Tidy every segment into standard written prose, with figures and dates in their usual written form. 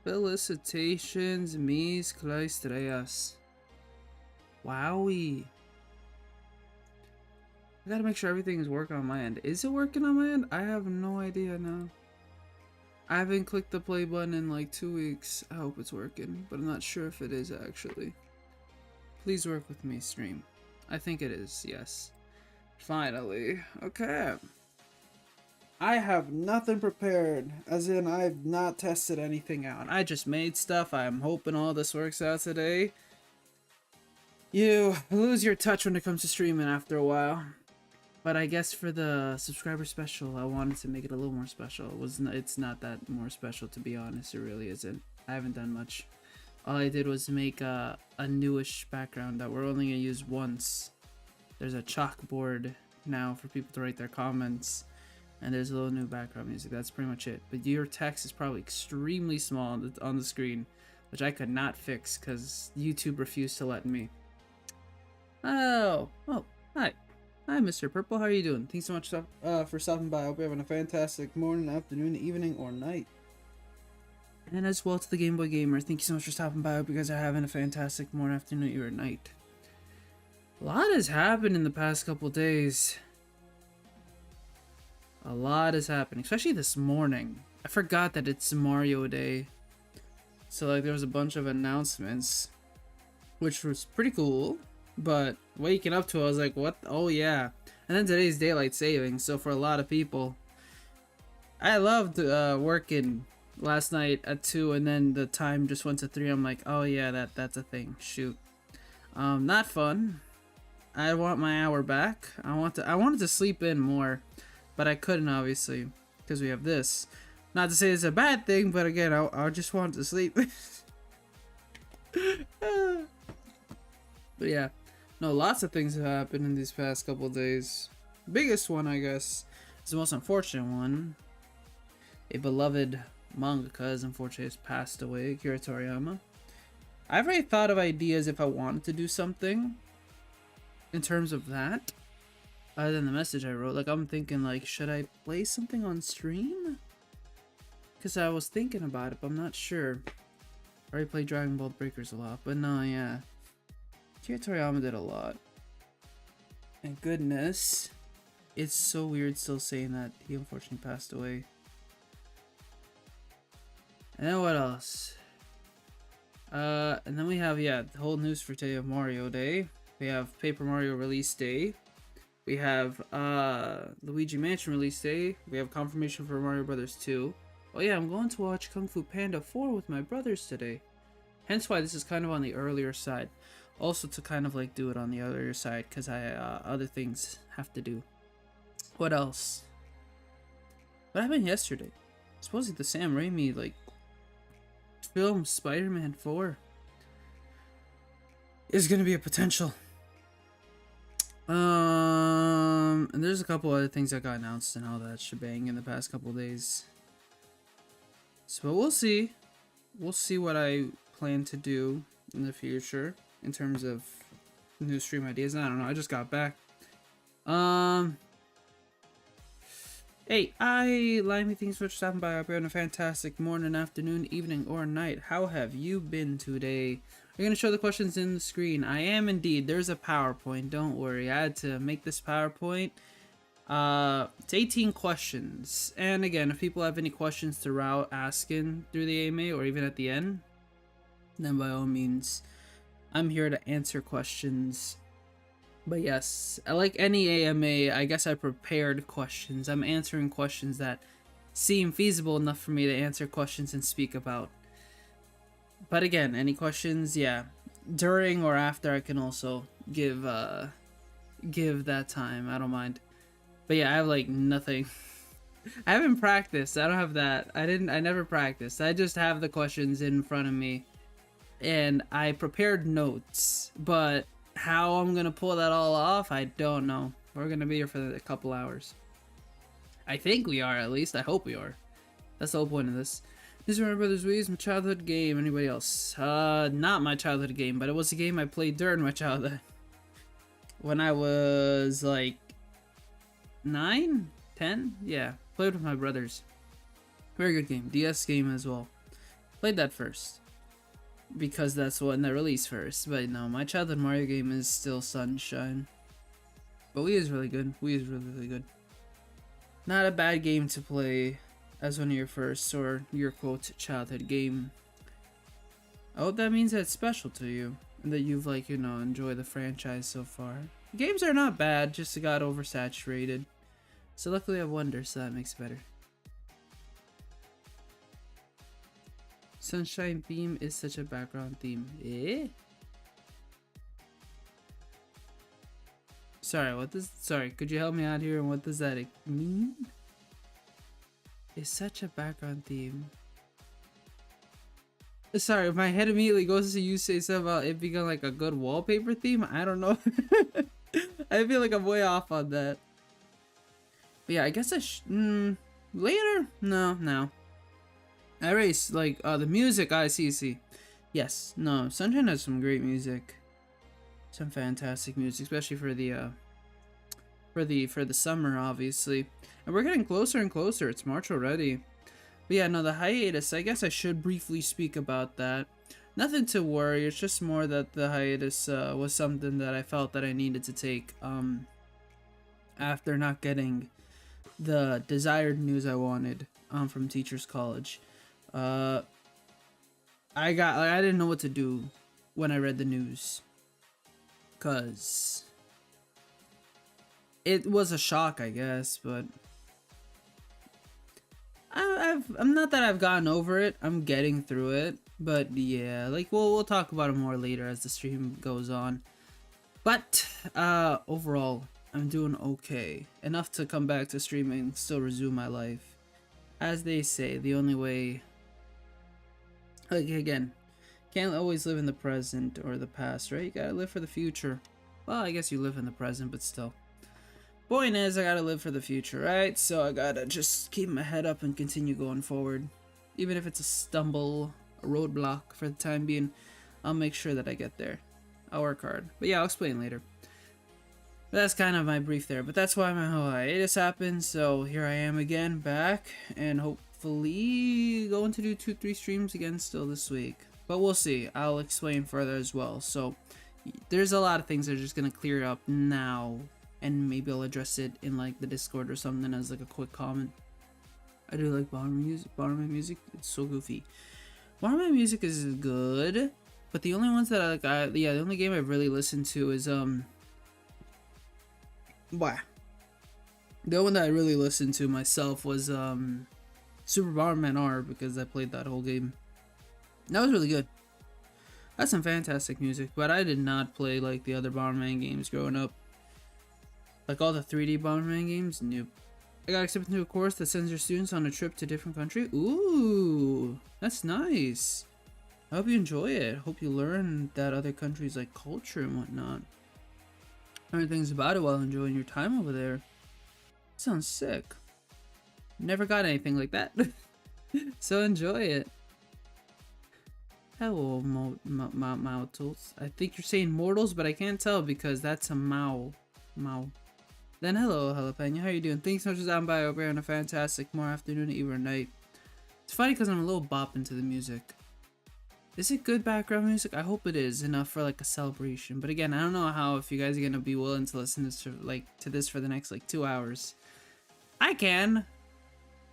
Felicitations, mis Claes. Wowie. I gotta make sure everything is working on my end. Is it working on my end? I have no idea now. I haven't clicked the play button in like 2 weeks. I hope it's working, but I'm not sure if it is actually. Please work with me, stream. I think it is, yes. Finally. Okay. I have nothing prepared, as in I've not tested anything out. I just made stuff. I'm hoping all this works out today. You lose your touch when it comes to streaming after a while. But I guess for the subscriber special, I wanted to make it a little more special. It's not that more special, to be honest. It really isn't. I haven't done much. All I did was make a newish background that we're only going to use once. There's a chalkboard now for people to write their comments. And there's a little new background music. That's pretty much it. But your text is probably extremely small on the screen, which I could not fix because YouTube refused to let me. Oh, hi. Hi, Mr. Purple. How are you doing? Thanks so much for stopping by. I hope you're having a fantastic morning, afternoon, evening, or night. And as well to the Game Boy Gamer, thank you so much for stopping by. I hope you guys are having a fantastic morning, afternoon, or night. A lot has happened in the past couple days. A lot has happened, especially this morning. I forgot that it's Mario Day. So like there was a bunch of announcements, which was pretty cool. But waking up to it, I was like, what? Oh yeah. And then today's daylight savings, so for a lot of people. I loved working last night at 2 and then the time just went to 3. I'm like, oh yeah, that's a thing. Shoot. Not fun. I want my hour back. I wanted to sleep in more. But I couldn't, obviously, because we have this. Not to say it's a bad thing, but again, I just want to sleep. But yeah, no, lots of things have happened in these past couple days. Biggest one, I guess, is the most unfortunate one. A beloved mangaka has unfortunately passed away, Akira Toriyama. I've already thought of ideas if I wanted to do something in terms of that. Other than the message I wrote, like I'm thinking like, should I play something on stream? Because I was thinking about it, but I'm not sure. I already played Dragon Ball Breakers a lot, but no, yeah. Akira Toriyama did a lot. And goodness, it's so weird still saying that he unfortunately passed away. And then what else? And then we have, yeah, the whole news for today of Mario Day. We have Paper Mario release day. We have Luigi Mansion release day. We have confirmation for Mario Brothers 2. Oh yeah, I'm going to watch Kung Fu Panda 4 with my brothers today. Hence why this is kind of on the earlier side. Also to kind of like do it on the earlier side because I other things have to do. What else? What happened yesterday? Supposedly the Sam Raimi like film Spider-Man 4 is gonna be a potential. And there's a couple other things that got announced and all that shebang in the past couple days. So we'll see. We'll see what I plan to do in the future in terms of new stream ideas. I don't know. I just got back. Hey, Limey, thanks for stopping by. I hope you're having a fantastic morning, afternoon, evening, or night. How have you been today? I'm going to show the questions in the screen. I am indeed. There's a PowerPoint. Don't worry. I had to make this PowerPoint. It's 18 questions. And again, if people have any questions throughout asking through the AMA or even at the end, then by all means, I'm here to answer questions. But yes, like any AMA, I guess I prepared questions. I'm answering questions that seem feasible enough for me to answer questions and speak about. But again, any questions, yeah, during or after I can also give that time. I don't mind. But yeah, I have like nothing. I haven't practiced. I don't have that. I never practiced. I just have the questions in front of me. And I prepared notes, but how I'm gonna pull that all off, I don't know. We're gonna be here for a couple hours. I think we are, at least. I hope we are. That's the whole point of this. This is Mario Brothers Wii is my childhood game. Anybody else? Not my childhood game, but it was a game I played during my childhood. When I was like 9, 10, yeah, played with my brothers. Very good game. DS game as well. Played that first because that's when that released first. But no, my childhood Mario game is still Sunshine. But Wii is really good. Wii is really, really good. Not a bad game to play as one of your first or your quote childhood game. I hope that means that it's special to you and that you've like, you know, enjoyed the franchise so far. Games are not bad, just got oversaturated. So luckily I have Wonder, so that makes it better. Sunshine theme is such a background theme. Eh? Sorry, could you help me out here and what does that mean? It's such a background theme. Sorry, my head immediately goes to you say something about it being like a good wallpaper theme. I don't know. I feel like I'm way off on that. But yeah, I guess later? No. I erase like the music. I see. Yes, no. Sunshine has some great music. Some fantastic music, especially for the summer, obviously. And we're getting closer and closer. It's March already. But yeah, no, the hiatus, I guess I should briefly speak about that. Nothing to worry, it's just more that the hiatus was something that I felt that I needed to take after not getting the desired news I wanted from Teachers College. I didn't know what to do when I read the news, cause it was a shock, I guess, but I'm not that I've gotten over it. I'm getting through it, but yeah, like we'll talk about it more later as the stream goes on. But overall, I'm doing okay, enough to come back to streaming, still resume my life. As they say, the only way, like again, can't always live in the present or the past, right? You gotta live for the future. Well, I guess you live in the present, but still. Point is, I gotta live for the future, right? So I gotta just keep my head up and continue going forward. Even if it's a stumble, a roadblock for the time being, I'll make sure that I get there. I'll work hard. But yeah, I'll explain later. But that's kind of my brief there. But that's why my whole hiatus happened. So here I am again, back. And hopefully going to do 2-3 streams again still this week. But we'll see. I'll explain further as well. So there's a lot of things that are just going to clear up now. And maybe I'll address it in like the Discord or something as like a quick comment. I do like Bomberman music. It's so goofy. Bomberman music is good, but the only ones that the only game I've really listened to is the one that I really listened to myself was Super Bomberman R, because I played that whole game. That was really good. That's some fantastic music, but I did not play like the other Bomberman games growing up. Like all the 3D Bomberman games? Nope. I got accepted into a course that sends your students on a trip to a different country. Ooh, that's nice. I hope you enjoy it. I hope you learn that other countries' like culture and whatnot. Learn things about it while enjoying your time over there. Sounds sick. Never got anything like that. So enjoy it. Hello, Mortals. I think you're saying mortals, but I can't tell because that's a Mao. Then hello, Jalapeno. How you doing? Thanks so much for stopping by. I hope you're having a fantastic morning, afternoon, even or night. It's funny because I'm a little bopping to the music. Is it good background music? I hope it is enough for like a celebration. But again, I don't know how if you guys are gonna be willing to listen to this for the next like 2 hours. I can,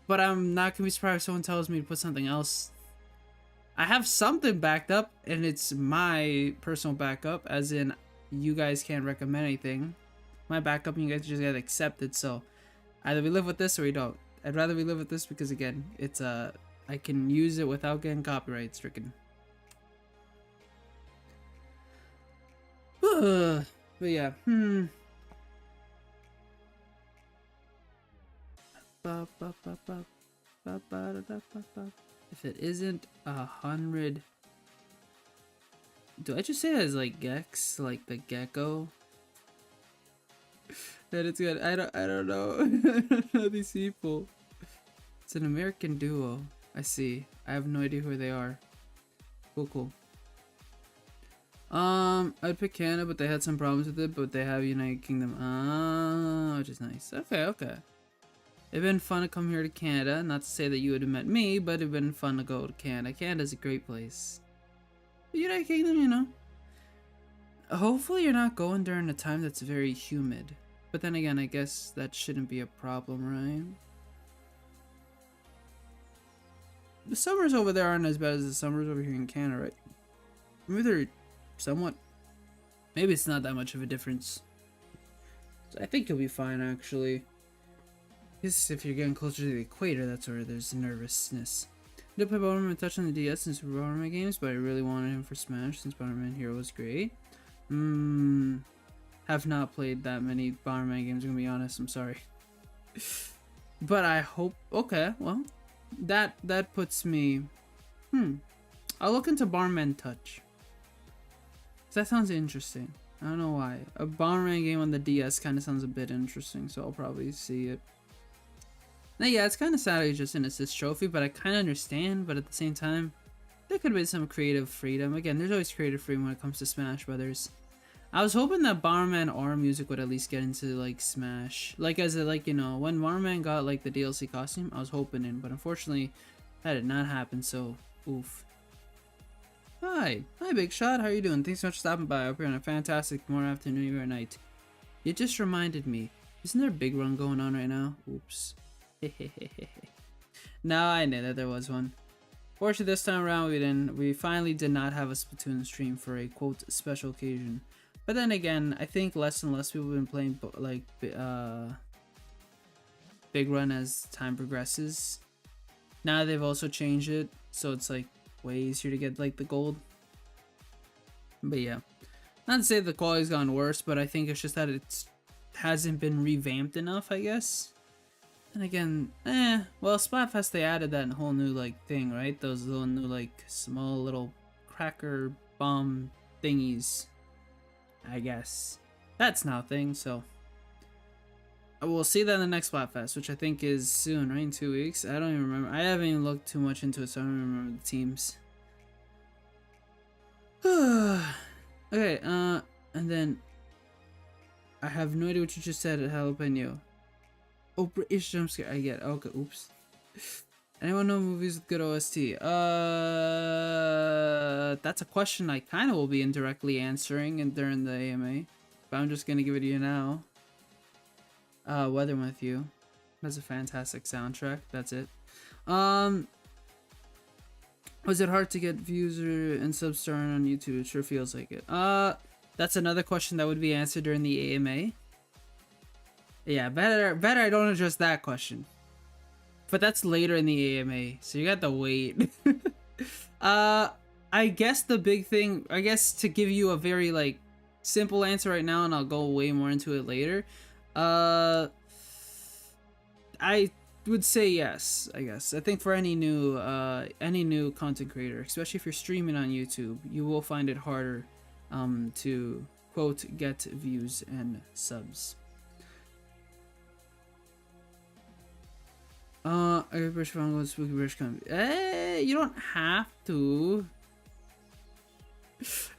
but I'm not gonna be surprised if someone tells me to put something else. I have something backed up, and it's my personal backup, as in you guys can't recommend anything. My backup and you guys just get accepted, so either we live with this or we don't. I'd rather we live with this because again, it's I can use it without getting copyright stricken. But yeah, if it isn't 100, do I just say that as like Gex, like the gecko? That it's good. I don't know. I don't know these people. It's an American duo. I see. I have no idea who they are. Cool. I'd pick Canada, but they had some problems with it. But they have United Kingdom. Which is nice. Okay. It'd been fun to come here to Canada. Not to say that you would have met me, but it'd been fun to go to Canada. Canada's a great place. The United Kingdom, you know. Hopefully you're not going during a time that's very humid. But then again, I guess that shouldn't be a problem, right? The summers over there aren't as bad as the summers over here in Canada, right? Maybe they're somewhat. Maybe it's not that much of a difference. So I think you'll be fine, actually. Because if you're getting closer to the equator, that's where there's nervousness. I did play Bomberman Touch on the DS in Super Bomberman games, but I really wanted him for Smash since Bomberman Hero was great. Have not played that many Bomberman games, I'm gonna be honest, I'm sorry. But I hope, okay, well, that puts me, I'll look into Bomberman Touch. That sounds interesting. I don't know why. A Bomberman game on the DS kind of sounds a bit interesting, so I'll probably see it. Now, yeah, it's kind of sad he's just an assist trophy, but I kind of understand, but at the same time, there could have been some creative freedom. Again, there's always creative freedom when it comes to Smash Brothers. I was hoping that Bomberman R music would at least get into, like, Smash. Like, as a, like, you know, when Bomberman got, like, the DLC costume, I was hoping in, but unfortunately, that did not happen, so, oof. Hi, Big Shot, how are you doing? Thanks so much for stopping by. I hope you're on a fantastic morning, afternoon, or night. You just reminded me, isn't there a big run going on right now? Oops. No, I knew that there was one. Fortunately, this time around, we finally did not have a Splatoon stream for a, quote, special occasion. But then again, I think less and less people have been playing, like, Big Run as time progresses. Now they've also changed it, so it's, like, way easier to get, like, the gold. But yeah. Not to say the quality's gotten worse, but I think it's just that it hasn't been revamped enough, I guess. And again, well, Splatfest, they added that whole new, like, thing, right? Those little new, like, small little cracker bomb thingies, I guess. That's now a thing, so we'll see that in the next Splatfest, which I think is soon, right? In 2 weeks? I don't even remember. I haven't even looked too much into it, so I don't even remember the teams. Okay, and then I have no idea what you just said at Jalapeno. Oh, British jump scare. I get it. Okay, oops. Anyone know movies with good OST? That's a question I kind of will be indirectly answering during the AMA, but I'm just gonna give it to you now. Weather With You. That's a fantastic soundtrack. That's it. Was it hard to get views and subs started on YouTube? It sure feels like it. That's another question that would be answered during the AMA. Yeah, better I don't address that question. But that's later in the AMA, so you got to wait. I guess the big thing, I guess to give you a very, like, simple answer right now, and I'll go way more into it later. I would say yes, I guess. I think for any new content creator, especially if you're streaming on YouTube, you will find it harder to, quote, get views and subs. I got British phone with spooky British country. You don't have to.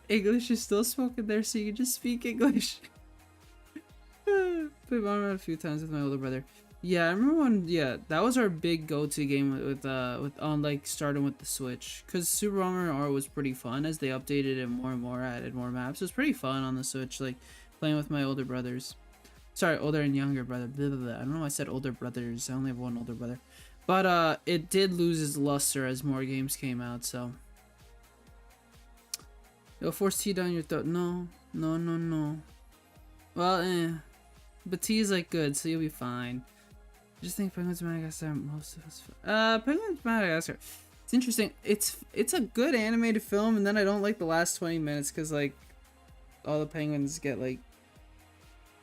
English is still spoken there, so you can just speak English. Played Bomberman a few times with my older brother. Yeah, I remember when. Yeah, that was our big go-to game with on, like, starting with the Switch, cause Super Bomberman R was pretty fun as they updated it more and more, added more maps. It was pretty fun on the Switch, like playing with my older brothers. Sorry, older and younger brother. Blah, blah, blah. I don't know why I said older brothers. I only have one older brother. But it did lose its luster as more games came out, so. You'll force tea down your throat. No. Well, but tea is, like, good, so you'll be fine. I just think Penguins of Madagascar most of us. Penguins of Madagascar. It's interesting. It's a good animated film, and then I don't like the last 20 minutes because, like, all the penguins get, like,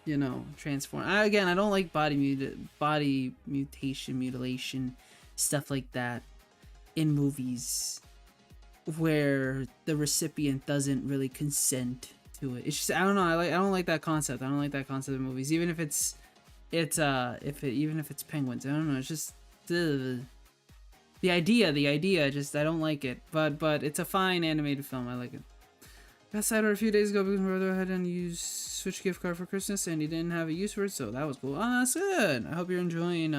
you know, transform. Again, I don't like body mutilation, stuff like that in movies where the recipient doesn't really consent to it. It's just, I don't know. I don't like that concept. I don't like that concept in movies, even if it's penguins. I don't know. It's just the idea. Just I don't like it. But it's a fine animated film. I like it. Got side order a few days ago because my brother had to use Switch gift card for Christmas and he didn't have a use for it, so that was cool. Oh, that's good. I hope you're enjoying,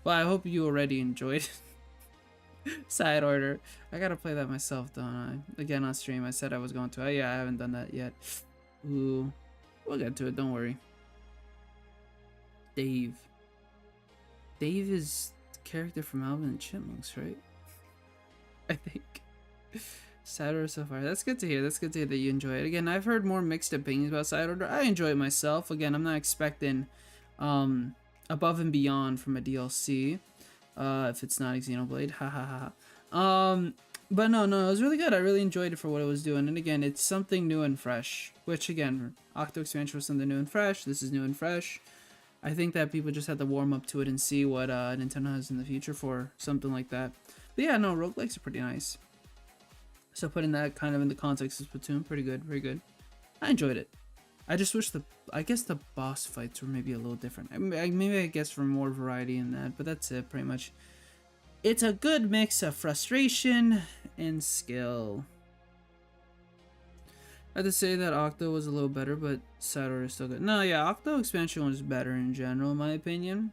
well, I hope you already enjoyed side order. I gotta play that myself, don't I? Again on stream, I said I was going to. Oh, yeah, I haven't done that yet. Ooh, we'll get to it, don't worry. Dave. Dave is the character from Albeit and Chipmunks, right? I think. Side order so far. That's good to hear. That's good to hear that you enjoy it. Again, I've heard more mixed opinions about side order. I enjoy it myself. Again, I'm not expecting above and beyond from a DLC. If it's not Xenoblade. Ha ha ha. But no, it was really good. I really enjoyed it for what it was doing. And again, it's something new and fresh. Which again, Octo expansion was something new and fresh. This is new and fresh. I think that people just have to warm up to it and see what Nintendo has in the future for something like that. But yeah, no, roguelikes are pretty nice. So putting that kind of in the context of Splatoon, pretty good, very good. I enjoyed it. I just wish I guess the boss fights were maybe a little different. Maybe I guess for more variety in that, but that's it pretty much. It's a good mix of frustration and skill. I had to say that Octo was a little better, but side order is still good. No, yeah, Octo expansion was better in general, in my opinion.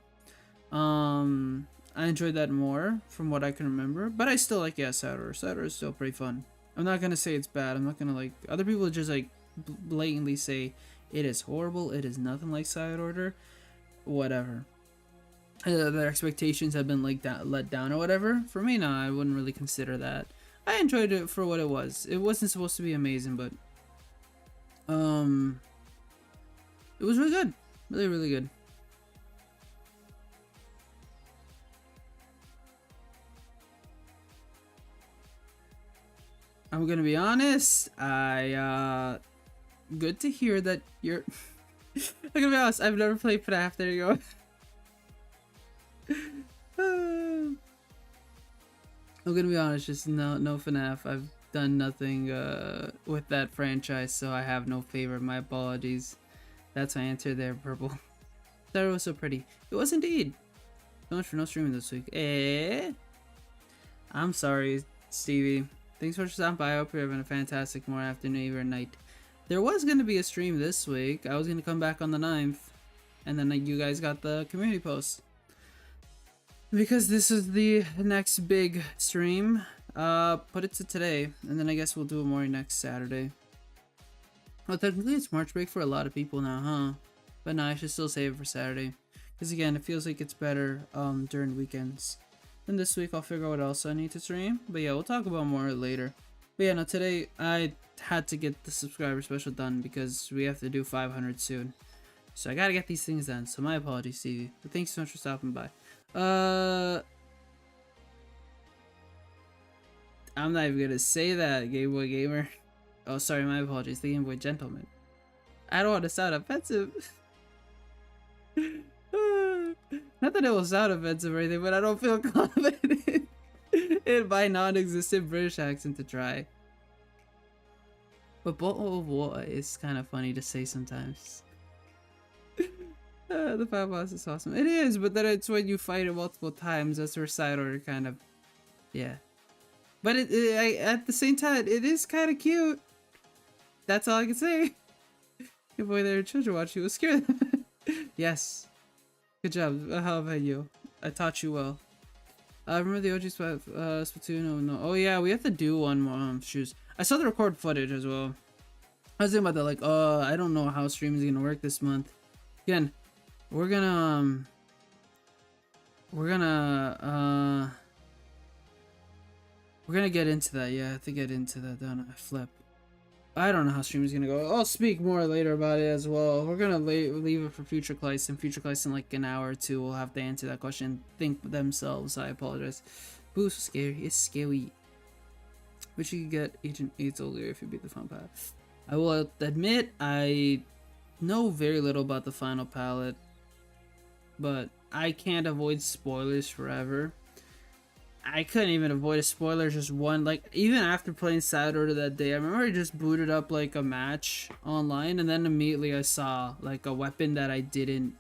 I enjoyed that more from what I can remember, but I still like, yeah, side order. Side order is still pretty fun. I'm not gonna say it's bad. I'm not gonna like other people just like blatantly say it is horrible. It is nothing like side order. Whatever. Their expectations have been like that let down or whatever. For me, no, I wouldn't really consider that. I enjoyed it for what it was. It wasn't supposed to be amazing, but it was really good. Really, really good. I'm gonna be honest. Good to hear that you're. I'm gonna be honest. I've never played FNAF. There you go. I'm gonna be honest. Just no FNAF. I've done nothing with that franchise, so I have no favor. My apologies. That's my answer there, Purple. Thought it was so pretty. It was indeed. So much for no streaming this week. I'm sorry, Stevie. Thanks for stopping by. I hope you're having a fantastic morning, afternoon, evening, or night. There was going to be a stream this week. I was going to come back on the 9th. And then you guys got the community post. Because this is the next big stream. Put it to today. And then I guess we'll do it more next Saturday. Well, technically it's March break for a lot of people now, huh? But no, I should still save it for Saturday. Because again, it feels like it's better during weekends. And this week I'll figure out what else I need to stream. But yeah, we'll talk about more later. But yeah, no, today I had to get the subscriber special done because we have to do 500 soon. So I gotta get these things done. So my apologies, Stevie. But thanks so much for stopping by. I'm not even gonna say that, Game Boy Gamer. Oh, sorry, my apologies. The Game Boy Gentleman. I don't want to sound offensive. Not that it will sound offensive or anything, but I don't feel confident in my non-existent British accent to try. But bottle of water is kind of funny to say sometimes. The five boss is awesome. It is, but then it's when you fight it multiple times. That's where side order kind of, yeah. But at the same time, it is kind of cute. That's all I can say. Your boy, there are children watching. You will scare them. Yes. Good job. How about you? I taught you well. Remember the OG Splatoon? Oh no. Oh yeah, we have to do one more shoes. I saw the record footage as well. I was thinking about that, like, I don't know how streaming is gonna work this month. Again, we're gonna get into that. Yeah, I have to get into that, don't I? Flip. I don't know how stream is gonna go. I'll speak more later about it as well. We're gonna leave it for future Claes, and future Claes in like an hour or two will have to answer that question. Think themselves. I apologize. Boost scary. It's scary. But you can get Agent 8's earlier if you beat the final palette. I will admit I know very little about the final palette, but I can't avoid spoilers forever. I couldn't even avoid a spoiler just one, like, even after playing side order that day, I remember I just booted up like a match online, and then immediately I saw like a weapon that I didn't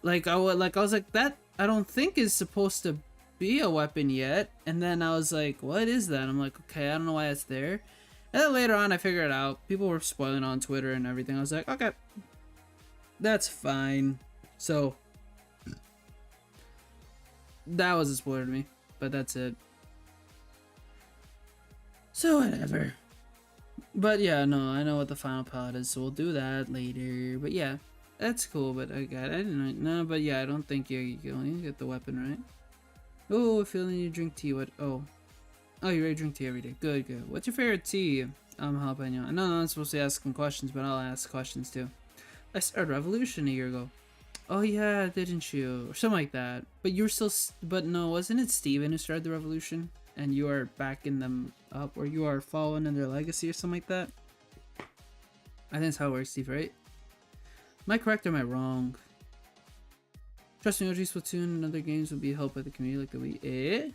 like. I was like, that I don't think is supposed to be a weapon yet, and then I was like, what is that? I'm like, okay, I don't know why it's there, And then later on, I figured it out. People were spoiling on Twitter and everything. I was like, okay, that's fine. So that was a spoiler to me, but that's it. So whatever. But yeah, no, I know what the final plot is, so we'll do that later. But yeah, that's cool. But I didn't know. But yeah, I don't think you only get the weapon, right? Oh, I feel you drink tea. What? Oh, you already drink tea every day. Good, good. What's your favorite tea? I'm helping you. I know I'm not supposed to ask some questions, but I'll ask questions too. I started Revolution a year ago. Oh yeah, didn't you? Or something like that. But you're still. But no, wasn't it Steven who started the Revolution? And you are backing them up, or you are following in their legacy or something like that? I think that's how it works, Steve, right? Am I correct or am I wrong? Trust me, OG Splatoon and other games will be helped by the community like the Wii.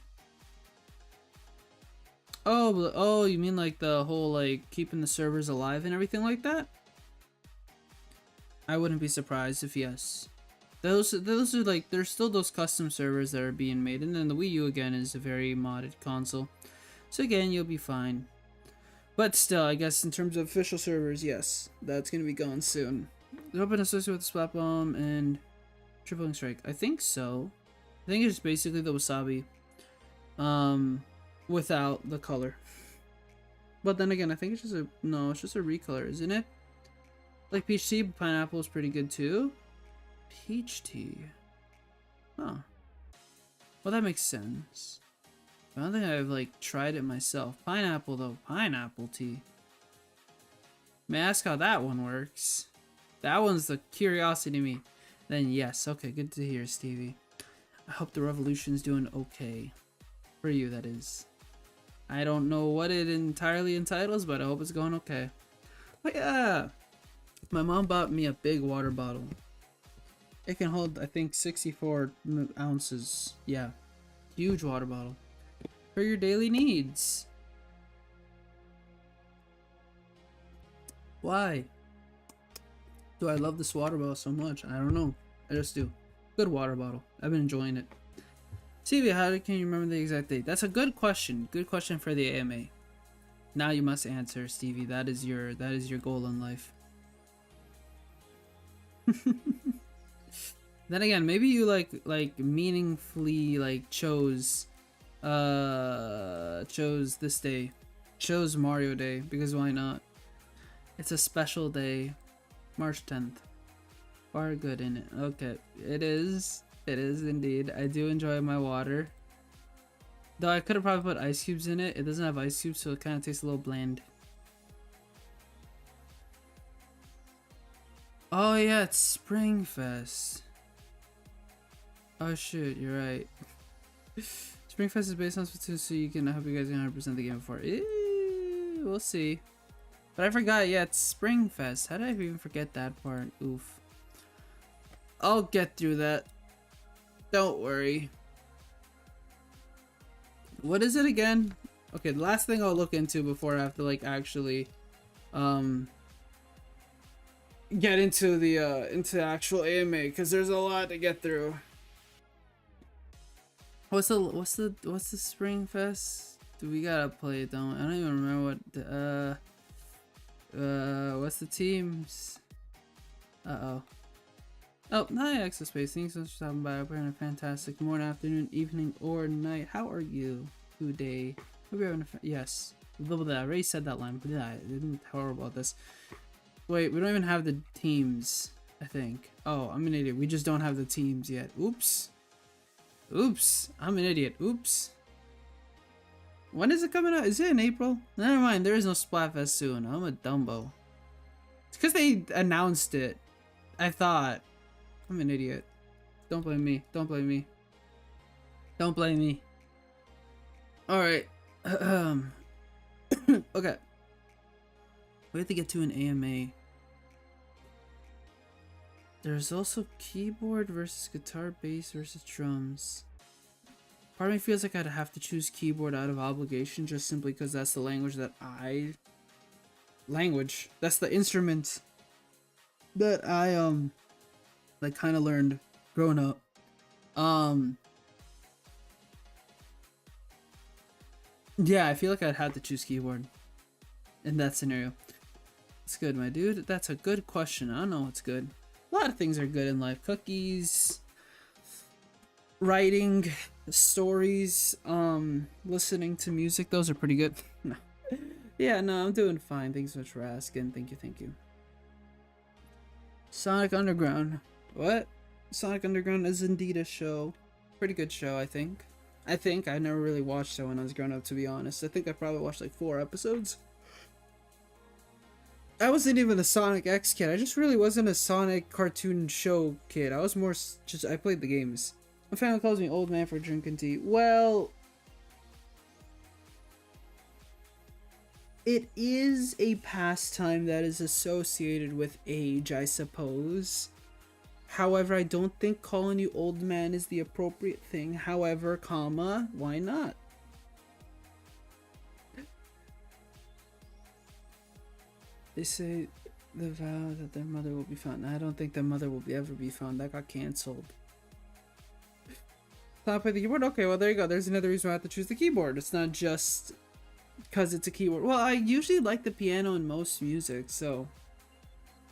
Oh, you mean like the whole like keeping the servers alive and everything like that? I wouldn't be surprised if yes. Those are like, there's still those custom servers that are being made, and then the Wii U again is a very modded console. So again, you'll be fine. But still, I guess in terms of official servers, yes, that's gonna be gone soon. The weapon associated with the Splat Bomb and Tripling Strike. I think so. I think it's basically the Wasabi. Without the color. But then again, I think it's just it's just a recolor, isn't it? Like peach tea, but pineapple is pretty good too. Peach tea. Huh. Well, that makes sense. I don't think I've like tried it myself. Pineapple though. Pineapple tea. May I ask how that one works? That one's the curiosity to me. Then yes. Okay, good to hear, Stevie. I hope the Revolution's doing okay. For you, that is. I don't know what it entirely entitles, but I hope it's going okay. But yeah. My mom bought me a big water bottle. It can hold, I think, 64 ounces. Yeah. Huge water bottle. For your daily needs. Why do I love this water bottle so much? I don't know. I just do. Good water bottle. I've been enjoying it. CV, how can you remember the exact date? That's a good question. Good question for the AMA. Now you must answer, Stevie. That is your goal in life. Then again, maybe you like meaningfully like chose this day. Chose Mario Day, because why not? It's a special day. March 10th. Far good in it. Okay. It is. It is indeed. I do enjoy my water. Though I could have probably put ice cubes in it. It doesn't have ice cubes, so it kind of tastes a little bland. Oh yeah, it's Spring Fest. Oh shit, you're right. Spring Fest is based on Splatoon, so you can, I hope you guys can 100% the game before. We'll see. But I forgot, yeah, it's Spring Fest. How did I even forget that part? Oof. I'll get through that. Don't worry. What is it again? Okay, the last thing I'll look into before I have to like actually get into the actual AMA, because there's a lot to get through. What's the Spring Fest? We gotta play it, don't I don't even remember what what's the teams? Oh, hi Exo Space. Thanks so much for stopping by. We're having a fantastic morning, afternoon, evening, or night. How are you today? Hope you're having yes. Blah, blah, blah. I already said that line, but I didn't horrible about this. Wait, we don't even have the teams, I think. Oh, I'm an idiot. We just don't have the teams yet. Oops. Oops. I'm an idiot. Oops. When is it coming out? Is it in April? Never mind. There is no Splatfest soon. I'm a Dumbo. It's because they announced it. I thought. I'm an idiot. Don't blame me. Don't blame me. Don't blame me. Alright. Okay. We have to get to an AMA. There's also keyboard versus guitar, bass versus drums. Part of me feels like I'd have to choose keyboard out of obligation, just simply because that's the language that that's the instrument that I like kind of learned growing up. Yeah, I feel like I'd have to choose keyboard. in that scenario? It's good, my dude. That's a good question. I don't know what's good. A lot of things are good in life. Cookies, writing, stories, listening to music. Those are pretty good. No. Yeah, no, I'm doing fine. Thanks so much for asking. Thank you, thank you. Sonic Underground. What? Sonic Underground is indeed a show. Pretty good show, I think. I never really watched it when I was growing up, to be honest. I think I probably watched like 4 episodes. I wasn't even a Sonic X kid. I just really wasn't a Sonic cartoon show kid. I was more just, I played the games. My family calls me old man for drinking tea. Well, it is a pastime that is associated with age, I suppose. However, I don't think calling you old man is the appropriate thing. However, comma, why not? They say the vow that their mother will be found. I don't think their mother will ever be found. That got cancelled. Stop play the keyboard? Okay, well there you go. There's another reason why I have to choose the keyboard. It's not just because it's a keyboard. Well, I usually like the piano in most music, so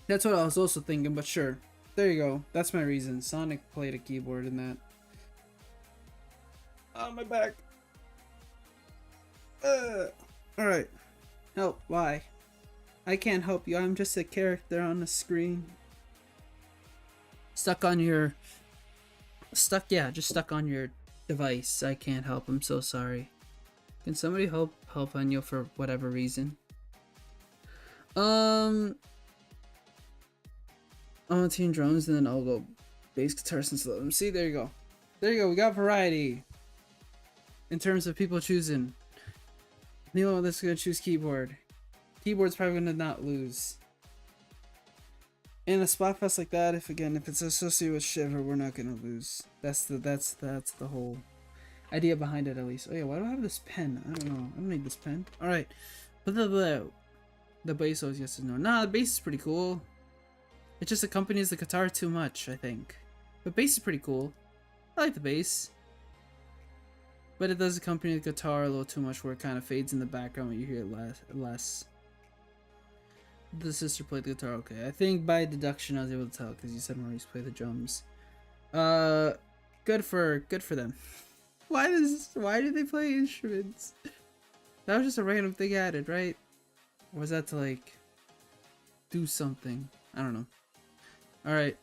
that's what I was also thinking, but sure. There you go. That's my reason. Sonic played a keyboard in that. Oh, my back. Alright. Help. Why? I can't help you. I'm just a character on the screen. Stuck on your... just stuck on your device. I can't help. I'm so sorry. Can somebody help on you for whatever reason? I'll team drums and then I'll go bass guitar since them. See, there you go. There you go. We got variety in terms of people choosing. Neil, that's gonna choose keyboard. Keyboard's probably gonna not lose. In a Splatfest like that, if it's associated with Shiver, we're not gonna lose. That's the whole idea behind it, at least. Oh yeah, why do I have this pen? I don't know. I don't need this pen. All right, but the bass is yes or no. Nah, the bass is pretty cool. It just accompanies the guitar too much, I think. But bass is pretty cool. I like the bass. But it does accompany the guitar a little too much where it kind of fades in the background when you hear it less. The sister played the guitar, okay. I think by deduction I was able to tell because you said Maurice played the drums. Good for them. Why do they play instruments? That was just a random thing added, right? Or was that to like do something? I don't know. Alright.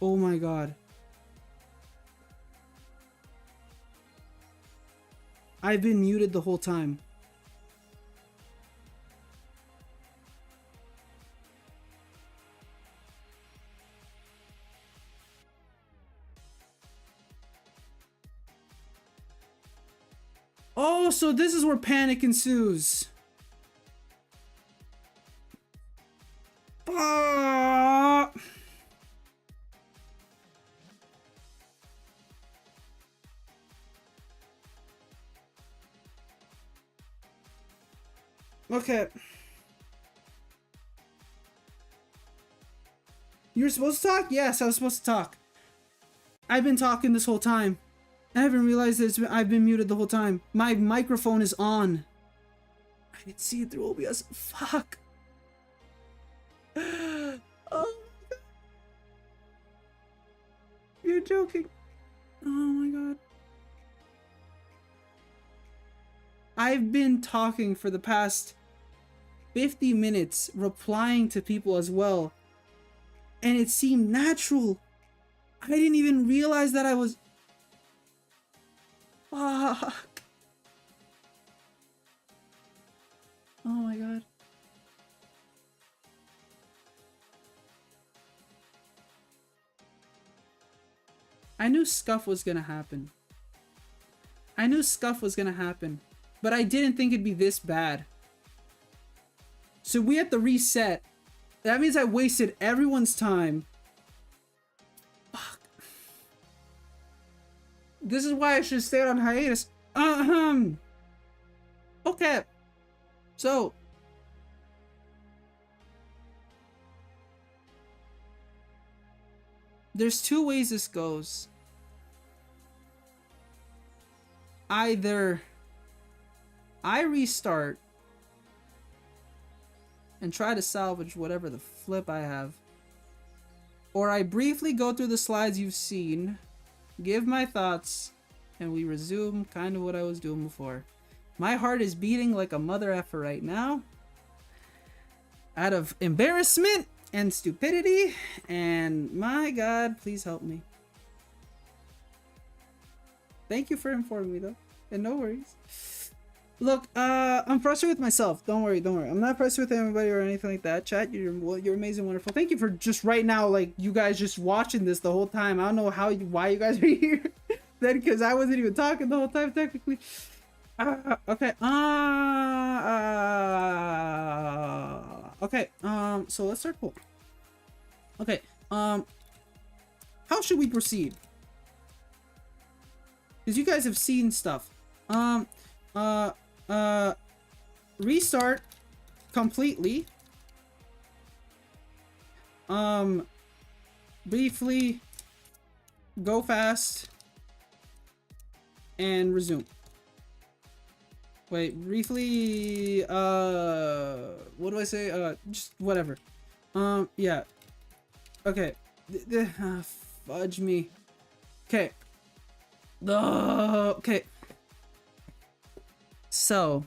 Oh my god. I've been muted the whole time. Oh, so this is where panic ensues. Ah! Okay. You were supposed to talk? Yes, I was supposed to talk. I've been talking this whole time. I haven't realized that I've been muted the whole time. My microphone is on. I can see it through OBS. Fuck. Oh my god. You're joking. Oh my god. I've been talking for the past 50 minutes, replying to people as well. And it seemed natural. I didn't even realize that I was... Fuck. Oh my god. I knew scuff was gonna happen. I knew scuff was gonna happen. But I didn't think it'd be this bad. So we have to reset. That means I wasted everyone's time. Fuck. This is why I should stay on hiatus. Okay. So. There's two ways this goes. Either I restart and try to salvage whatever the flip I have, or I briefly go through the slides you've seen, give my thoughts, and we resume kind of what I was doing before. My heart is beating like a mother effer right now, out of embarrassment and stupidity, and my god, please help me. Thank you for informing me though, and no worries. Look, I'm frustrated with myself. Don't worry, don't worry. I'm not frustrated with anybody or anything like that. Chat, you're amazing, wonderful. Thank you for just right now, like, you guys just watching this the whole time. I don't know why you guys are here. Then, because I wasn't even talking the whole time, technically. Okay. Okay. So let's start cool. Okay. How should we proceed? Because you guys have seen stuff. Restart completely. Briefly go fast and resume. Wait, briefly, what do I say? Just whatever. Yeah. Okay. Fudge me. Okay. Okay. So,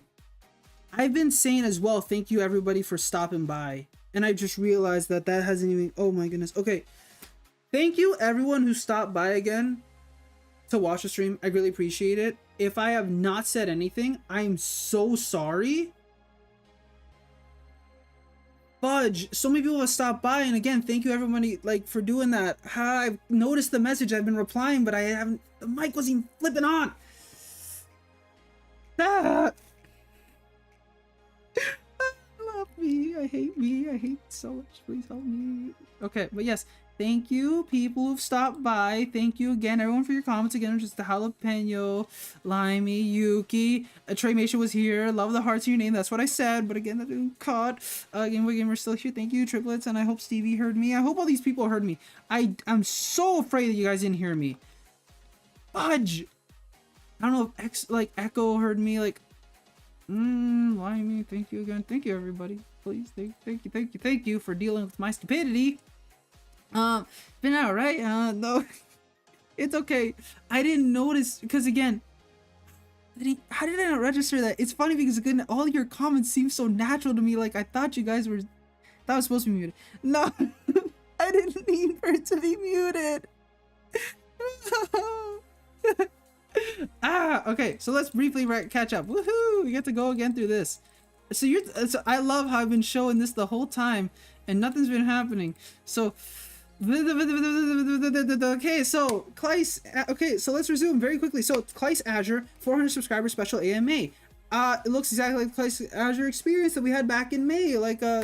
I've been saying as well, thank you everybody for stopping by. And I just realized that hasn't even, oh my goodness. Okay. Thank you everyone who stopped by again to watch the stream. I really appreciate it. If I have not said anything, I'm so sorry. Fudge, so many people have stopped by, and again, thank you everybody like for doing that. I've noticed the message, I've been replying, but I haven't, the mic wasn't even flipping on. Ah. Love me, I hate so much, please help me. Okay, but yes, thank you people who've stopped by. Thank you again everyone for your comments. Again, just the jalapeno, Limey, Yuki, Treymation was here. Love the hearts in your name, that's what I said, but again that didn't caught. Game Boy Gamer still here. Thank you triplets, and I hope Stevie heard me. I hope all these people heard me. I'm so afraid that you guys didn't hear me. Fudge. I don't know if Echo heard me, like, Limey, thank you again. Thank you everybody. Please, thank you for dealing with my stupidity. Been out, right? No, it's okay. I didn't notice, because again, how did I not register that? It's funny because again, all your comments seem so natural to me, like I thought you guys were, that was supposed to be muted. No, I I didn't mean for it to be muted. Okay, so let's briefly catch up. Woohoo! We get to go again through this. So I love how I've been showing this the whole time and nothing's been happening. So okay, so Claes, okay, so let's resume very quickly. So ClaesAzure 400 subscriber special AMA. It looks exactly like the ClaesAzure experience that we had back in May,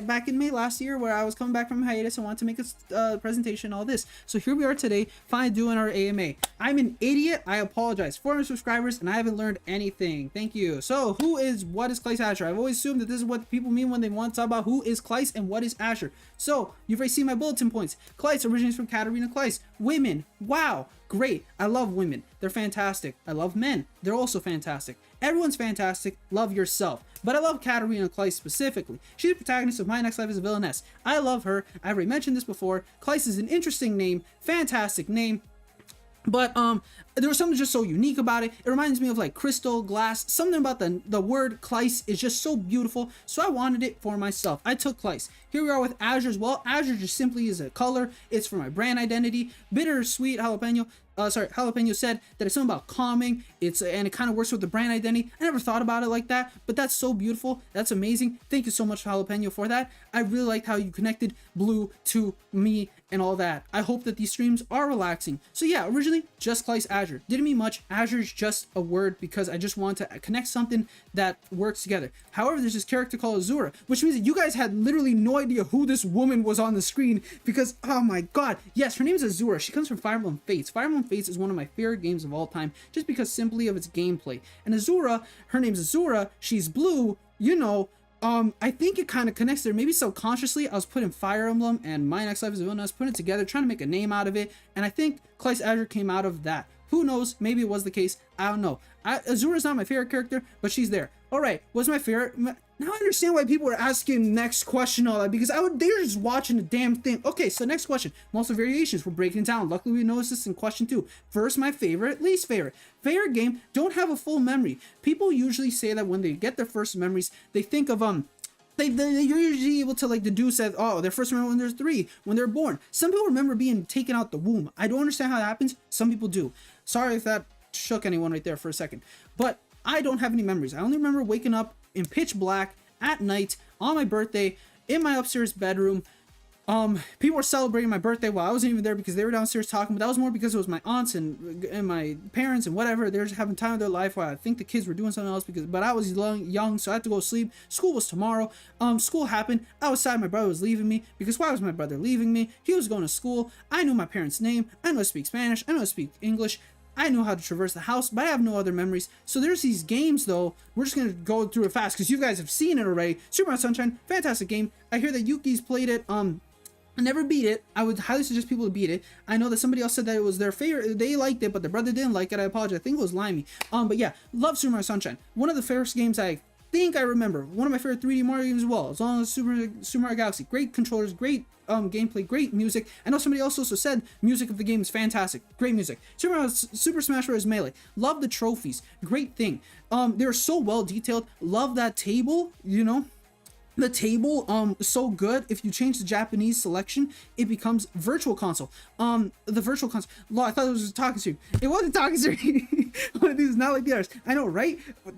back in May last year, where I was coming back from hiatus and wanted to make a presentation, all this. So here we are today, finally doing our AMA. I'm an idiot. I apologize. 400 subscribers, and I haven't learned anything. Thank you. So what is ClaesAzure? I've always assumed that this is what people mean when they want to talk about who is Claes and what is Azure. So you've already seen my bulletin points. Claes originates from Katarina Claes. Women. Wow. Great. I love women. They're fantastic. I love men. They're also fantastic. Everyone's fantastic. Love yourself. But I love Katarina Claes specifically. She's the protagonist of My Next Life as a Villainess. I love her. I've already mentioned this before. Claes is an interesting name. Fantastic name. But there was something just so unique about it. It reminds me of like crystal, glass. Something about the word Claes is just so beautiful. So I wanted it for myself. I took Claes. Here we are with Azure as well. Azure just simply is a color. It's for my brand identity. Bittersweet jalapeno. Jalapeno said that it's something about calming. And it kind of works with the brand identity. I never thought about it like that, but that's so beautiful. That's amazing. Thank you so much, Jalapeno, for that. I really liked how you connected blue to me and all that. I hope that these streams are relaxing. So yeah, originally just ClaesAzure. Didn't mean much. Azure is just a word because I just want to connect something that works together. However, there's this character called Azura, which means that you guys had literally no idea who this woman was on the screen because, oh my god, yes, her name is Azura. She comes from Fire Emblem Fates. Fire Emblem Fates is one of my favorite games of all time just because simply of its gameplay. And Azura, her name's Azura, she's blue, you know. I think it kind of connects there. Maybe subconsciously, I was putting Fire Emblem and My Next Life as a Villain. I was putting it together, trying to make a name out of it. And I think ClaesAzure came out of that. Who knows? Maybe it was the case. I don't know. Azura's not my favorite character, but she's there. All right, what's my favorite? Now I understand why people are asking next question all that because they're just watching the damn thing. Okay, so next question. Multiple variations. We're breaking it down. Luckily, we noticed this in question 2. First, my favorite, least favorite. Favorite game, don't have a full memory. People usually say that when they get their first memories, they think of they're usually able to like deduce that, oh, their first memory when they're 3, when they're born. Some people remember being taken out the womb. I don't understand how that happens. Some people do. Sorry if that shook anyone right there for a second. But I don't have any memories. I only remember waking up in pitch black at night on my birthday in my upstairs bedroom. People were celebrating my birthday while I wasn't even there because they were downstairs talking, but that was more because it was my aunts and my parents and whatever. They were just having time of their life while I think the kids were doing something else but I was young, so I had to go to sleep. School was tomorrow. School happened. I was sad my brother was leaving me because why was my brother leaving me? He was going to school. I knew my parents' name. I know how to speak Spanish. I know how to speak English. I know how to traverse the house, but I have no other memories. So there's these games, though. We're just going to go through it fast because you guys have seen it already. Super Mario Sunshine, fantastic game. I hear that Yuki's played it. I never beat it. I would highly suggest people to beat it. I know that somebody else said that it was their favorite. They liked it, but their brother didn't like it. I apologize. I think it was Limey. But yeah, love Super Mario Sunshine. One of the first games I think I remember. One of my favorite 3D Mario games as well. As long as Super Mario Galaxy. Great controllers, great gameplay, great music. I know somebody else also said music of the game is fantastic. Great music. Super Smash Bros. Melee. Love the trophies. Great thing. They're so well detailed. Love that table, you know. The table is so good. If you change the Japanese selection, it becomes virtual console. The virtual console. I thought it was a talking stream. It wasn't talking stream. One of these is not like the others. I know, right?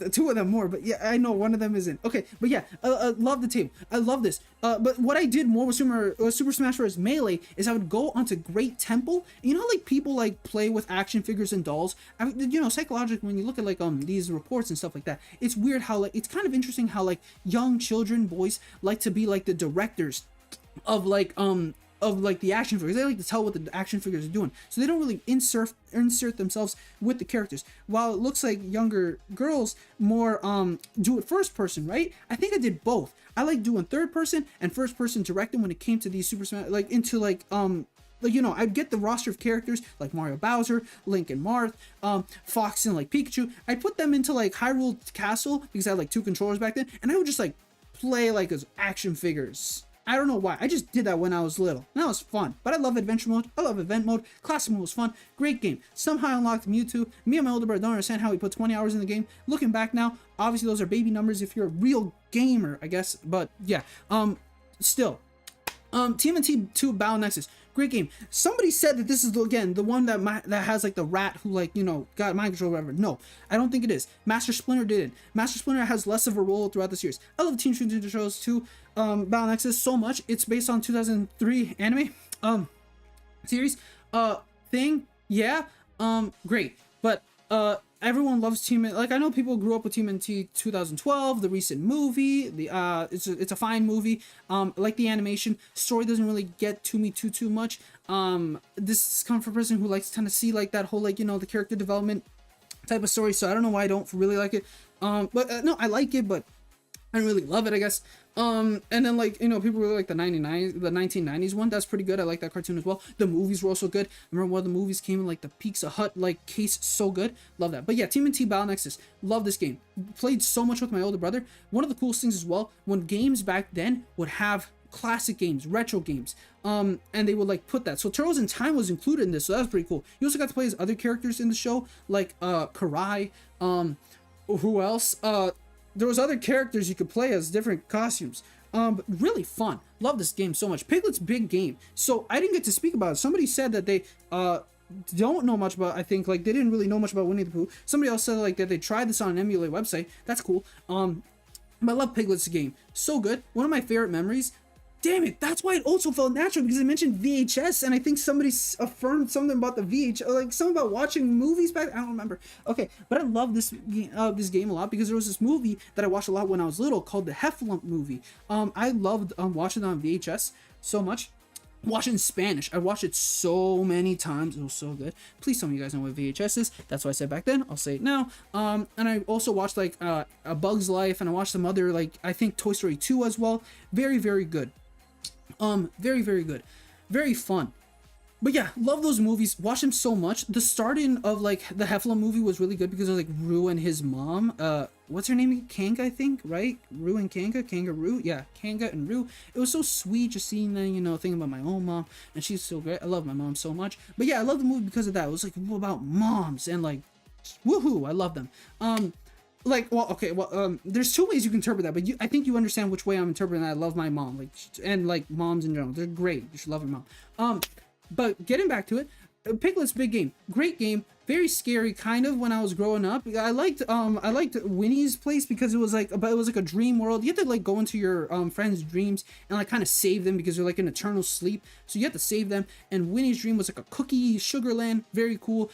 2 of them more, but yeah, I know one of them isn't. Okay, but yeah, love the table. I love this. But what I did more with Super Smash Bros. Melee is I would go onto Great Temple. You know, like people like play with action figures and dolls. You know, psychologically, when you look at like these reports and stuff like that, it's weird how like it's kind of interesting how like young children, boys, like to be like the directors of the action figures. They like to tell what the action figures are doing, so they don't really insert themselves with the characters. While it looks like younger girls more do it first person, right? I think I did both. I like doing third person and first person directing when it came to these Super Smash, like into like you know, I'd get the roster of characters like Mario Bowser, Link and Marth, Fox and like Pikachu. I'd put them into like Hyrule Castle because I had like 2 controllers back then, and I would just like play like as action figures. I don't know why. I just did that when I was little. That was fun. But I love adventure mode. I love event mode. Classic mode was fun. Great game. Somehow I unlocked Mewtwo. Me and my older brother don't understand how we put 20 hours in the game. Looking back now, obviously those are baby numbers if you're a real gamer, I guess. But yeah. Still. TMNT 2 Battle Nexus. great game. Somebody said that this is again the one that has like the rat who like, you know, got mind control or whatever. No, I don't think it is. Master Splinter didn't. Master Splinter has less of a role throughout the series. I love Teenage Mutant Ninja Turtles 2 Battle Nexus so much. It's based on 2003 anime series thing. Yeah, great. But everyone loves like I know people grew up with TMNT 2012, the recent movie. It's a fine movie. Like the animation, story doesn't really get to me too much. This comes from a person who likes to kind of see like that whole like, you know, the character development type of story. So I don't know why I don't really like it. But no, I like it, but I don't really love it, I guess. And then like, you know, people really like the 1990s one. That's pretty good. I like that cartoon as well. The movies were also good. I remember one of the movies came in like the Pizza Hut like case, so good. Love that. But yeah, TMNT Battle Nexus, love this game. Played so much with my older brother. One of the coolest things as well, when games back then would have classic games, retro games, and they would like put that. So Turtles in Time was included in this, so that was pretty cool. You also got to play as other characters in the show, like Karai, who else? There was other characters you could play as different costumes. But really fun. Love this game so much. Piglet's big game. So I didn't get to speak about it. Somebody said that they don't know much about, I think, like they didn't really know much about Winnie the Pooh. Somebody else said like that they tried this on an emulate website. That's cool. But I love Piglet's game. So good. One of my favorite memories. Damn it, that's why it also felt natural, because I mentioned VHS, and I think somebody affirmed something about the VHS, like something about watching movies back. I don't remember. Okay, but I love this game a lot because there was this movie that I watched a lot when I was little called the Heffalump movie. I loved watching it on VHS so much. Watch it in Spanish. I watched it so many times. It was so good. Please tell me you guys know what VHS is. That's what I said back then. I'll say it now. And I also watched like A Bug's Life, and I watched some other, like I think Toy Story 2 as well. Very, very good. Very, very good. Very fun. But yeah, love those movies. Watch them so much. The starting of like the Heffalump movie was really good because of like Roo and his mom. What's her name? Kanga, I think, right? Roo and Kanga, Kangaroo. Yeah, Kanga and Roo. It was so sweet just seeing them, you know, thinking about my own mom, and she's so great. I love my mom so much. But yeah, I love the movie because of that. It was like about moms and like, woohoo! I love them. Like, well, okay, well, there's two ways you can interpret that, but I think you understand which way I'm interpreting that. I love my mom, like, and like moms in general, they're great. You should love your mom. But getting back to it, Piglet's big game, great game, very scary kind of when I was growing up. I liked Winnie's place because it was like a dream world. You have to like go into your friends' dreams and like kind of save them because they're like in eternal sleep. So you have to save them. And Winnie's dream was like a cookie sugar land, very cool.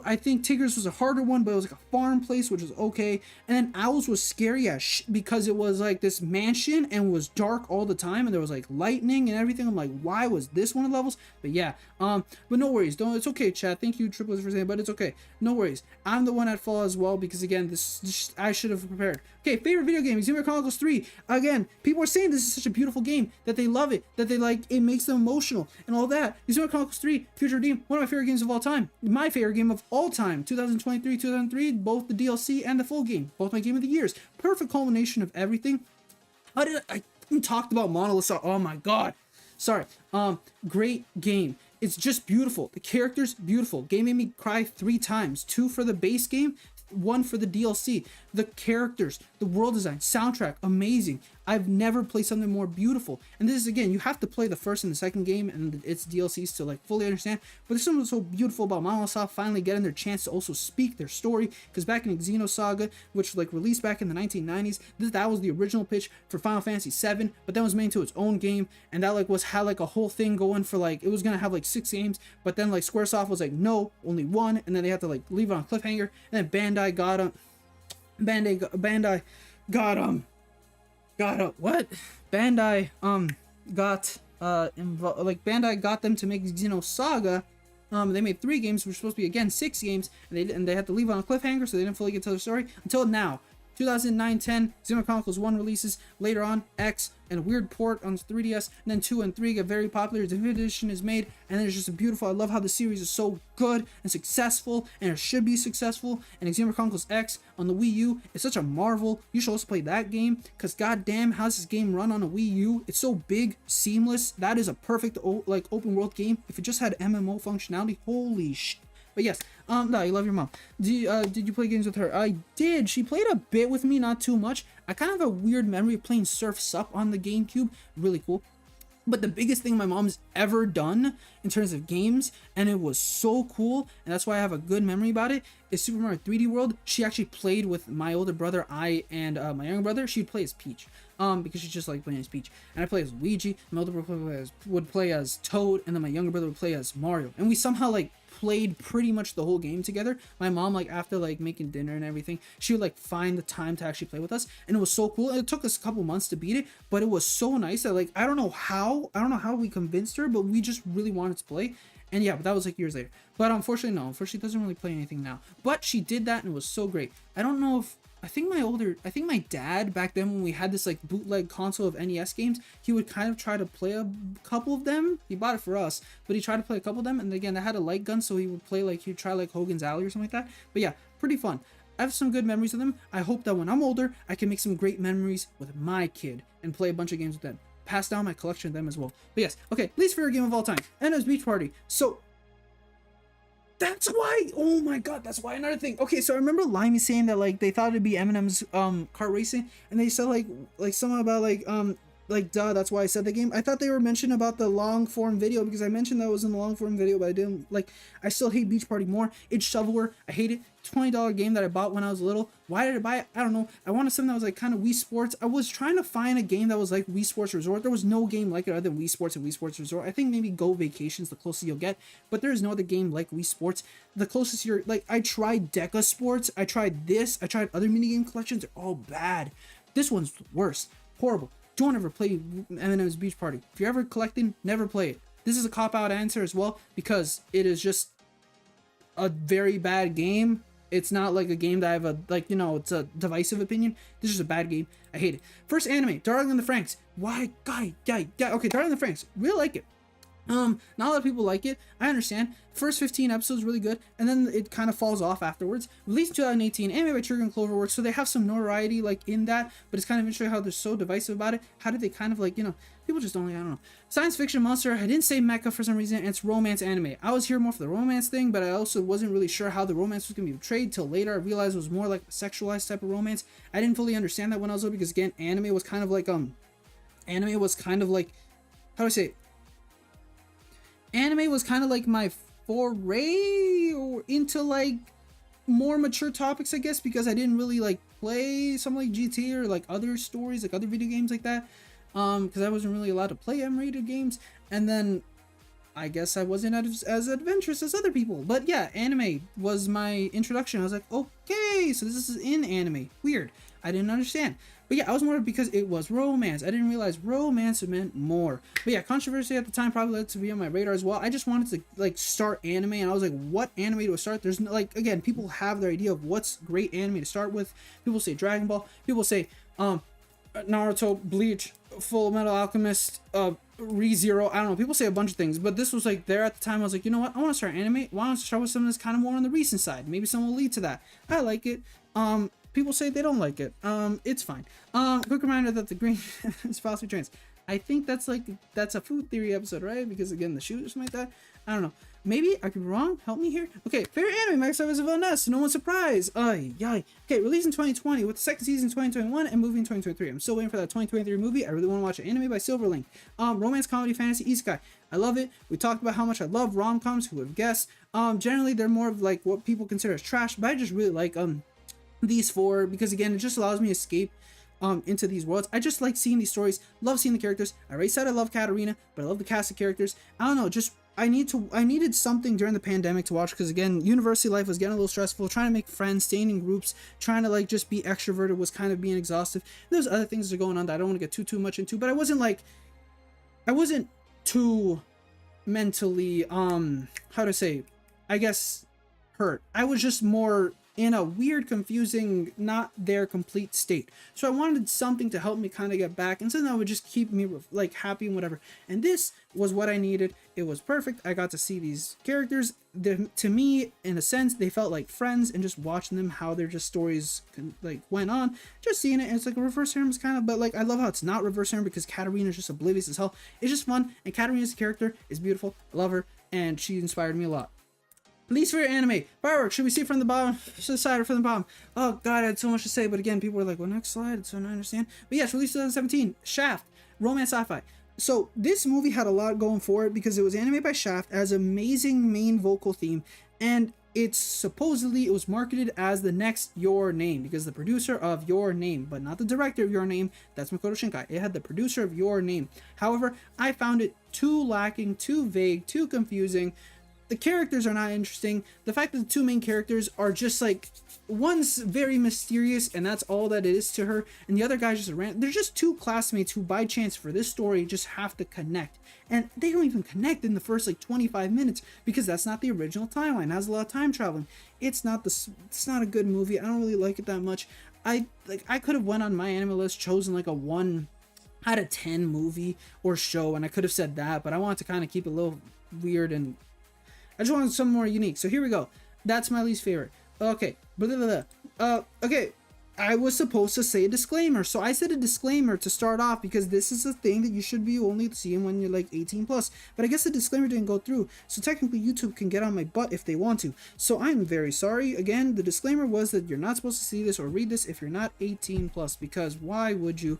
I think Tigger's was a harder one, but it was like a farm place, which was okay. And then Owl's was scary as because it was like this mansion and was dark all the time, and there was like lightning and everything. I'm like, why was this one of the levels? But yeah, but no worries. Don't. It's okay, chat. Thank you, Triplets, for saying, but it's okay. No worries. I'm the one at fault as well because again, this I should have prepared. Okay, favorite video game, Xenoblade Chronicles 3. Again, people are saying this is such a beautiful game that they love it, that they like it makes them emotional and all that. Xenoblade Chronicles 3, Future Redeem, one of my favorite games of all time. My favorite game of all time, 2023, 2003, both the DLC and the full game, both my game of the years. Perfect culmination of everything. How did I talked about Monolith? Oh my god. Sorry. Great game. It's just beautiful. The characters, beautiful. Game made me cry 3 times. 2 for the base game, 1 for the DLC. The characters, the world design, soundtrack, amazing. I've never played something more beautiful. And this is, again, you have to play the first and the second game and its DLCs to like fully understand. But there's something so beautiful about Monolith finally getting their chance to also speak their story. Because back in Xenosaga, which like released back in the 1990s, that was the original pitch for Final Fantasy VII, but then was made into its own game. And that like had like a whole thing going for like, it was gonna have like 6 games, but then like Squaresoft was like, no, only 1, and then they had to like leave it on a cliffhanger. And then Bandai got what? Bandai got them to make Xenosaga. They made 3 games, which were supposed to be again 6 games, and they had to leave on a cliffhanger, so they didn't fully get to the story until now. 2009-10, Xenoblade Chronicles 1 releases. Later on, X and a weird port on 3DS, and then 2 and 3 get very popular. The edition is made, and then it's just a beautiful. I love how the series is so good and successful, and it should be successful. And Xenoblade Chronicles X on the Wii U is such a marvel. You should also play that game, because goddamn, how's this game run on a Wii U? It's so big, seamless. That is a perfect like open world game. If it just had MMO functionality, holy shit. But yes, no, you love your mom. Did you play games with her? I did. She played a bit with me, not too much. I kind of have a weird memory of playing Surf's Up on the GameCube. Really cool. But the biggest thing my mom's ever done in terms of games, and it was so cool, and that's why I have a good memory about it, is Super Mario 3D World. She actually played with my older brother, I, and my younger brother. She'd play as Peach, because she just liked playing as Peach. And I play as Luigi, my older brother would play as Toad, and then my younger brother would play as Mario. And we somehow, like, played pretty much the whole game together. My mom, like, after like making dinner and everything, she would like find the time to actually play with us, and it was so cool. It took us a couple months to beat it, but it was so nice that, like, I don't know how we convinced her, but we just really wanted to play. And yeah, but that was like years later. But unfortunately, no, unfortunately, she doesn't really play anything now. But she did that, and it was so great. I don't know if I think my dad back then, when we had this like bootleg console of NES games, he would kind of try to play a couple of them. He bought it for us, but he tried to play a couple of them, and again, that had a light gun, so he would play like, he'd try like Hogan's Alley or something like that. But yeah, pretty fun. I have some good memories of them. I hope that when I'm older, I can make some great memories with my kid and play a bunch of games with them. Pass down my collection of them as well. But yes, okay, least favorite game of all time, NES Beach Party. So that's why, oh my god, that's why. Another thing. Okay, so I remember Limey saying that like they thought it'd be Eminem's kart racing, and they said like something about like duh, that's why I said the game. I thought they were mentioning about the long form video, because I mentioned that was in the long form video, but I didn't like. I still hate Beach Party more. It's shovelware. I hate it. $20 game that I bought when I was little. Why did I buy it? I don't know. I wanted something that was like kind of Wii Sports. I was trying to find a game that was like Wii Sports Resort. There was no game like it other than Wii Sports and Wii Sports Resort. I think maybe Go Vacation's the closest you'll get, but there is no other game like Wii Sports. The closest you're like, I tried Deca Sports. I tried this. I tried other minigame collections. They're all bad. This one's worse. Horrible. Don't ever play Eminem's Beach Party. If you're ever collecting, never play it. This is a cop-out answer as well, because it is just a very bad game. It's not like a game that I have a, like, you know, it's a divisive opinion. This is a bad game. I hate it. First anime, Darling in the Franxx. Why? God, yeah. Okay, Darling in the Franxx. Really like it. Not a lot of people like it. I understand. First 15 episodes really good, and then it kind of falls off afterwards. Released in 2018, anime by Trigger and Cloverworks, so they have some notoriety like in that, but it's kind of interesting how they're so divisive about it. How did they kind of like, you know, people just don't like, I don't know. Science fiction monster. I didn't say mecha for some reason, and it's romance anime. I was here more for the romance thing, but I also wasn't really sure how the romance was going to be portrayed till later. I realized it was more like a sexualized type of romance. I didn't fully understand that when I was little, because again, anime was kind of like how do I say it? Anime was kind of like my foray into like more mature topics, I guess, because I didn't really like play something like GT or like other stories, like other video games like that, because I wasn't really allowed to play M-rated games, and then I guess I wasn't as adventurous as other people. But yeah, anime was my introduction. I was like, okay, so this is in anime. Weird. I didn't understand. But yeah, I was more because it was romance. I didn't realize romance meant more. But yeah, controversy at the time probably led to be on my radar as well. I just wanted to like start anime, and I was like, what anime do I start? There's no, like, again, people have their idea of what's great anime to start with. People say Dragon Ball. People say Naruto, Bleach, Full Metal Alchemist, ReZero. I don't know. People say a bunch of things, but this was like there at the time. I was like, you know what? I want to start anime. Why don't I start with something that's kind of more on the recent side? Maybe someone will lead to that. I like it. People say they don't like it. It's fine. Quick reminder that the green is possibly trans. I think that's a food theory episode, right? Because again, the shoot or something like that. I don't know. Maybe I could be wrong. Help me here. Okay, favorite anime, Max Service of Ness. No one's surprised. Ay. Okay, released in 2020 with the second season in 2021 and movie in 2023. I'm still waiting for that 2023 movie. I really want to watch an anime by Silverlink. Romance, comedy, fantasy, isekai. I love it. We talked about how much I love rom-coms. Who would have guessed? Generally, they're more of like what people consider as trash, but I just really like these four, because again, it just allows me to escape into these worlds. I just like seeing these stories, love seeing the characters. I already said I love Katarina, but I love the cast of characters. I don't know, just I needed something during the pandemic to watch, because again, university life was getting a little stressful. Trying to make friends, staying in groups, trying to like just be extroverted was kind of being exhaustive. There's other things that are going on that I don't want to get too much into, but I wasn't too mentally how to say, I guess, hurt. I was just more in a weird, confusing, not their complete state. So I wanted something to help me kind of get back, and something that would just keep me like happy and whatever. And this was what I needed. It was perfect. I got to see these characters. To me, in a sense, they felt like friends, and just watching them, how their just stories like went on, just seeing it. And it's like a reverse harem kind of, but like I love how it's not reverse harem, because Katarina is just oblivious as hell. It's just fun, and Katarina's character is beautiful. I love her, and she inspired me a lot. Least favorite anime. Fireworks. Should we see from the bottom to the side or from the bottom? Oh god, I had so much to say, but again, people were like, well, next slide, so I don't understand. But yes, released 2017. Shaft. Romance sci-fi. So this movie had a lot going for it because it was animated by Shaft, has amazing main vocal theme, and it's supposedly it was marketed as the next Your Name because the producer of Your Name, but not the director of Your Name. That's Makoto Shinkai. It had the producer of Your Name. However, I found it too lacking, too vague, too confusing. The characters are not interesting. The fact that the two main characters are just like, one's very mysterious and that's all that it is to her, and the other guy's just a random. They're just two classmates who by chance for this story just have to connect, and they don't even connect in the first like 25 minutes because that's not the original timeline. It has a lot of time traveling. It's not a good movie. I don't really like it that much. I could have went on my anime list, chosen like a 1 out of 10 movie or show, and I could have said that, but I wanted to kind of keep it a little weird, and I just wanted something more unique. So here we go. That's my least favorite. Okay. Blah, blah, blah. Okay. I was supposed to say a disclaimer. So I said a disclaimer to start off because this is a thing that you should be only seeing when you're like 18 plus. But I guess the disclaimer didn't go through. So technically YouTube can get on my butt if they want to. So I'm very sorry. Again, the disclaimer was that you're not supposed to see this or read this if you're not 18 plus, because why would you?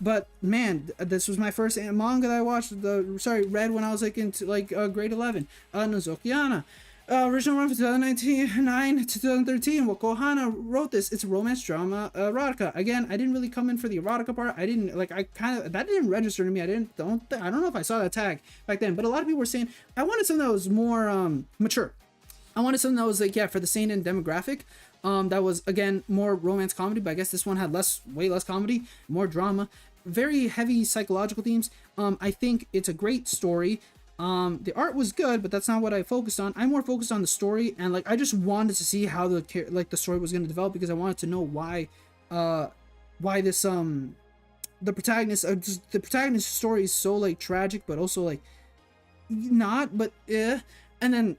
But man, this was my first manga that I watched, read when I was like into like grade 11. Nozokiana. Original run for 2009 to 2013. Kohana wrote this. It's a romance drama erotica. Again, I didn't really come in for the erotica part. I didn't like. I kind of that didn't register to me. I don't know if I saw that tag back then. But a lot of people were saying I wanted something that was more mature. I wanted something that was like, yeah, for the seinen demographic. That was again more romance comedy. But I guess this one had way less comedy, more drama, very heavy psychological themes. I think it's a great story. The art was good, but that's not what I focused on. I'm more focused on the story, and like I just wanted to see how the story was going to develop because I wanted to know why this the protagonist's story is so like tragic, but also like not, but and then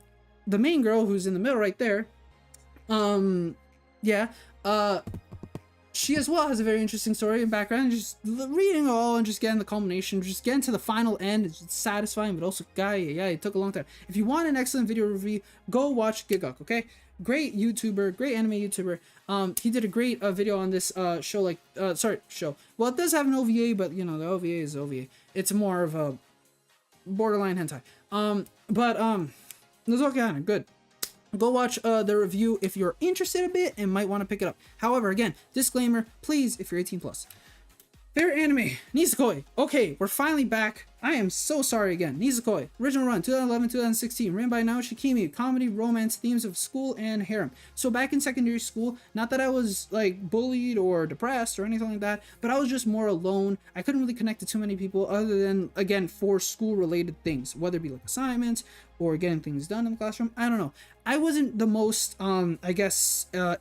the main girl who's in the middle right there, yeah, she as well has a very interesting story and background, and just reading it all and just getting the culmination, just getting to the final end is satisfying, but also, it took a long time. If you want an excellent video review, go watch Gigok, okay? Great YouTuber, great anime YouTuber. He did a great video on this show, show. Well, it does have an OVA, but you know, the OVA is OVA. It's more of a borderline hentai. Nozokiana, good. Go watch the review if you're interested a bit and might want to pick it up. However, again, disclaimer, please, if you're 18 plus. Favorite anime, Nisekoi. Okay, we're finally back. I am so sorry again. Nisekoi. Original run, 2011-2016. Written by Naoshi Kimi. Comedy, romance, themes of school and harem. So back in secondary school, not that I was like bullied or depressed or anything like that, but I was just more alone. I couldn't really connect to too many people other than, again, for school-related things. Whether it be like assignments or getting things done in the classroom. I don't know. I wasn't the most,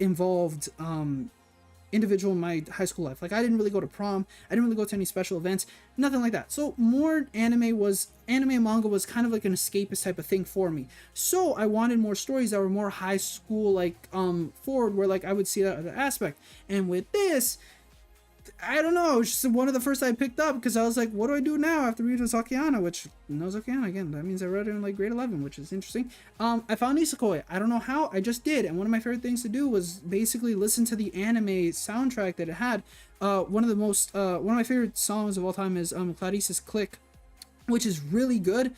involved, individual in my high school life. Like I didn't really go to prom, I didn't really go to any special events, nothing like that. So more anime and manga was kind of like an escapist type of thing for me. So I wanted more stories that were more high school like forward, where like I would see that other aspect. And with this, I don't know, it's just one of the first I picked up because I was like, what do I do now after reading Nozokiana, which Nozokiana again, that means I read it in like grade 11, which is interesting. I found Nisekoi. I don't know how, I just did, and one of my favorite things to do was basically listen to the anime soundtrack that it had. One of my favorite songs of all time is Clarice's Click, which is really good.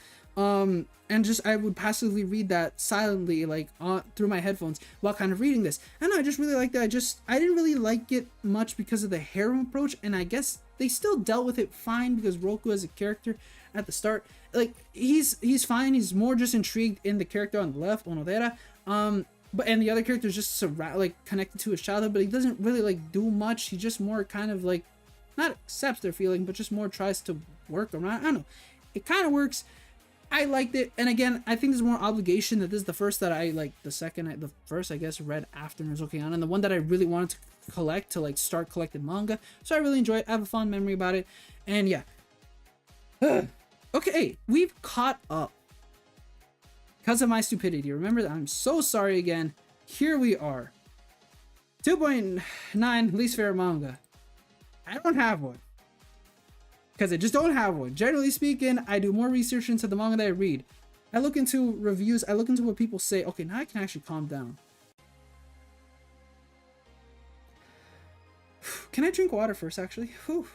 And just I would passively read that silently, like through my headphones while kind of reading this. And I just really liked that. I didn't really like it much because of the harem approach, and I guess they still dealt with it fine because Roku as a character at the start, like he's fine. He's more just intrigued in the character on the left, Onodera. And the other character is just like connected to his childhood, but he doesn't really like do much. He just more kind of like not accepts their feeling, but just more tries to work around. I don't know. It kind of works. I liked it, and again, I think there's more obligation that this is the first that I like. The first I guess read after Nozokiana, and the one that I really wanted to collect to like start collecting manga. So I really enjoy it. I have a fond memory about it, and yeah. Okay, we've caught up because of my stupidity. Remember that. I'm so sorry again. Here we are. 2.9 least favorite manga. I don't have one. Because I just don't have one. Generally speaking, I do more research into the manga that I read. I look into reviews. I look into what people say. Okay, now I can actually calm down. Can I drink water first, actually? Whew.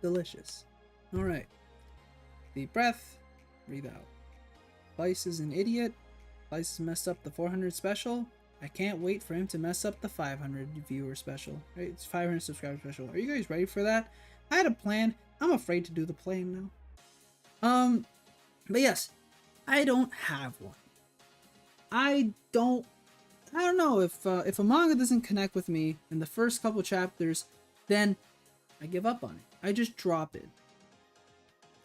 delicious. All right. Deep breath. Breathe out. Claes is an idiot. Claes has messed up the 400 special. I can't wait for him to mess up the 500 viewer special. Right? It's 500 subscriber special. Are you guys ready for that? I had a plan. I'm afraid to do the plan now. But yes, I don't have one. I don't know if a manga doesn't connect with me in the first couple chapters, then I give up on it. I just drop it.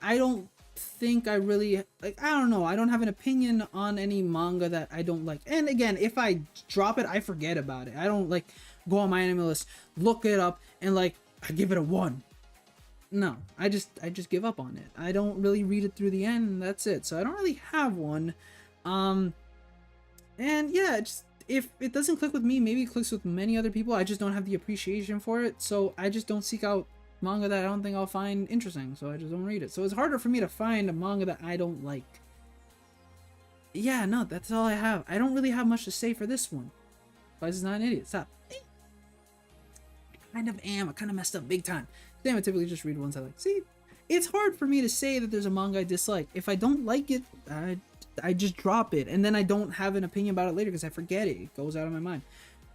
I don't think I really like. I don't know. I don't have an opinion on any manga that I don't like. And again, if I drop it, I forget about it. I don't like go on my anime list, look it up, and like I give it a 1. No, I just give up on it. I don't really read it through the end, and that's it. So I don't really have one. And yeah, if it doesn't click with me, maybe it clicks with many other people. I just don't have the appreciation for it, so I just don't seek out manga that I don't think I'll find interesting, so I just don't read it. So it's harder for me to find a manga that I don't like. Yeah, no, that's all I have. I don't really have much to say for this one. Claes is not an idiot. Stop. I kind of am. I kind of messed up big time. Damn, I typically just read ones I like. See, it's hard for me to say that there's a manga I dislike. If I don't like it, I just drop it, and then I don't have an opinion about it later because I forget it. It goes out of my mind.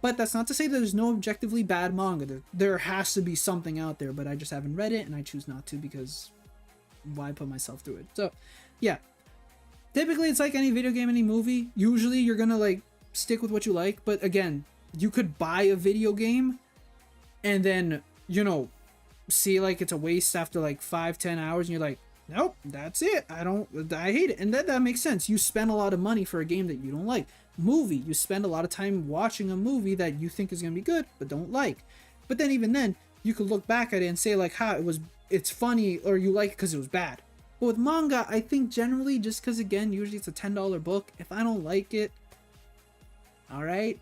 But that's not to say that there's no objectively bad manga. There has to be something out there, but I just haven't read it, and I choose not to because why put myself through it? So, yeah. Typically, it's like any video game, any movie. Usually, you're gonna like stick with what you like, but again, you could buy a video game and then, you know, see like it's a waste after like 5-10 hours, and you're like, nope, that's it. I hate it. And that makes sense. You spend a lot of money for a game that you don't like. Movie, you spend a lot of time watching a movie that you think is going to be good but don't like. But then even then, you could look back at it and say like, it's funny, or you like it because it was bad. But with manga, I think generally, just because again, usually it's a $10 book, if I don't like it, all right,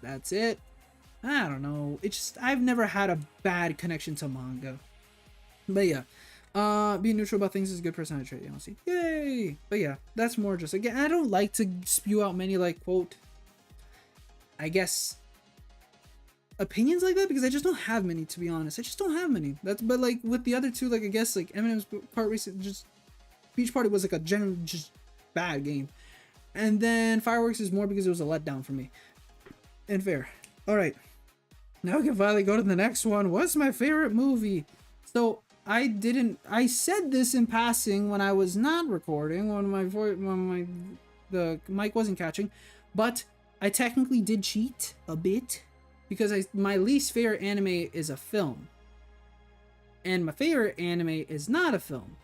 that's it. I don't know. It's just, I've never had a bad connection to manga. But yeah. Being neutral about things is a good personality trait, honestly. Yay! But yeah, that's more just, again, I don't like to spew out many, like, quote, I guess, opinions like that, because I just don't have many, to be honest. I just don't have many. But like, with the other two, like, I guess, like, Eminem's part recent, just, Beach Party was, like, a general, just, bad game. And then Fireworks is more because it was a letdown for me. And fair. Alright. Now we can finally go to the next one. What's my favorite movie? So, I said this in passing when I was not recording, when the mic wasn't catching, but I technically did cheat a bit because my least favorite anime is a film, and my favorite anime is not a film.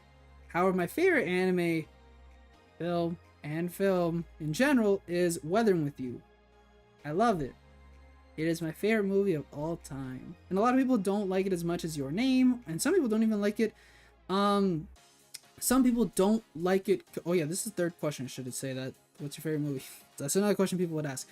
However, my favorite anime, film in general, is Weathering with You. I love it. It is my favorite movie of all time. And a lot of people don't like it as much as Your Name, and some people don't even like it. Some people don't like it. Oh yeah, this is the third question. I should say that. What's your favorite movie? That's another question people would ask.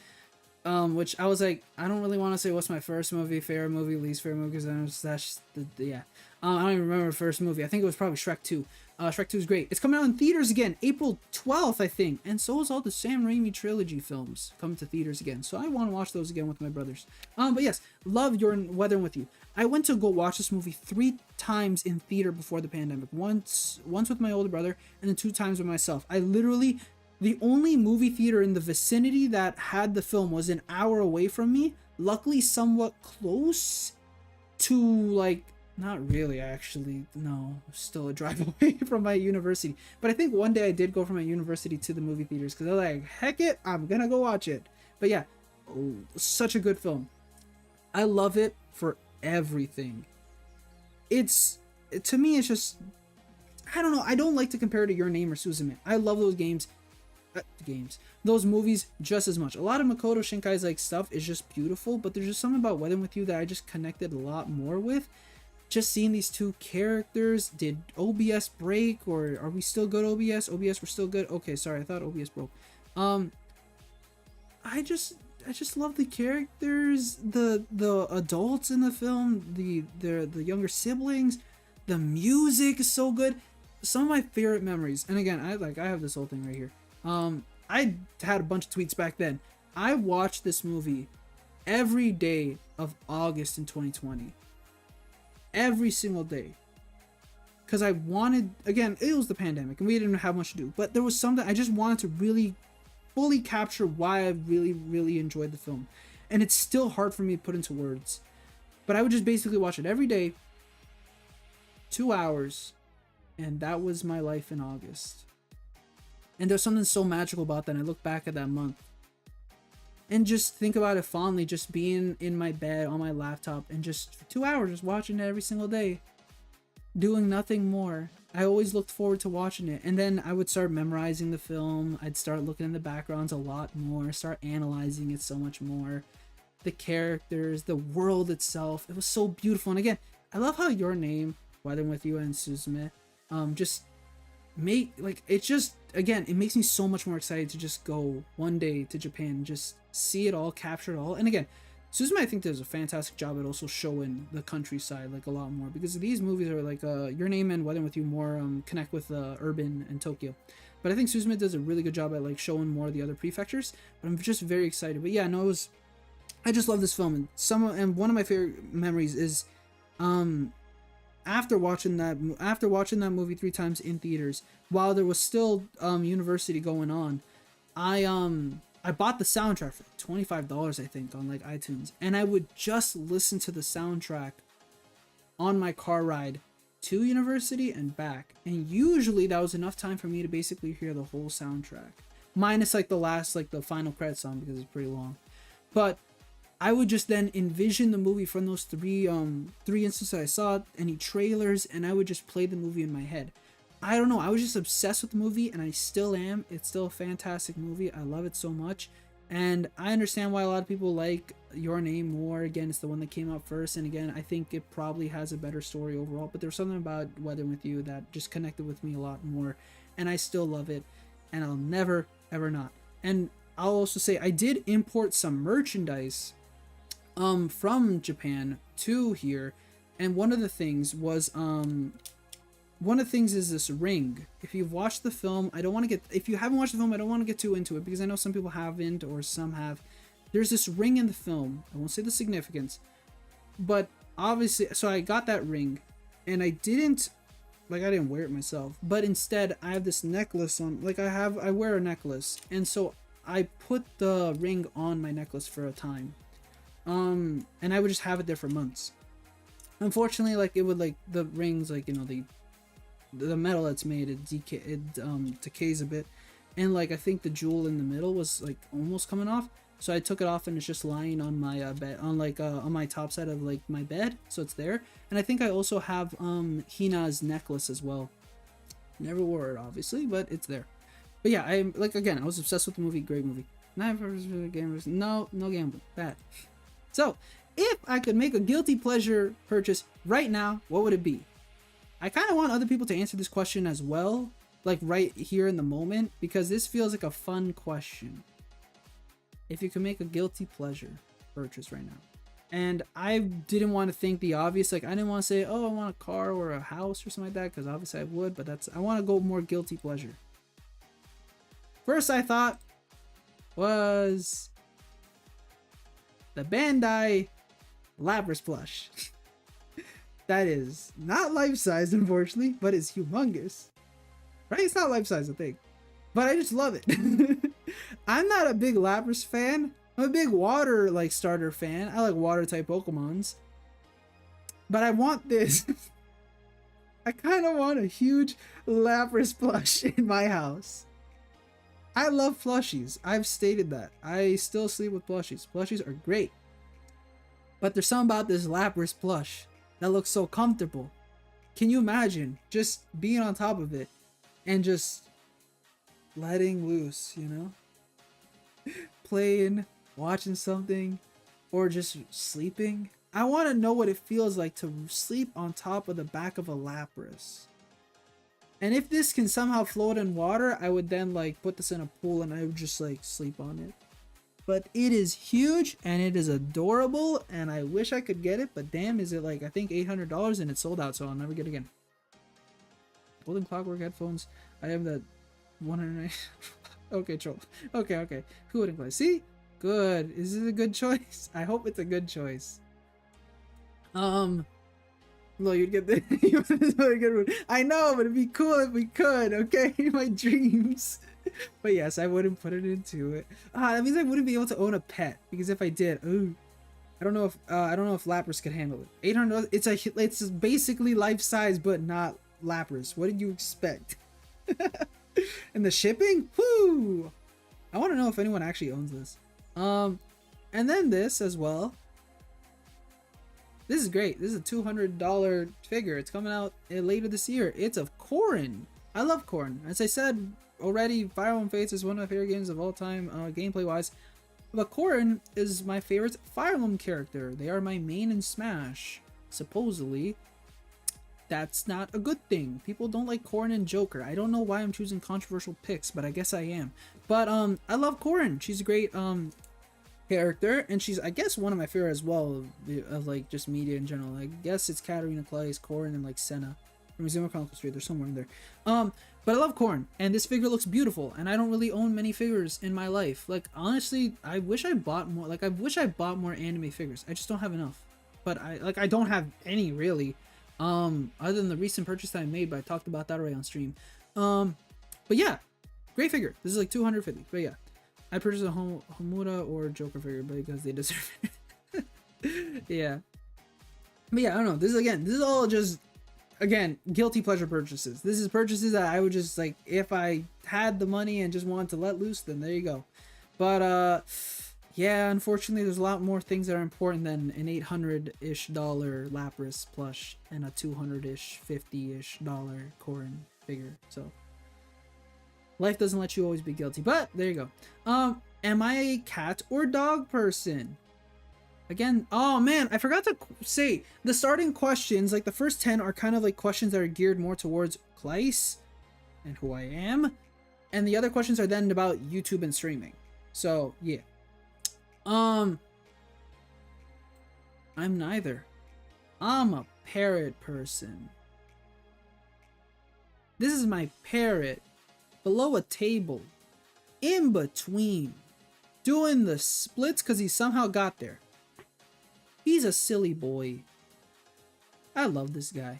Which I was like, I don't really want to say what's my first movie, favorite movie, least favorite movie, because that's yeah. I don't even remember the first movie. I think it was probably Shrek 2. Shrek 2 is great. It's coming out in theaters again, April 12th, I think. And so is all the Sam Raimi trilogy films coming to theaters again. So I want to watch those again with my brothers. But yes, love Your Weathering with You. I went to go watch this movie 3 times in theater before the pandemic. Once with my older brother, and then 2 times with myself. The only movie theater in the vicinity that had the film was an hour away from me. Luckily, somewhat close to, like, not really, actually. No, still a drive away from my university. But I think one day I did go from my university to the movie theaters because I was like, heck it, I'm gonna go watch it. But yeah, such a good film. I love it for everything. To me, it's just, I don't know. I don't like to compare it to Your Name or Suzume. I love those those movies just as much. A lot of Makoto Shinkai's like stuff is just beautiful, but there's just something about Weathering with You that I just connected a lot more with. Just seeing these two characters. Did OBS break, or are we still good? OBS, we're still good. Okay, sorry, I thought OBS broke. I just love the characters, the adults in the film, the younger siblings. The music is so good. Some of my favorite memories, and again, I have this whole thing right here. I had a bunch of tweets back then. I watched this movie every day of August in 2020. every single day. Because I wanted, again, it was the pandemic and we didn't have much to do, but there was something I just wanted to really fully capture why I really, really enjoyed the film. And it's still hard for me to put into words. But I would just basically watch it every day, 2 hours, and that was my life in August. And there's something so magical about that. And I look back at that month and just think about it fondly, just being in my bed on my laptop and just for 2 hours, just watching it every single day, doing nothing more. I always looked forward to watching it. And then I would start memorizing the film. I'd start looking in the backgrounds a lot more, start analyzing it so much more. The characters, the world itself, it was so beautiful. And again, I love how Your Name, Weather With You, and Suzume just make, like, it just, again, it makes me so much more excited to just go one day to Japan and just see it all, capture it all. And again, Suzume, I think, does a fantastic job at also showing the countryside like a lot more, because these movies are like Your Name and Weather With You more connect with urban and Tokyo, but I think Suzume does a really good job at like showing more of the other prefectures. But I'm just very excited. But yeah, no, I just love this film. And one of my favorite memories is after watching that movie 3 times in theaters, while there was still university going on, I bought the soundtrack for $25, I think, on like iTunes, and I would just listen to the soundtrack on my car ride to university and back. And usually that was enough time for me to basically hear the whole soundtrack, minus like the last, like the final credit song, because it's pretty long. But I would just then envision the movie from those three instances I saw, any trailers, and I would just play the movie in my head. I don't know, I was just obsessed with the movie, and I still am. It's still a fantastic movie. I love it so much. And I understand why a lot of people like Your Name more. Again, it's the one that came out first, and again, I think it probably has a better story overall, but there's something about Weather With You that just connected with me a lot more, and I still love it, and I'll never, ever not. And I'll also say I did import some merchandise from Japan to here, and one of the things is this ring. If you've watched the film, if you haven't watched the film, I don't want to get too into it, because I know some people haven't or some have. There's this ring in the film. I won't say the significance, but obviously, so I got that ring, and I didn't wear it myself, but instead I have this necklace on, I wear a necklace, and so I put the ring on my necklace for a time. And I would just have it there for months. Unfortunately, the rings, the metal that's made, it decays a bit, and I think the jewel in the middle was almost coming off, so I took it off and it's just lying on my bed, on my top side of my bed, so it's there. And I think I also have Hina's necklace as well. Never wore it, obviously, but it's there. But yeah, I was obsessed with the movie. Great movie. Never gamblers. No gambling. Bad. So, if I could make a guilty pleasure purchase right now, what would it be? I kind of want other people to answer this question as well, right here in the moment, because this feels like a fun question. If you could make a guilty pleasure purchase right now. And I didn't want to think the obvious, I didn't want to say, oh, I want a car or a house or something like that, because obviously I would, but I want to go more guilty pleasure. First I thought was the Bandai Lapras plush. That is not life-size, unfortunately, but it's humongous. Right? It's not life-size, I think. But I just love it. I'm not a big Lapras fan. I'm a big water starter fan. I like water type Pokemons. But I want this. I kind of want a huge Lapras plush in my house. I love plushies. I've stated that. I still sleep with plushies. Plushies are great. But there's something about this Lapras plush that looks so comfortable. Can you imagine just being on top of it and just letting loose, playing, watching something, or just sleeping? I want to know what it feels like to sleep on top of the back of a Lapras. And if this can somehow float in water, I would then put this in a pool and I would just sleep on it. But it is huge and it is adorable, and I wish I could get it, but damn, is it I think $800, and it's sold out, so I'll never get it again. Golden Clockwork headphones. I have that 109. Okay, troll. Okay. Who wouldn't play? See? Good. Is it a good choice? I hope it's a good choice. No, you'd get the. That's not a good one. I know, but it'd be cool if we could. Okay, my dreams. But yes, I wouldn't put it into it. That means I wouldn't be able to own a pet because if I did, ooh, I don't know if Lapras could handle it. 800. It's basically life size, but not Lapras. What did you expect? And the shipping? Whoo! I want to know if anyone actually owns this. And then this as well. This is great. This is a $200 figure. It's coming out later this year. It's of Corrin. I love Corrin. As I said already, Fire Emblem Fates is one of my favorite games of all time, gameplay-wise. But Corrin is my favorite Fire Emblem character. They are my main in Smash. Supposedly, that's not a good thing. People don't like Corrin and Joker. I don't know why I'm choosing controversial picks, but I guess I am. But I love Corrin. She's a great character, and she's, I guess, one of my favorite as well of like just media in general. I guess it's Katarina, Claes, Corrin, and like Senna from Xenoblade Chronicles 3. There's somewhere in there. But I love Corrin, and this figure looks beautiful, and I don't really own many figures in my life. Like, honestly, I wish I bought more. Like, I wish I bought more anime figures. I just don't have enough. But I don't have any really, other than the recent purchase that I made, but I talked about that already on stream. But yeah, great figure. This is like 250. But yeah, I purchased a Homura or Joker figure because they deserve it. Yeah. But yeah, I don't know. This is all just, again, guilty pleasure purchases. This is purchases that I would just, like, if I had the money and just wanted to let loose, then there you go. But yeah, unfortunately, there's a lot more things that are important than an $800-ish Lapras plush and a $200-ish, $50-ish Corrin figure. So life doesn't let you always be guilty, but there you go. Am I a cat or dog person? Again, oh man, I forgot to say, the starting questions, like the first 10 are kind of like questions that are geared more towards Claes and who I am. And the other questions are then about YouTube and streaming. So, yeah. I'm neither. I'm a parrot person. This is my parrot. Below a table. In between. Doing the splits because he somehow got there. He's a silly boy. I love this guy.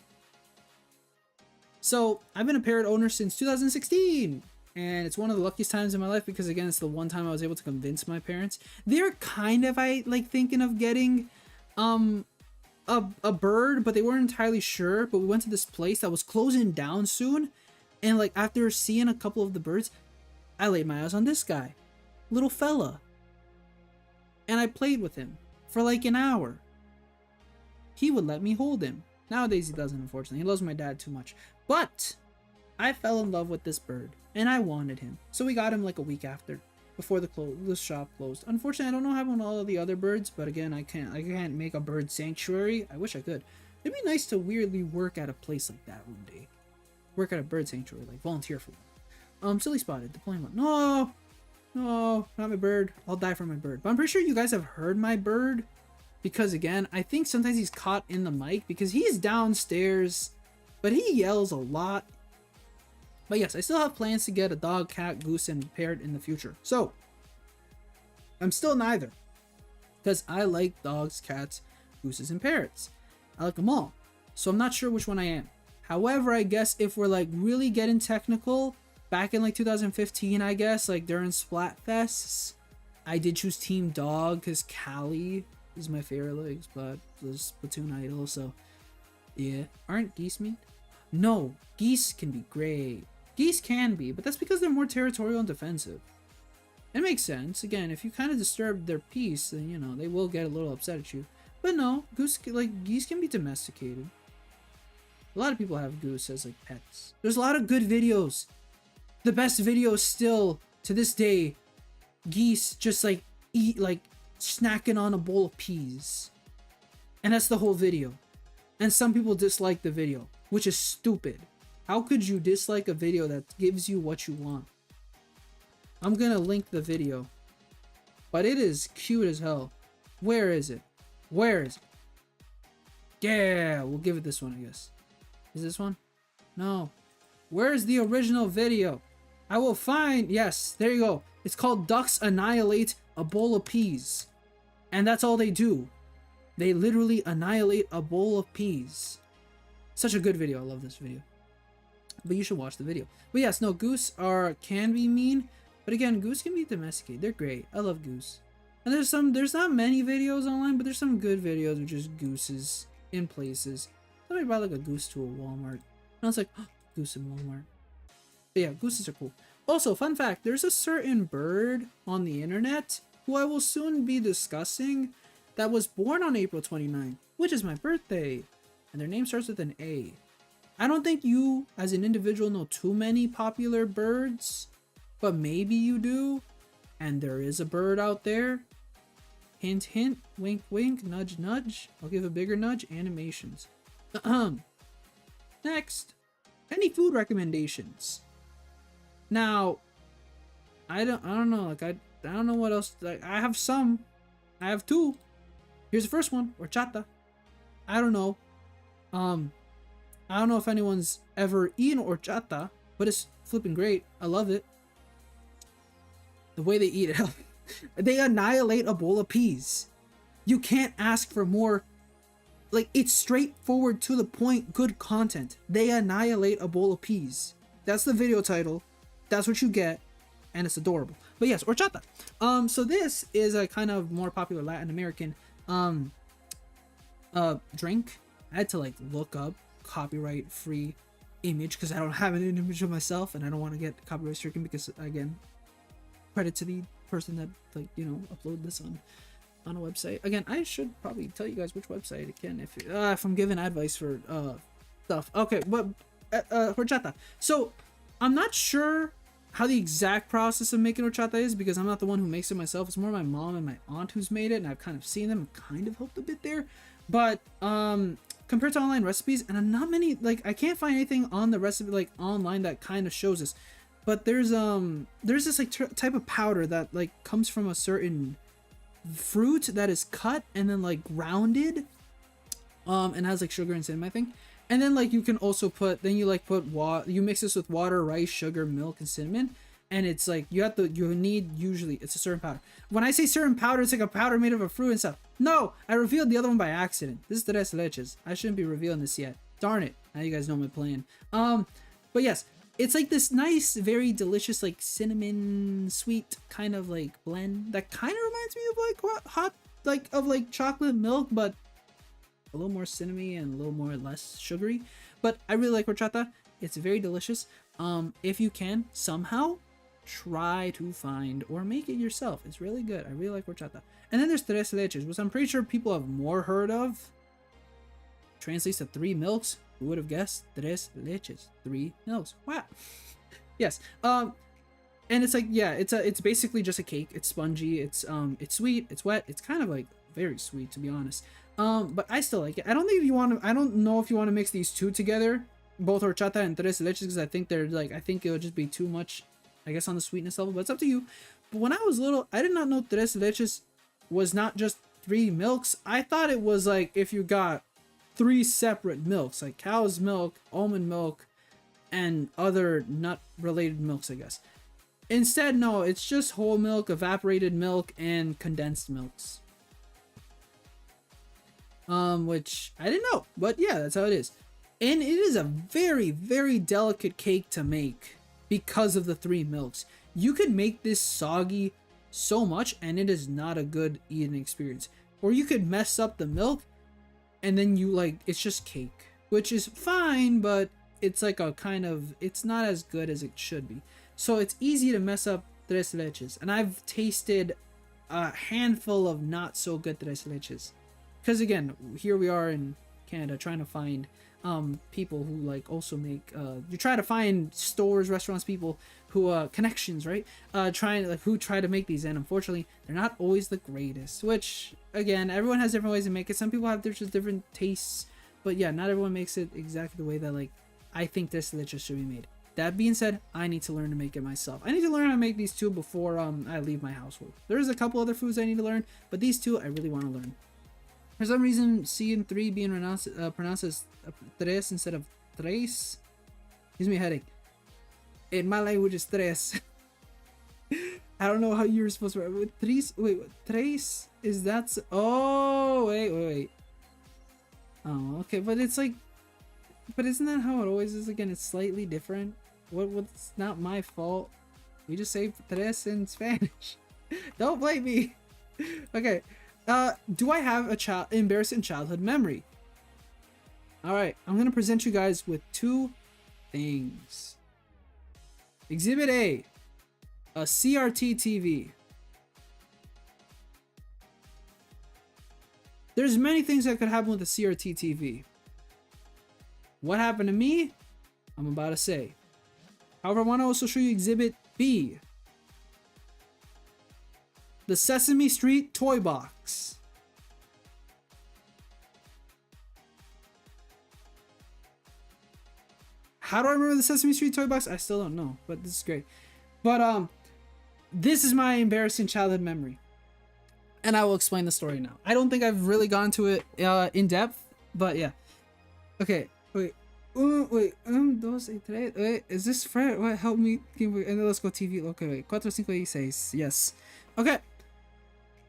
So, I've been a parrot owner since 2016. And it's one of the luckiest times in my life because, again, it's the one time I was able to convince my parents. They're kind of, thinking of getting a bird, but they weren't entirely sure. But we went to this place that was closing down soon. And, like, after seeing a couple of the birds, I laid my eyes on this guy. Little fella. And I played with him for like an hour. He would let me hold him. Nowadays he doesn't, unfortunately. He loves my dad too much. But I fell in love with this bird and I wanted him. So we got him like a week after, before the shop closed. Unfortunately, I don't know how to have all of the other birds, but again, I can't make a bird sanctuary. I wish I could. It'd be nice to weirdly work at a place like that one day. Work at a bird sanctuary, like volunteer for one. Silly spotted, deploying one. No, not my bird. I'll die for my bird. But I'm pretty sure you guys have heard my bird. Because again, I think sometimes he's caught in the mic because he's downstairs. But he yells a lot. But yes, I still have plans to get a dog, cat, goose, and parrot in the future. So, I'm still neither. Because I like dogs, cats, gooses, and parrots. I like them all. So I'm not sure which one I am. However, I guess if we're like really getting technical, back in like 2015, I guess, like during Splatfests, I did choose Team Dog because Callie is my favorite like Splatoon idol. So yeah, aren't geese mean? No, geese can be great. Geese can be, but that's because they're more territorial and defensive. It makes sense. Again, if you kind of disturb their peace, then you know they will get a little upset at you. But no, geese can be domesticated. A lot of people have goose as like pets. There's a lot of good videos. The best video still to this day, geese just like snacking on a bowl of peas. And that's the whole video. And some people dislike the video, which is stupid. How could you dislike a video that gives you what you want? I'm gonna link the video. But it is cute as hell. Where is it? Where is it? Yeah, we'll give it this one, I guess. Is this one? No. Where's the original video? I will find... Yes, there you go. It's called Ducks Annihilate a Bowl of Peas. And that's all they do. They literally annihilate a bowl of peas. Such a good video. I love this video. But you should watch the video. But yes, no, goose can be mean. But again, goose can be domesticated. They're great. I love goose. And there's not many videos online, but there's some good videos with just gooses in places. Somebody brought like a goose to a Walmart. And I was like, oh, goose in Walmart. But yeah, gooses are cool. Also, fun fact, there's a certain bird on the internet who I will soon be discussing that was born on April 29th, which is my birthday. And their name starts with an A. I don't think you, as an individual, know too many popular birds, but maybe you do. And there is a bird out there. Hint, hint, wink, wink, nudge, nudge. I'll give a bigger nudge. Animations. Next, any food recommendations? Now, I don't know. Like I don't know what else. Like I have some. I have two. Here's the first one. Horchata. I don't know. I don't know if anyone's ever eaten horchata, but it's flipping great. I love it. The way they eat it, they annihilate a bowl of peas. You can't ask for more. Like, it's straightforward, to the point, good content. They annihilate a bowl of peas. That's the video title. That's what you get, and it's adorable. But yes, horchata. So this is a kind of more popular Latin American drink. I had to like look up copyright free image because I don't have an image of myself and I don't want to get copyright stricken, because again, credit to the person that, like, you know, upload this on a website. Again, I should probably tell you guys which website again if I'm giving advice for stuff. Okay, but horchata. So I'm not sure how the exact process of making horchata is, because I'm not the one who makes it myself. It's more my mom and my aunt who's made it, and I've kind of seen them, kind of helped a bit there. But compared to online recipes, and not many, like, I can't find anything on the recipe like online that kind of shows this. But there's this like type of powder that like comes from a certain fruit that is cut and then like grounded, and has like sugar and cinnamon, I think. And then like you can also put, then you like put water, you mix this with water, rice, sugar, milk, and cinnamon. And it's like you need, usually it's a certain powder. When I say certain powder, it's like a powder made of a fruit and stuff. No, I revealed the other one by accident. This is tres leches. I shouldn't be revealing this yet. Darn it. Now you guys know my plan. But yes, it's like this nice, very delicious, like cinnamon sweet kind of like blend that kind of reminds me of like hot, like of like chocolate milk, but a little more cinnamony and a little more less sugary. But I really like horchata. It's very delicious. If you can somehow try to find or make it yourself, it's really good. I really like horchata. And then there's tres leches, which I'm pretty sure people have more heard of. Translates to 3 milks. Who would have guessed? Tres leches, 3 milks. Wow. Yes. And it's like, yeah, it's basically just a cake. It's spongy. It's sweet. It's wet. It's kind of like very sweet, to be honest. But I still like it. I don't think if you want to, I don't know if you want to mix these two together, both horchata and tres leches, because I think they're like, I think it would just be too much, I guess, on the sweetness level, but it's up to you. But when I was little, I did not know tres leches was not just 3 milks. I thought it was like if you got 3 separate milks, like cow's milk, almond milk, and other nut related milks, I guess. Instead, no, it's just whole milk, evaporated milk, and condensed milks. Which I didn't know, but yeah, that's how it is. And it is a very, very delicate cake to make because of the 3 milks. You could make this soggy so much and it is not a good eating experience. Or you could mess up the milk and then you like, it's just cake, which is fine, but it's like a kind of, it's not as good as it should be. So it's easy to mess up tres leches. And I've tasted a handful of not so good tres leches. Because again, here we are in Canada trying to find people who like also make you try to find stores, restaurants, people who connections, right, who try to make these, and unfortunately they're not always the greatest, which again, everyone has different ways to make it. Some people have just different tastes, but yeah, not everyone makes it exactly the way that like I think this just should be made. That being said, I need to learn to make it myself. I need to learn how to make these two before I leave my household. There's a couple other foods I need to learn, but these two I really want to learn. For some reason, C and 3 being pronounced as tres instead of tres gives me a headache. In my language, it's tres. I don't know how you're supposed to write tres. Wait, tres is that? Oh, wait. Oh, okay, but it's like But isn't that how it always is? Again, it's slightly different. What's not my fault. We just say tres in Spanish. Don't blame me. Okay. Do I have a embarrassing childhood memory? All right. I'm gonna present you guys with two things. Exhibit A, a CRT TV. There's many things that could happen with a CRT TV. What happened to me? I'm about to say. However, I want to also show you Exhibit B. The Sesame Street toy box. How do I remember the Sesame Street toy box? I still don't know, but this is great. But this is my embarrassing childhood memory. And I will explain the story now. I don't think I've really gone to it in depth, but yeah. Okay, wait. Wait, is this Fred? What? Help me. And then let's go TV. Okay, wait. 4, 5, y 6. Yes. Okay.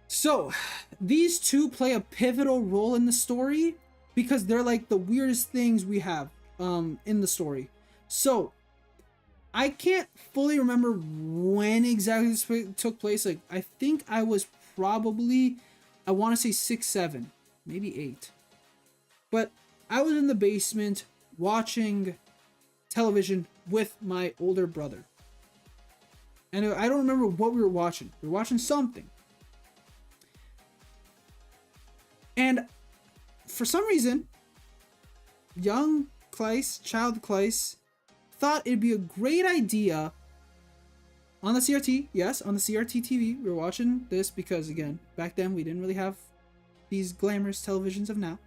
So, these two play a pivotal role in the story because they're like the weirdest things we have in the story. So, I can't fully remember when exactly this took place. Like, I think I was probably, I want to say 6, 7, maybe 8. But I was in the basement watching television with my older brother. And I don't remember what we were watching. We were watching something. And for some reason, young Claes, child Claes, thought it'd be a great idea on the CRT. Yes, on the CRT TV. We were watching this because, again, back then we didn't really have these glamorous televisions of now.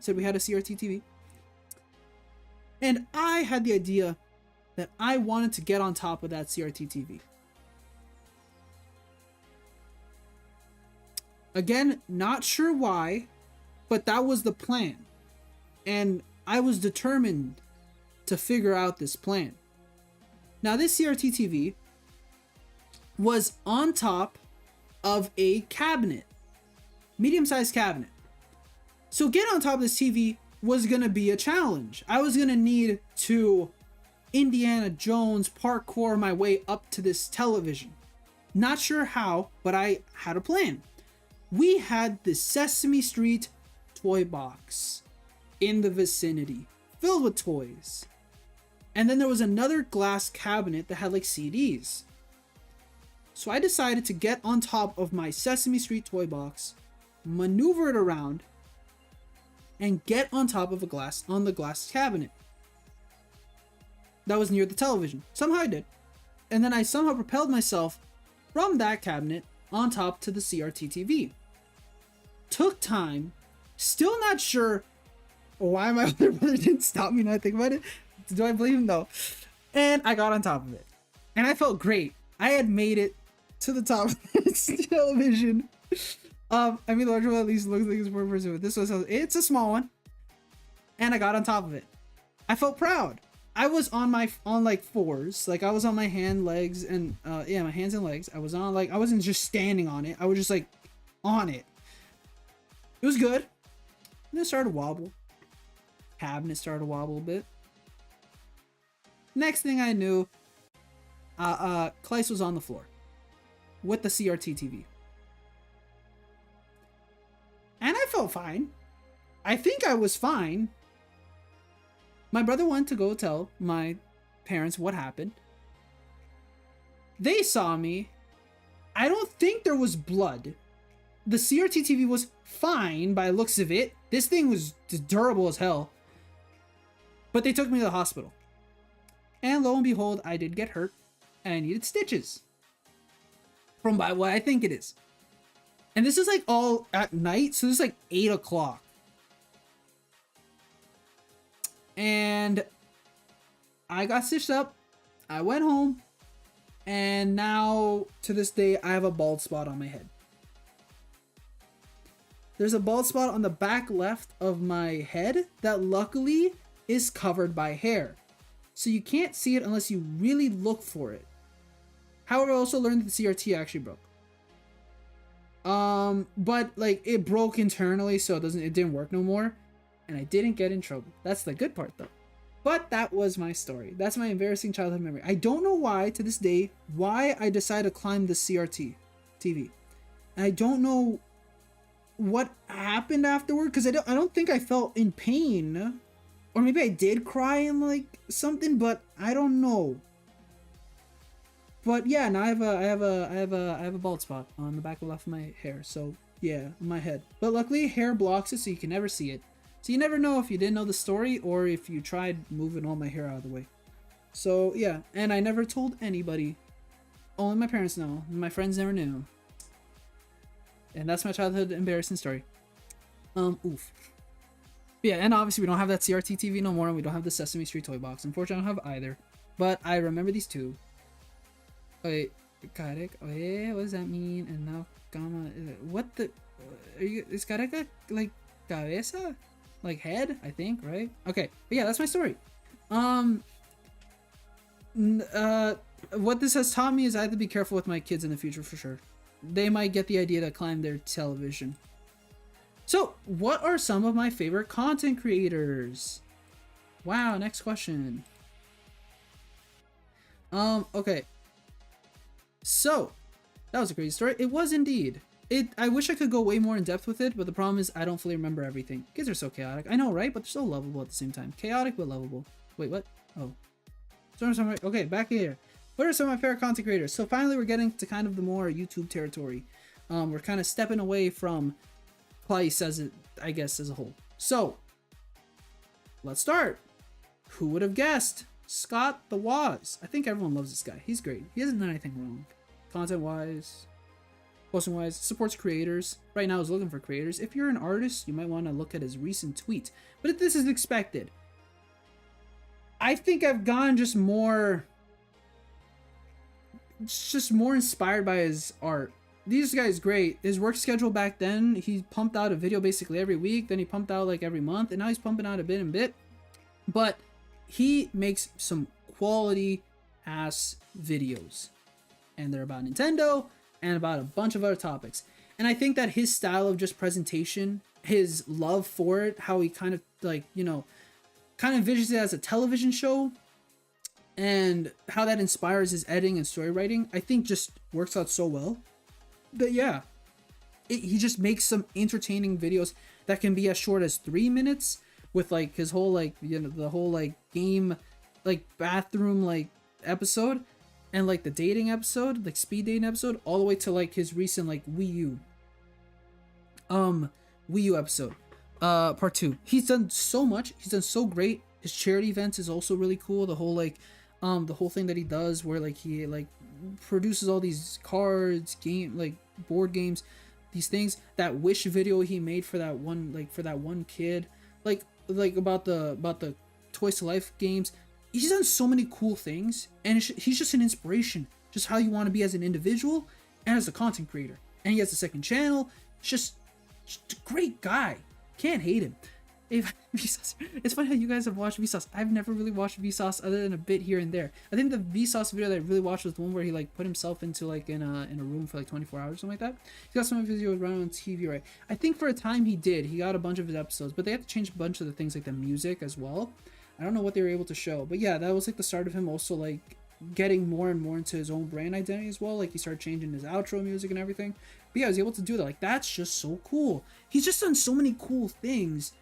So we had a CRT TV. And I had the idea that I wanted to get on top of that CRT TV. Again, not sure why, but that was the plan. And I was determined to figure out this plan. Now, this CRT TV was on top of a cabinet, medium-sized cabinet. So getting on top of this TV was going to be a challenge. I was going to need to Indiana Jones parkour my way up to this television. Not sure how, but I had a plan. We had the Sesame Street toy box in the vicinity, filled with toys. And then there was another glass cabinet that had like CDs. So I decided to get on top of my Sesame Street toy box, maneuver it around, and get on top of the glass cabinet that was near the television. Somehow I did. And then I somehow propelled myself from that cabinet on top to the CRT TV. Took time. Still not sure why my other brother didn't stop me when I think about it. Do I blame him? No. And I got on top of it. And I felt great. I had made it to the top of this television. I mean, the larger one at least looks like it's more impressive, but this was, it's a small one. And I got on top of it. I felt proud. I was on like fours. Like I was on my hand, legs, and yeah, my hands and legs. I was on like, I wasn't just standing on it. I was just like on it. It was good. And then it started to wobble. Cabinet started to wobble a bit. Next thing I knew, Claes was on the floor with the CRT TV. And I felt fine. I think I was fine. My brother went to go tell my parents what happened. They saw me. I don't think there was blood. The CRT TV was fine by looks of it. This thing was durable as hell. But they took me to the hospital. And lo and behold, I did get hurt. And I needed stitches. From by what I think it is. And this is like all at night. So this is like 8 o'clock. And I got stitched up. I went home. And now, to this day, I have a bald spot on my head. There's a bald spot on the back left of my head that luckily is covered by hair. So you can't see it unless you really look for it. However, I also learned that the CRT actually broke. But like it broke internally, so it didn't work no more. And I didn't get in trouble. That's the good part though. But that was my story. That's my embarrassing childhood memory. I don't know why, to this day, why I decided to climb the CRT TV. And I don't know what happened afterward, because I don't think I felt in pain. Or maybe I did cry and like something, but I don't know. But yeah, now I have a bald spot on the back of left of my hair. So yeah, on my head. But luckily hair blocks it so you can never see it. So you never know if you didn't know the story or if you tried moving all my hair out of the way. So yeah, and I never told anybody. Only my parents know. My friends never knew. And that's my childhood embarrassing story. Oof. Yeah, and obviously we don't have that CRT TV no more, and we don't have the Sesame Street toy box. Unfortunately, I don't have either. But I remember these two. Wait, Karek. Wait, what does that mean? And now Gamma. What the? Is Karek like cabeza? Like head, I think, right? Okay, but yeah, that's my story. What this has taught me is I have to be careful with my kids in the future for sure. They might get the idea to climb their television. So, what are some of my favorite content creators? Wow, next question. Okay. So, that was a crazy story. It was indeed. I wish I could go way more in depth with it, but the problem is I don't fully remember everything. Kids are so chaotic. I know, right? But they're so lovable at the same time. Chaotic, but lovable. Wait, what? Oh. Okay, back here. What are some of my favorite content creators? So finally we're getting to kind of the more YouTube territory. We're kind of stepping away from Claes as it, I guess, as a whole. So, let's start. Who would have guessed? Scott the Woz. I think everyone loves this guy. He's great. He hasn't done anything wrong. Content-wise, posting-wise, supports creators. Right now he's looking for creators. If you're an artist, you might want to look at his recent tweet. But this is expected. I think I've gone just more inspired by his art. This guy is great. His work schedule back then, he pumped out a video basically every week. Then he pumped out like every month. And now he's pumping out a bit and bit. But he makes some quality ass videos. And they're about Nintendo and about a bunch of other topics. And I think that his style of just presentation, his love for it, how he kind of like, you know, kind of envisions it as a television show, and how that inspires his editing and story writing, I think just works out so well. But yeah, he just makes some entertaining videos that can be as short as 3 minutes, with like his whole like, you know, the whole like game, like bathroom like episode, and like the dating episode, like speed dating episode, all the way to like his recent like Wii U episode, part 2. He's done so much. He's done so great. His charity events is also really cool. The whole thing that he does where like he like produces all these cards, board games, these things. That Wish video he made for that one kid, like about the Toys to Life games. He's done so many cool things, and he's just an inspiration, just how you want to be as an individual and as a content creator. And he has a second channel. Just a great guy. Can't hate him. It's funny how you guys have watched Vsauce. I've never really watched Vsauce other than a bit here and there. I think the Vsauce video that I really watched was the one where he like put himself into like in a room for like 24 hours or something like that. He got some videos running on TV, right? I think for a time he did. He got a bunch of his episodes, but they had to change a bunch of the things like the music as well. I don't know what they were able to show, but yeah, that was like the start of him also like getting more and more into his own brand identity as well. Like he started changing his outro music and everything. But yeah, I was able to do that. Like that's just so cool. He's just done so many cool things.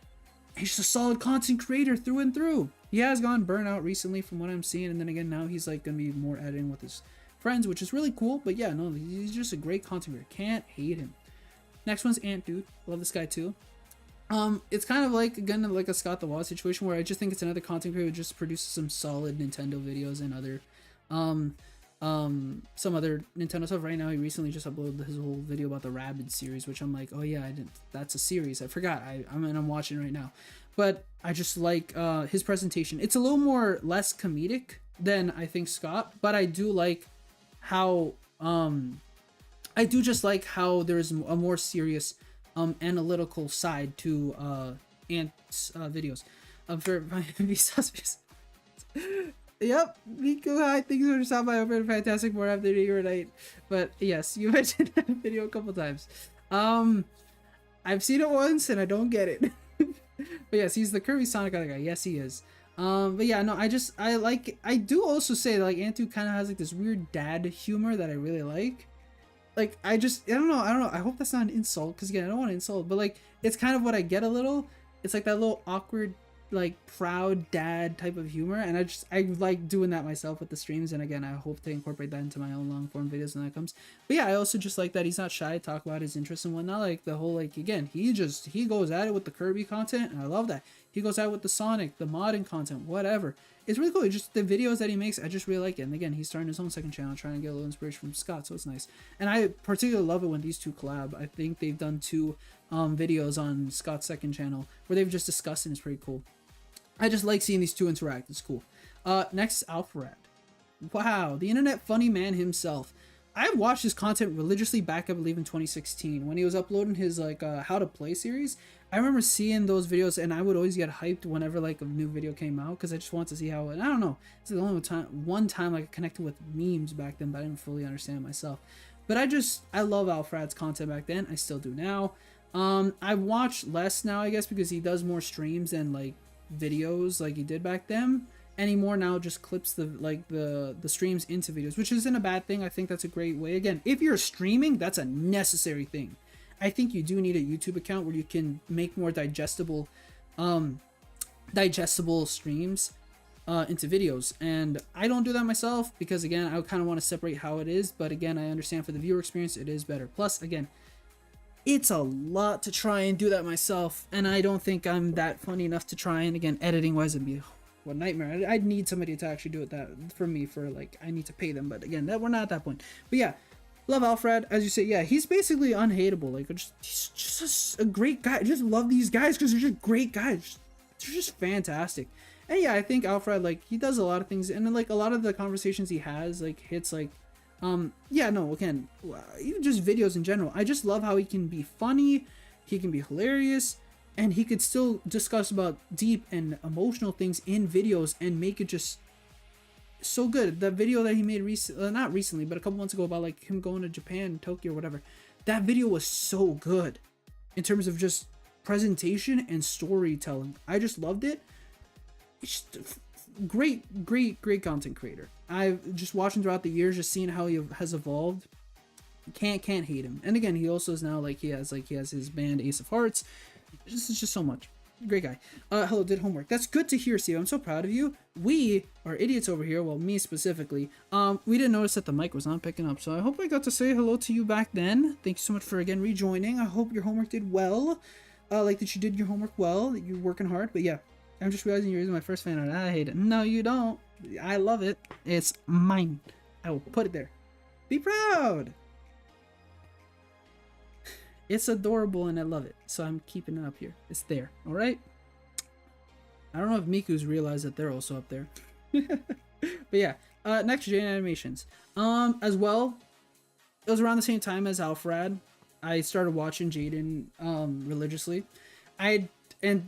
He's just a solid content creator through and through. He has gone burnout recently from what I'm seeing, and then again now he's like gonna be more editing with his friends, which is really cool. But yeah, no, he's just a great content creator. Can't hate him. Next one's Ant Dude. Love this guy too. It's kind of like again like a Scott the Woz situation where I just think it's another content creator who just produces some solid Nintendo videos and other some other Nintendo stuff. Right now he recently just uploaded his whole video about the Rabbids series, which I'm like, oh yeah, that's a series, I forgot. I'm watching right now. But I just like his presentation. It's a little more less comedic than I think Scott, but I do like how I do just like how there's a more serious analytical side to Ant's videos. For my Vsauce. Yep, Miku, hi, thank you for stopping by. Over fantastic more after your night. But yes, you mentioned that video a couple times. I've seen it once and I don't get it. But yes, he's the curvy Sonic guy. Yes, he is. But yeah, no, I do also say like Antu kind of has like this weird dad humor that I really like. Like I don't know, I hope that's not an insult, because again, I don't want to insult, but like it's kind of what I get a little. It's like that little awkward, like proud dad type of humor, and I like doing that myself with the streams. And again, I hope to incorporate that into my own long form videos when that comes. But yeah, I also just like that he's not shy to talk about his interests and whatnot. Like the whole, like, again, he goes at it with the Kirby content, and I love that. He goes out with the Sonic, the modding content, whatever. It's really cool. Just the videos that he makes, I just really like it. And again, he's starting his own second channel, trying to get a little inspiration from Scott, so it's nice. And I particularly love it when these two collab. I think they've done two videos on Scott's second channel where they've just discussed, and it's pretty cool. I just like seeing these two interact. It's cool. Next, Alfred. Wow, the internet funny man himself. I watched his content religiously back, I believe, in 2016 when he was uploading his like how to play series. I remember seeing those videos, and I would always get hyped whenever like a new video came out, because I just wanted to see how. And I don't know, it's the only one time like I connected with memes back then, but I didn't fully understand myself. But I love Alfred's content back then. I still do now. I watch less now, I guess, because he does more streams and like videos like he did back then. Anymore now just clips the streams into videos, which isn't a bad thing. I think that's a great way. Again, if you're streaming, that's a necessary thing. I think you do need a YouTube account where you can make more digestible streams into videos, and I don't do that myself because again, I kind of want to separate how it is, but again, I understand for the viewer experience it is better. Plus again, it's a lot to try and do that myself, and I don't think I'm that funny enough to try, and again, editing wise it'd be what nightmare. I'd need somebody to actually do it that for me, for like I need to pay them, but again, that we're not at that point. But yeah, love Alfred, as you say. Yeah, he's basically unhateable. Like he's just a great guy. I just love these guys because they're just great guys. They're just fantastic. And yeah, I think Alfred, like, he does a lot of things, and then like a lot of the conversations he has like hits like yeah, no, again, even just videos in general. I just love how he can be funny, he can be hilarious, and he could still discuss about deep and emotional things in videos and make it just so good. The video that he made not recently, but a couple months ago, about like him going to Japan, Tokyo, or whatever, that video was so good in terms of just presentation and storytelling. I just loved it. It's just great content creator. I've just watching throughout the years, just seeing how he has evolved. Can't hate him. And again, he also is now like he has his band Ace of Hearts. It's just so much. Great guy. Hello, did homework. That's good to hear, Steve. I'm so proud of you. We are idiots over here. Well, me specifically. We didn't notice that the mic was not picking up, so I hope I got to say hello to you back then. Thank you so much for again rejoining. I hope your homework did well. Like that you did your homework well. That you're working hard. But yeah, I'm just realizing you're my first fan art. I hate it. No, you don't. I love it. It's mine. I will put it there. Be proud. It's adorable and I love it, so I'm keeping it up here. It's there, all right? I don't know if Miku's realized that they're also up there. But yeah, next gen animations. As well, it was around the same time as Alfred. I started watching Jaden religiously. And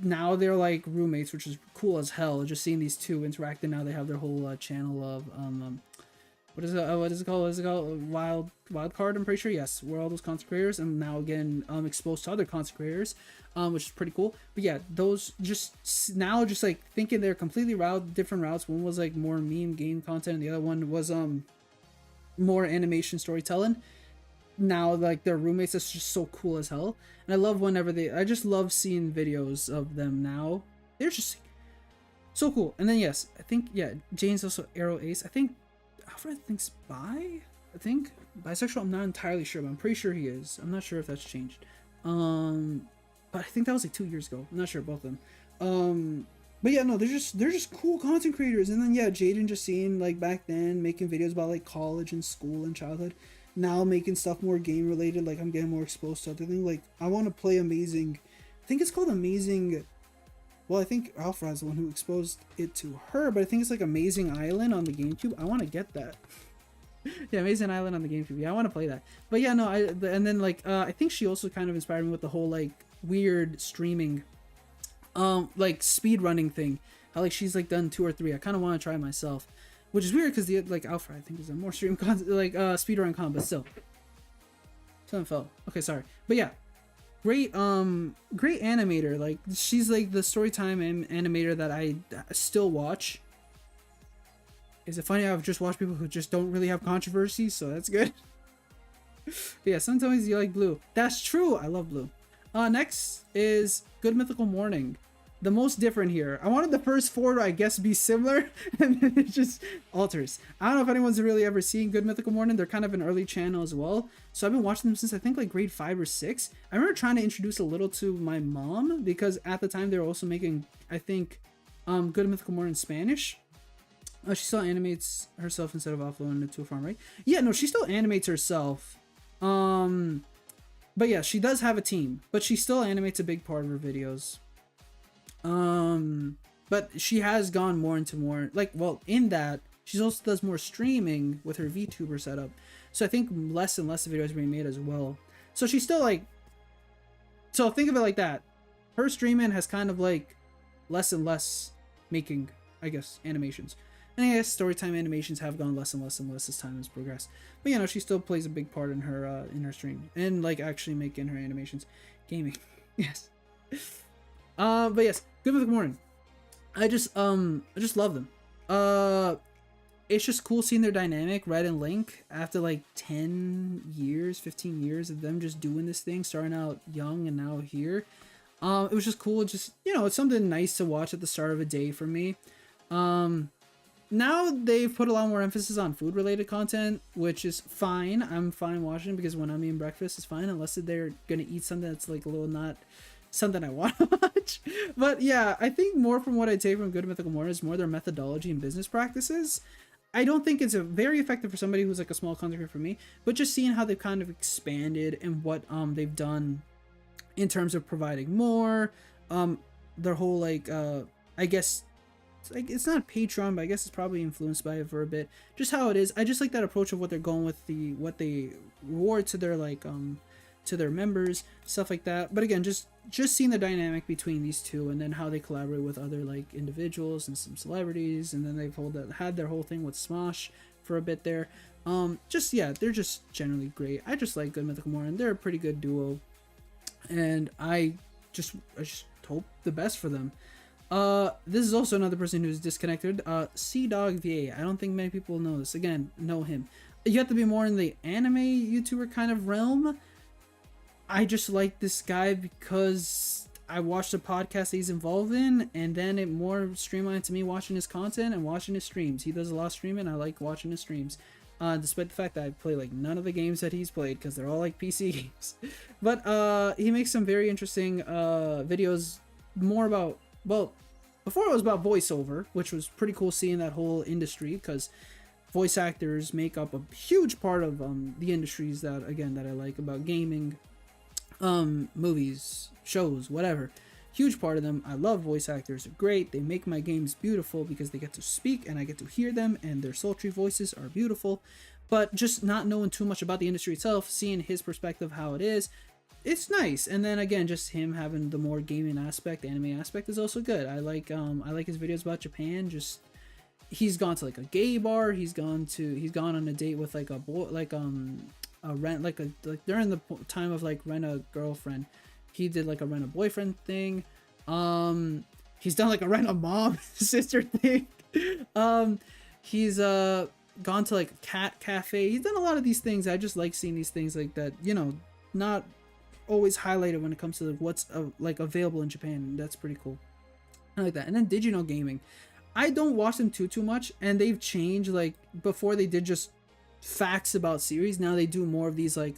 now they're like roommates, which is cool as hell. Just seeing these two interact, and now they have their whole channel of what is it called? Wild Card, I'm pretty sure. Yes, where all those content creators, and now again exposed to other content creators, which is pretty cool. But yeah, those just like thinking they're completely different routes. One was like more meme game content, and the other one was more animation storytelling. Now like they're roommates. That's just so cool as hell. And I love whenever I just love seeing videos of them now. They're just so cool. And then yes, I think Jane's also Arrow Ace. I think Alfred thinks bisexual. I'm not entirely sure, but I'm pretty sure he is. I'm not sure if that's changed. But I think that was like 2 years ago. I'm not sure, both of them. But yeah, no, they're just cool content creators. And then yeah, Jaden, just seeing like back then making videos about like college and school and childhood. Now making stuff more game related. Like I'm getting more exposed to other things. Like I want to play Amazing. I think it's called Amazing. Well, I think Alfred's the one who exposed it to her, but I think it's like Amazing Island on the GameCube. I want to get that. Yeah, Amazing Island on the GameCube. Yeah, I want to play that. But yeah, no, and then like I think she also kind of inspired me with the whole like weird streaming, like speed running thing. How like she's like done 2 or 3. I kind of want to try myself, which is weird because the like Alfred I think is a more stream speedrun con, but still. Something fell. Okay, sorry. But yeah. great animator. Like, she's like the storytime animator that I still watch. Is it funny? I've just watched people who just don't really have controversy, so that's good. But yeah, sometimes you like blue. That's true. I love blue. Next is Good Mythical Morning. The most different here. I wanted the first four to, I guess, be similar, and then it just alters. I don't know if anyone's really ever seen Good Mythical Morning. They're kind of an early channel as well. So I've been watching them since I think like grade 5 or 6. I remember trying to introduce a little to my mom because at the time they were also making, I think, Good Mythical Morning in Spanish. She still animates herself instead of uploading it to a farm, right? Yeah, no, she still animates herself. But yeah, she does have a team, but she still animates a big part of her videos. But she has gone more into more, like, well, in that, she also does more streaming with her VTuber setup. So I think less and less videos are being made as well. So she's still like, so think of it like that. Her streaming has kind of like less and less making, I guess, animations. And I guess storytime animations have gone less and less and less as time has progressed. But you know, she still plays a big part in her stream and like actually making her animations, gaming. Yes. But yes, Good Mythical Morning. I just love them. It's just cool seeing their dynamic, Red and Link, after like 10 years, 15 years of them just doing this thing, starting out young and now here. It was just cool. Just, you know, it's something nice to watch at the start of a day for me. Now they've put a lot more emphasis on food related content, which is fine. I'm fine watching because when I'm eating breakfast, it's fine, unless they're gonna eat something that's like a little not something I want to watch. But yeah, I think more from what I take from Good Mythical Morning is more their methodology and business practices. I don't think it's a very effective for somebody who's like a small content creator for me, but just seeing how they've kind of expanded and what they've done in terms of providing more, their whole like I guess like, it's not Patreon, but I guess it's probably influenced by it for a bit. Just how it is. I just like that approach of what they're going with, what they reward to their like to their members, stuff like that. But again, just seeing the dynamic between these two, and then how they collaborate with other like individuals and some celebrities, and then they've had their whole thing with Smosh for a bit there. Just yeah, they're just generally great. I just like Good Mythical Morning. They're a pretty good duo, and I just hope the best for them. This is also another person who's disconnected. C-Dog VA. I don't think many people know this. Again, know him. You have to be more in the anime YouTuber kind of realm. I just like this guy because I watched the podcast that he's involved in, and then it more streamlined to me watching his content and watching his streams. He does a lot of streaming. I like watching his streams. Despite the fact that I play like none of the games that he's played because they're all like PC games. But he makes some very interesting videos more about, well, before it was about voiceover, which was pretty cool seeing that whole industry, because voice actors make up a huge part of the industries that I like about gaming, movies, shows, whatever. Huge part of them. I love voice actors. They're great. They make my games beautiful because they get to speak and I get to hear them, and their sultry voices are beautiful. But just not knowing too much about the industry itself, seeing his perspective, how it is, it's nice. And then again, just him having the more gaming aspect, anime aspect is also good. I like his videos about Japan. Just he's gone to like a gay bar. He's gone on a date with like a boy, like during the time of like rent a girlfriend. He did like a rent a boyfriend thing. He's done like a rent a mom sister thing. He's gone to like a cat cafe. He's done a lot of these things. I just like seeing these things like that, you know, not always highlighted when it comes to like what's like available in Japan. That's pretty cool. I like that. And then Did You Know Gaming. I don't watch them too much, and they've changed. Like before they did just facts about series, now they do more of these like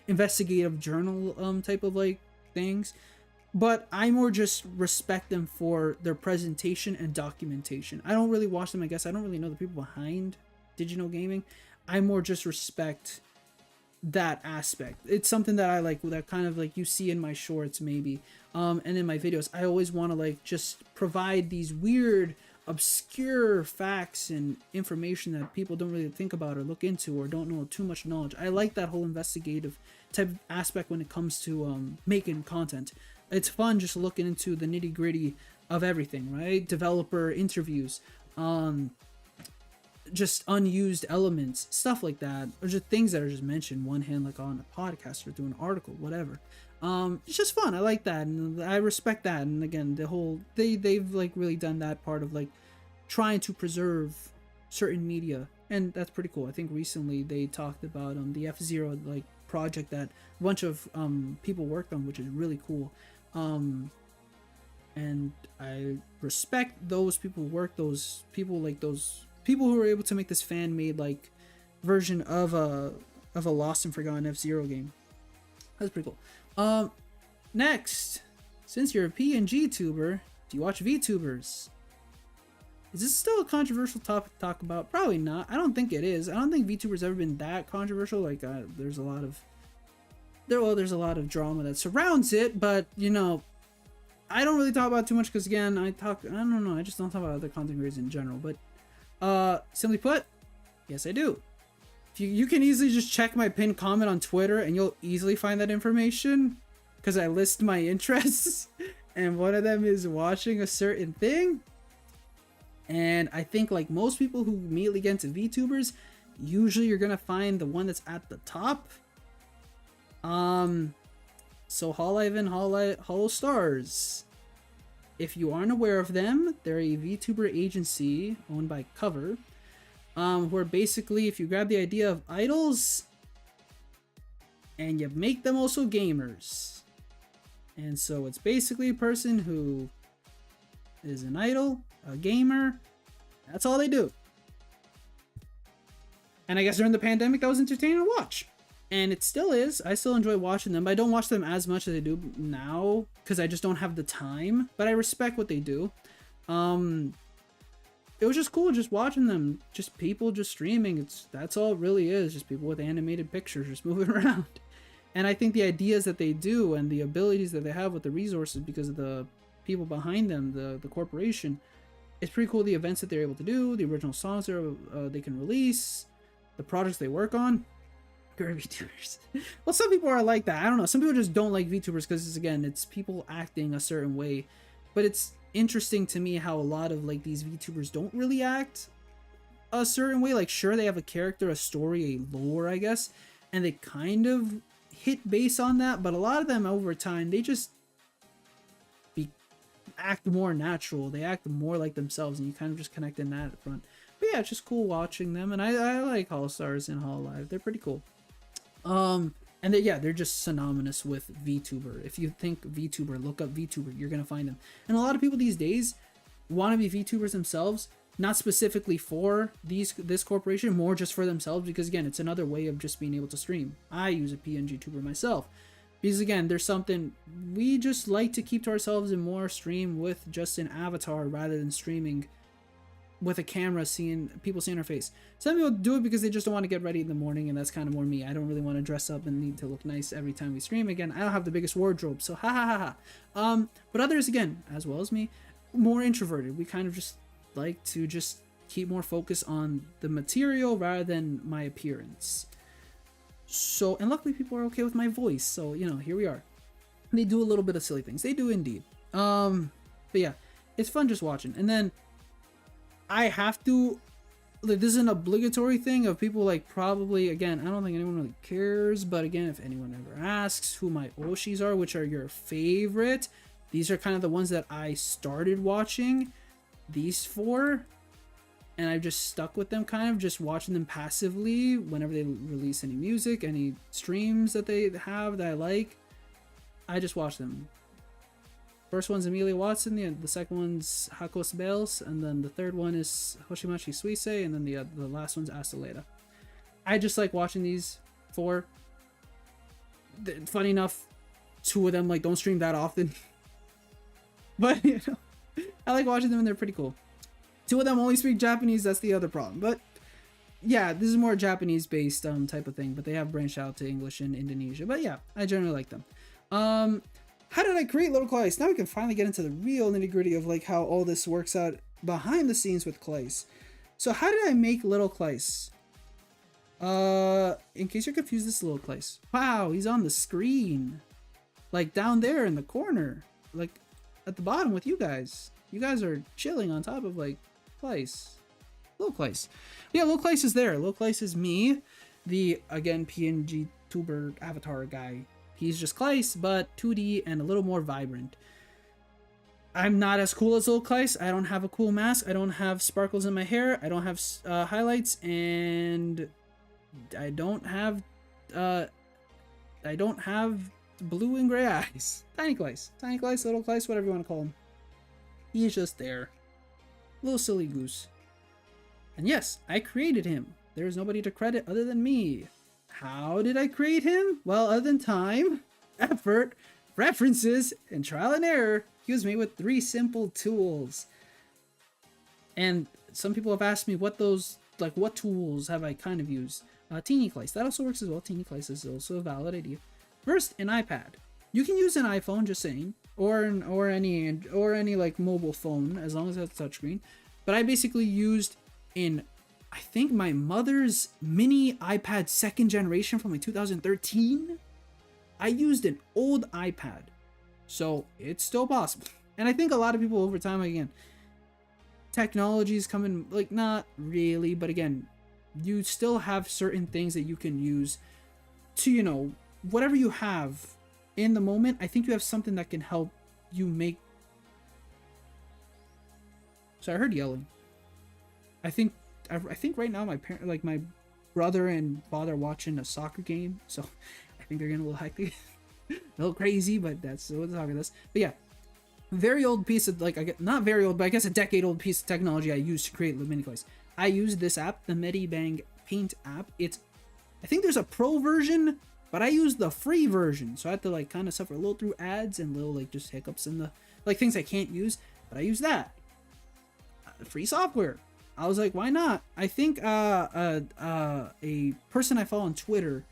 investigative journal type of like things. But I more just respect them for their presentation and documentation. I don't really watch them. I guess I don't really know the people behind Did You Know Gaming. I more just respect that aspect. It's something that I like, that kind of like you see in my shorts maybe, and in my videos. I always want to like just provide these weird obscure facts and information that people don't really think about or look into or don't know too much knowledge. I like that whole investigative type of aspect when it comes to making content. It's fun just looking into the nitty gritty of everything, right? Developer interviews, just unused elements, stuff like that, or just things that are just mentioned one hand, like on a podcast or through an article, whatever. It's just fun. I like that, and I respect that. And again, the whole they've like really done that part of like trying to preserve certain media, and that's pretty cool. I think recently they talked about the F-Zero like project that a bunch of people worked on, which is really cool. And I respect those people who work, those people who were able to make this fan made like version of a lost and forgotten F-Zero game. That's pretty cool. Next, since you're a PNG tuber, do you watch VTubers? Is this still a controversial topic to talk about? Probably not. I don't think it is. I don't think VTubers ever been that controversial. Like there's a lot of drama that surrounds it, but you know, I don't really talk about it too much because again, I don't know, I just don't talk about other content creators in general. But simply put, yes I do. If you can easily just check my pinned comment on Twitter and you'll easily find that information because I list my interests and one of them is watching a certain thing. And I think like most people who immediately get into VTubers, usually you're gonna find the one that's at the top. So Hololive and Hollow Stars. If you aren't aware of them, they're a VTuber agency owned by Cover. Where basically if you grab the idea of idols and you make them also gamers. And so it's basically a person who is an idol, a gamer. That's all they do. And I guess during the pandemic that was entertaining to watch. And it still is. I still enjoy watching them, but I don't watch them as much as I do now because I just don't have the time. But I respect what they do. It was just cool just watching them. Just people just streaming. That's all it really is. Just people with animated pictures just moving around. And I think the ideas that they do and the abilities that they have with the resources because of the people behind them, the corporation, it's pretty cool. The events that they're able to do, the original songs they can release, the projects they work on. VTubers. Well, some people are like that. I don't know. Some people just don't like VTubers because it's people acting a certain way. But it's interesting to me how a lot of like these VTubers don't really act a certain way. Like, sure, they have a character, a story, a lore, I guess, and they kind of hit base on that. But a lot of them over time, they just act more natural. They act more like themselves, and you kind of just connect in that front. But yeah, it's just cool watching them, and I like Hollow Stars and Hololive. They're pretty cool. And they're just synonymous with VTuber. If you think VTuber, look up VTuber, you're gonna find them. And a lot of people these days want to be VTubers themselves, not specifically for this corporation, more just for themselves, because again, it's another way of just being able to stream. I use a PNG tuber myself because again, there's something we just like to keep to ourselves and more stream with just an avatar rather than streaming with a camera, people seeing our face. Some people do it because they just don't want to get ready in the morning, and that's kind of more me. I don't really want to dress up and need to look nice every time we stream. Again, I don't have the biggest wardrobe, so ha ha ha ha. But others, again, as well as me, more introverted. We kind of just like to just keep more focus on the material rather than my appearance. So, and luckily people are okay with my voice, so, you know, here we are. They do a little bit of silly things. They do indeed. But yeah, it's fun just watching. And then I have to, like, this is an obligatory thing of people, like, probably, again, I don't think anyone really cares, but again, if anyone ever asks who my Oshis are, which are your favorite, these are kind of the ones that I started watching, these four, and I've just stuck with them, kind of just watching them passively whenever they release any music, any streams that they have that I like. I just watch them. First one's Amelia Watson, the second one's Hakos Bales, and then the third one is Hoshimachi Suisei, and then the last one's Asaleda. I just like watching these four. Funny enough, two of them like don't stream that often. But, you know, I like watching them and they're pretty cool. Two of them only speak Japanese, that's the other problem. But yeah, this is more Japanese based type of thing, but they have branched out to English and Indonesia. But yeah, I generally like them. How did I create Little Claes? Now we can finally get into the real nitty gritty of like how all this works out behind the scenes with Claes. So how did I make Little Claes? In case you're confused, this is Little Claes. Wow, he's on the screen. Like down there in the corner. Like at the bottom with you guys. You guys are chilling on top of like Claes. Little Claes. Yeah, Little Claes is there. Little Claes is me, the, again, PNG tuber avatar guy. He's just Claes, but 2D and a little more vibrant. I'm not as cool as Little Claes. I don't have a cool mask. I don't have sparkles in my hair. I don't have highlights, and I don't have blue and gray eyes. Tiny Claes, Little Claes, whatever you want to call him. He's just there, little silly goose. And yes, I created him. There's nobody to credit other than me. How did I create him? Well, other than time, effort, references, and trial and error, he was made with 3 simple tools. And some people have asked me what tools have I kind of used. Teeny Claes, that also works as well. Teeny Claes is also a valid idea. First, an iPad. You can use an iPhone, just saying, or any like mobile phone, as long as it has a touchscreen. But I basically used I think my mother's mini iPad 2nd generation from like 2013. I used an old iPad, so it's still possible. And I think a lot of people over time, again, technology's coming, like, not really, but again, you still have certain things that you can use to, you know, whatever you have in the moment. I think you have something that can help you make. So I heard yelling. I think right now my brother and father are watching a soccer game, so I think they're getting a little hectic, a little crazy, but that's what soccer does. But yeah, very old piece of, like, not very old, but I guess a decade old piece of technology I used to create the mini Claes. I used this app, the Medibang Paint app. I think there's a pro version, but I used the free version, so I had to like kind of suffer a little through ads and little like just hiccups in the like things I can't use, but I use that free software. I was like, why not? I think a person I follow on Twitter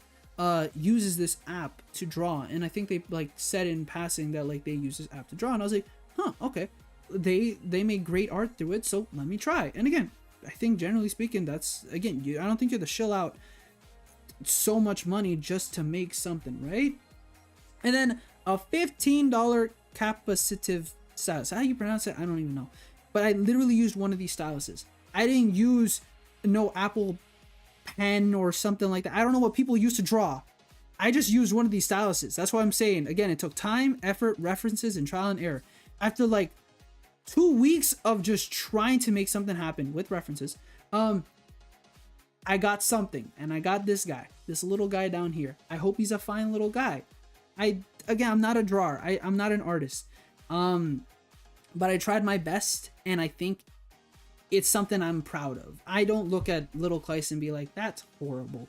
uses this app to draw, and I think they like said in passing that like they use this app to draw, and I was like, huh, okay. They made great art through it, so let me try. And again, I think generally speaking, that's, again, I don't think you have to shill out so much money just to make something, right? And then a $15 capacitive stylus. How you pronounce it? I don't even know. But I literally used one of these styluses. I didn't use no Apple pen or something like that. I don't know what people use to draw. I just used one of these styluses. That's what I'm saying. Again, it took time, effort, references, and trial and error. After like 2 weeks of just trying to make something happen with references, I got something, and I got this guy, this little guy down here. I hope he's a fine little guy. I'm not a drawer. I'm not an artist. But I tried my best, and I think it's something I'm proud of. I don't look at little Claes and be like, that's horrible.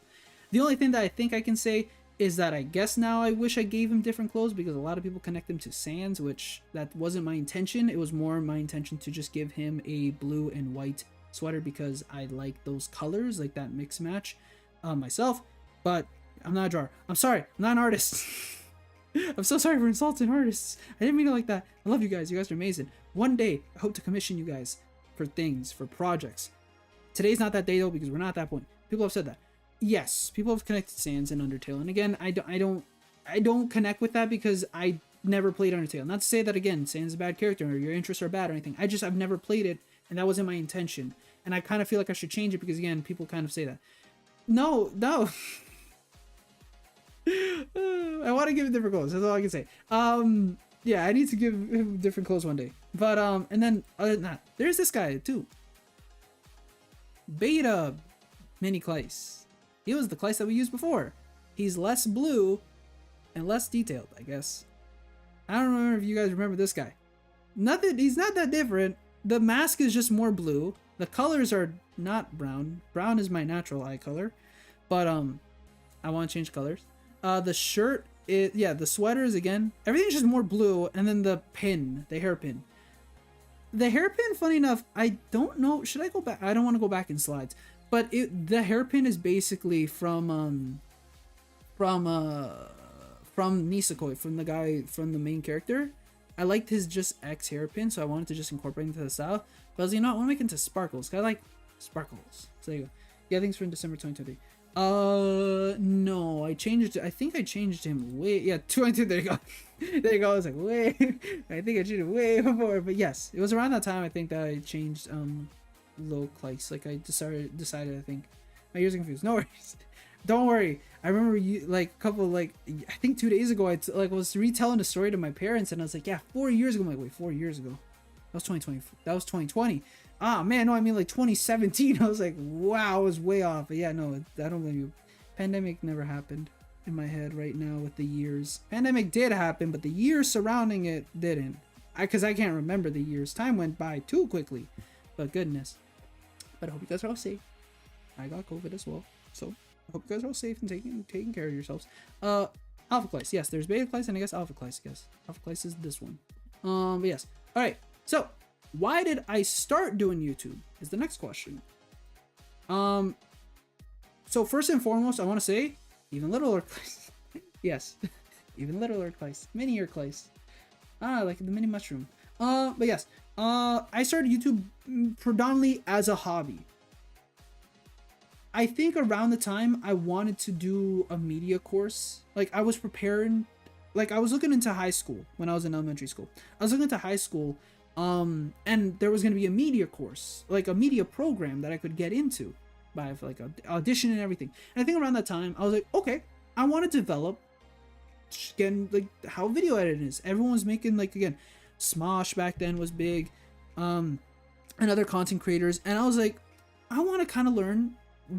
The only thing that I think I can say is that I guess now I wish I gave him different clothes, because a lot of people connect him to Sans, which that wasn't my intention. It was more my intention to just give him a blue and white sweater because I like those colors, like that mix match myself. But I'm not a drawer. I'm sorry, I'm not an artist. I'm so sorry for insulting artists. I didn't mean it like that. I love you guys. You guys are amazing. One day, I hope to commission you guys for things, for projects. Today's not that day though, because we're not at that point. People have said that. Yes, people have connected Sans and Undertale, and again, I don't connect with that because I never played Undertale. Not to say that again, Sans is a bad character or your interests are bad or anything. I've never played it, and that wasn't my intention. And I kind of feel like I should change it because again, people kind of say that. No. I want to give it different clothes. That's all I can say. Yeah, I need to give him different clothes one day. But and then other than that, there's this guy too. Beta mini Claes. He was the Claes that we used before. He's less blue and less detailed, I guess. I don't remember if you guys remember this guy. He's not that different. The mask is just more blue. The colors are not brown. Brown is my natural eye color. But I want to change colors. The shirt is, yeah, the sweater is, again, everything's just more blue, and then the pin, the hairpin. The hairpin, funny enough, I don't know, should I go back? I don't want to go back in slides, but the hairpin is basically from Nisekoi, from the guy, from the main character. I liked his just X hairpin, so I wanted to just incorporate into the style. But I was, you know, I want to make it into sparkles, 'cause I like sparkles. So there you go. Yeah, thanks for in December 2023. No, I think I changed him way, yeah, 22, there you go. There you go. I was like, wait, I think I changed it way before, but yes, it was around that time I think that I changed Low Claes. Like I decided. I think my ears are confused. No worries. Don't worry. I remember you like a couple like I think 2 days ago. I was retelling a story to my parents, and I was like, yeah, 4 years ago. I'm like, wait, 4 years ago? That was 2020. That was 2020. Ah man, no, I mean like 2017. I was like, wow, I was way off. But yeah, no, I don't blame you. Pandemic never happened in my head right now with the years. Pandemic did happen, but the years surrounding it didn't. Because I can't remember the years. Time went by too quickly. But goodness. But I hope you guys are all safe. I got COVID as well, so I hope you guys are all safe and taking care of yourselves. Alpha Claes, yes, there's Beta Claes and I guess Alpha Claes. I guess Alpha Claes is this one. But yes. All right. So why did I start doing YouTube? Is the next question. So first and foremost, I want to say even littler Claes. Yes, even littler Claes, minier Claes. Like the mini mushroom. But yes. I started YouTube predominantly as a hobby. I think around the time I wanted to do a media course, like I was preparing, like I was looking into high school when I was in elementary school. I was looking into high school, and there was going to be a media course, like a media program that I could get into by like a audition and everything. And I think around that time I was like, okay, I want to develop again like how video editing is. Everyone was making like again, Smosh back then was big, and other content creators, and I was like, I want to kind of learn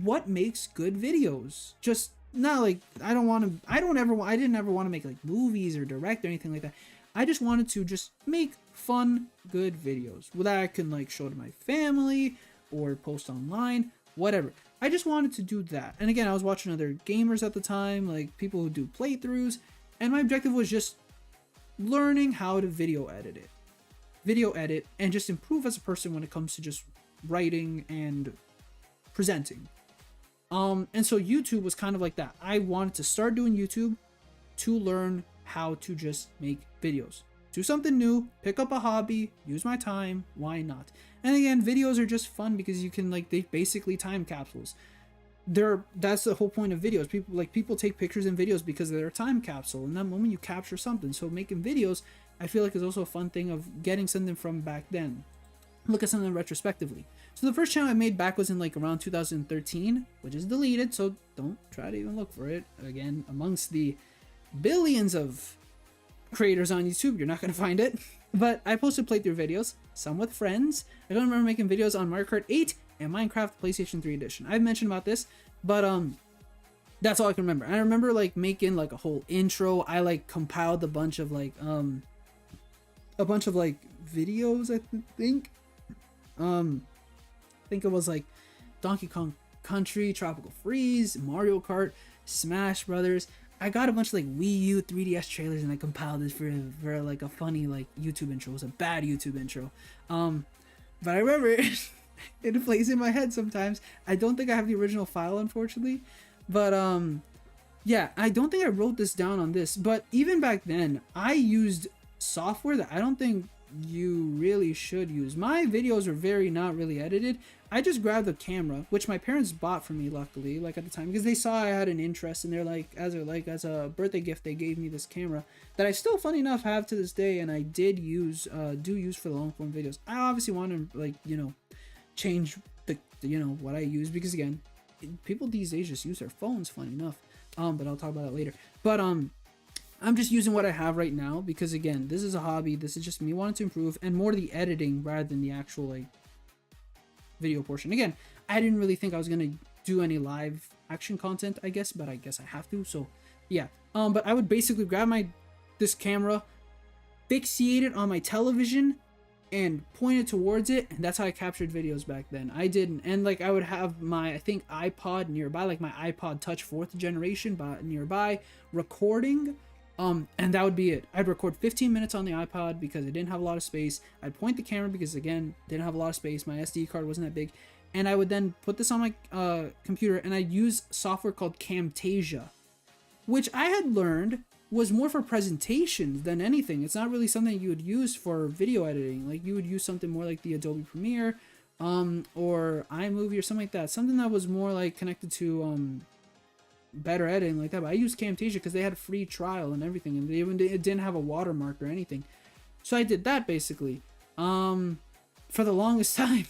what makes good videos. Just not like I didn't ever want to make like movies or direct or anything like that. I just wanted to just make fun, good videos that I can like show to my family or post online, whatever. I just wanted to do that. And again, I was watching other gamers at the time, like people who do playthroughs, and my objective was just learning how to video edit and just improve as a person when it comes to just writing and presenting. And so YouTube was kind of like that. I wanted to start doing YouTube to learn how to just make videos, do something new, pick up a hobby, use my time, why not? And again, videos are just fun because you can like, they basically time capsules. That's the whole point of videos. People take pictures and videos because they're a time capsule, and that moment you capture something. So making videos, I feel like is also a fun thing of getting something from back then. Look at something retrospectively. So the first channel I made back was in like around 2013, which is deleted, so don't try to even look for it. Again, amongst the billions of creators on YouTube, you're not going to find it. But I posted playthrough videos, some with friends. I don't remember making videos on Mario Kart 8 and Minecraft PlayStation 3 edition. I've mentioned about this, but that's all I can remember. I remember like making like a whole intro. I like compiled a bunch of like videos, I think. I think it was like Donkey Kong Country, Tropical Freeze, Mario Kart, Smash Brothers. I got a bunch of like Wii U 3DS trailers and I compiled this for like a funny like YouTube intro. It was a bad YouTube intro. But I remember it plays in my head sometimes. I don't think I have the original file, unfortunately. But yeah, I don't think I wrote this down on this. But even back then, I used software that I don't think you really should use. My videos are very not really edited. I just grabbed a camera, which my parents bought for me, luckily, like at the time, because they saw I had an interest, and they're like, as a birthday gift, they gave me this camera that I still, funny enough, have to this day, and I do use for the long form videos. I obviously want to like change the what I use, because again, people these days just use their phones, funny enough. But I'll talk about that later. But I'm just using what I have right now because again, this is a hobby. This is just me wanting to improve and more the editing rather than the actual like video portion. Again, I didn't really think I was gonna do any live action content, I guess, but I guess I have to. So yeah. But I would basically grab this camera, fixate it on my television, and point it towards it, and that's how I captured videos back then. I didn't, and like I would have my iPod nearby, like my iPod Touch 4th generation nearby, recording. And that would be it. I'd record 15 minutes on the iPod because it didn't have a lot of space. I'd point the camera because again, didn't have a lot of space. My SD card wasn't that big. And I would then put this on my computer and I'd use software called Camtasia, which I had learned was more for presentations than anything. It's not really something you would use for video editing. Like you would use something more like the Adobe Premiere, or iMovie or something like that. Something that was more like connected to, better editing like that. But I used Camtasia because they had a free trial and everything, and it didn't have a watermark or anything. So I did that basically. For the longest time,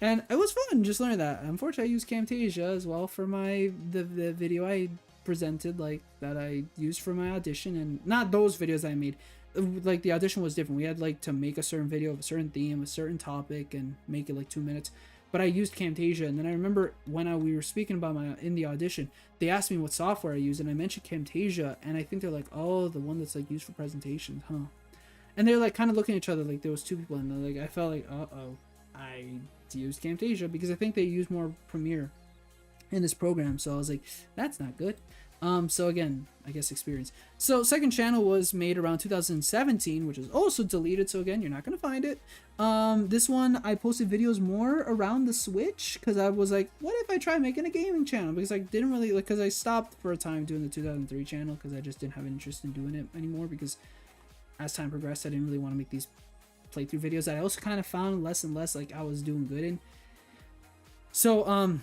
And it was fun just learning that. Unfortunately, I used Camtasia as well for the video I presented, like that I used for my audition, and not those videos I made. Like the audition was different. We had like to make a certain video of a certain theme, a certain topic, and make it like 2 minutes. But I used Camtasia, and then I remember when we were speaking about in the audition, they asked me what software I used, and I mentioned Camtasia, and I think they're like, oh, the one that's like used for presentations, huh? And they're like kind of looking at each other like there was two people, and like I felt like, I used Camtasia because I think they use more Premiere in this program, so I was like, that's not good. So again, I guess experience. So second channel was made around 2017, which is also deleted, so again, you're not gonna find it. This one I posted videos more around the Switch because I was like, what if I try making a gaming channel? Because I didn't really like, because I stopped for a time doing the 2003 channel because I just didn't have an interest in doing it anymore, because as time progressed I didn't really want to make these playthrough videos that I also kind of found less and less like I was doing good in. So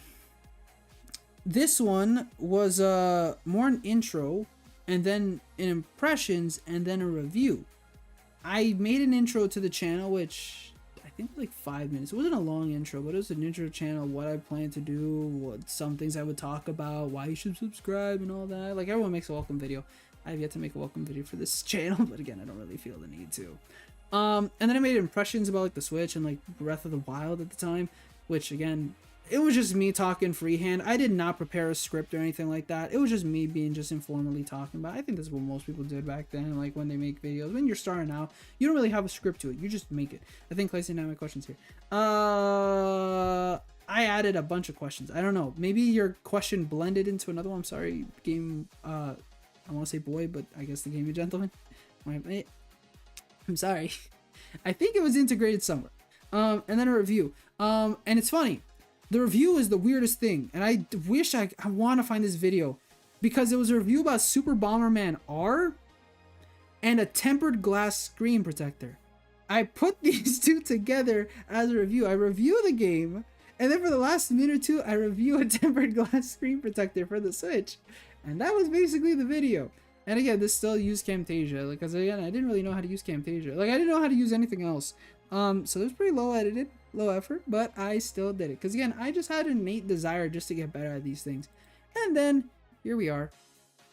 this one was more an intro, and then an impressions, and then a review. I made an intro to the channel, which I think like 5 minutes. It wasn't a long intro, but it was an intro channel, what I plan to do, what some things I would talk about, why you should subscribe and all that. Like everyone makes a welcome video. I have yet to make a welcome video for this channel, but again, I don't really feel the need to. And then I made impressions about like the Switch and like Breath of the Wild at the time, which again, it was just me talking freehand. I did not prepare a script or anything like that. It was just me being just informally talking about. I think that's what most people did back then, like when they make videos. When you're starting out, you don't really have a script to it. You just make it. I think Claes and I have my questions here. I added a bunch of questions. I don't know. Maybe your question blended into another one. I'm sorry, game. I want to say boy, but I guess the game of gentleman. I'm sorry. I think it was integrated somewhere. And then a review. And it's funny. The review is the weirdest thing, and I wish I want to find this video, because it was a review about Super Bomberman R and a tempered glass screen protector. I put these two together as a review. I review the game, and then for the last minute or two, I review a tempered glass screen protector for the Switch, and that was basically the video. And again, this still used Camtasia, because again, I didn't really know how to use Camtasia. Like I didn't know how to use anything else. So it was pretty low effort, but I still did it. Because again, I just had an innate desire just to get better at these things. And then, here we are,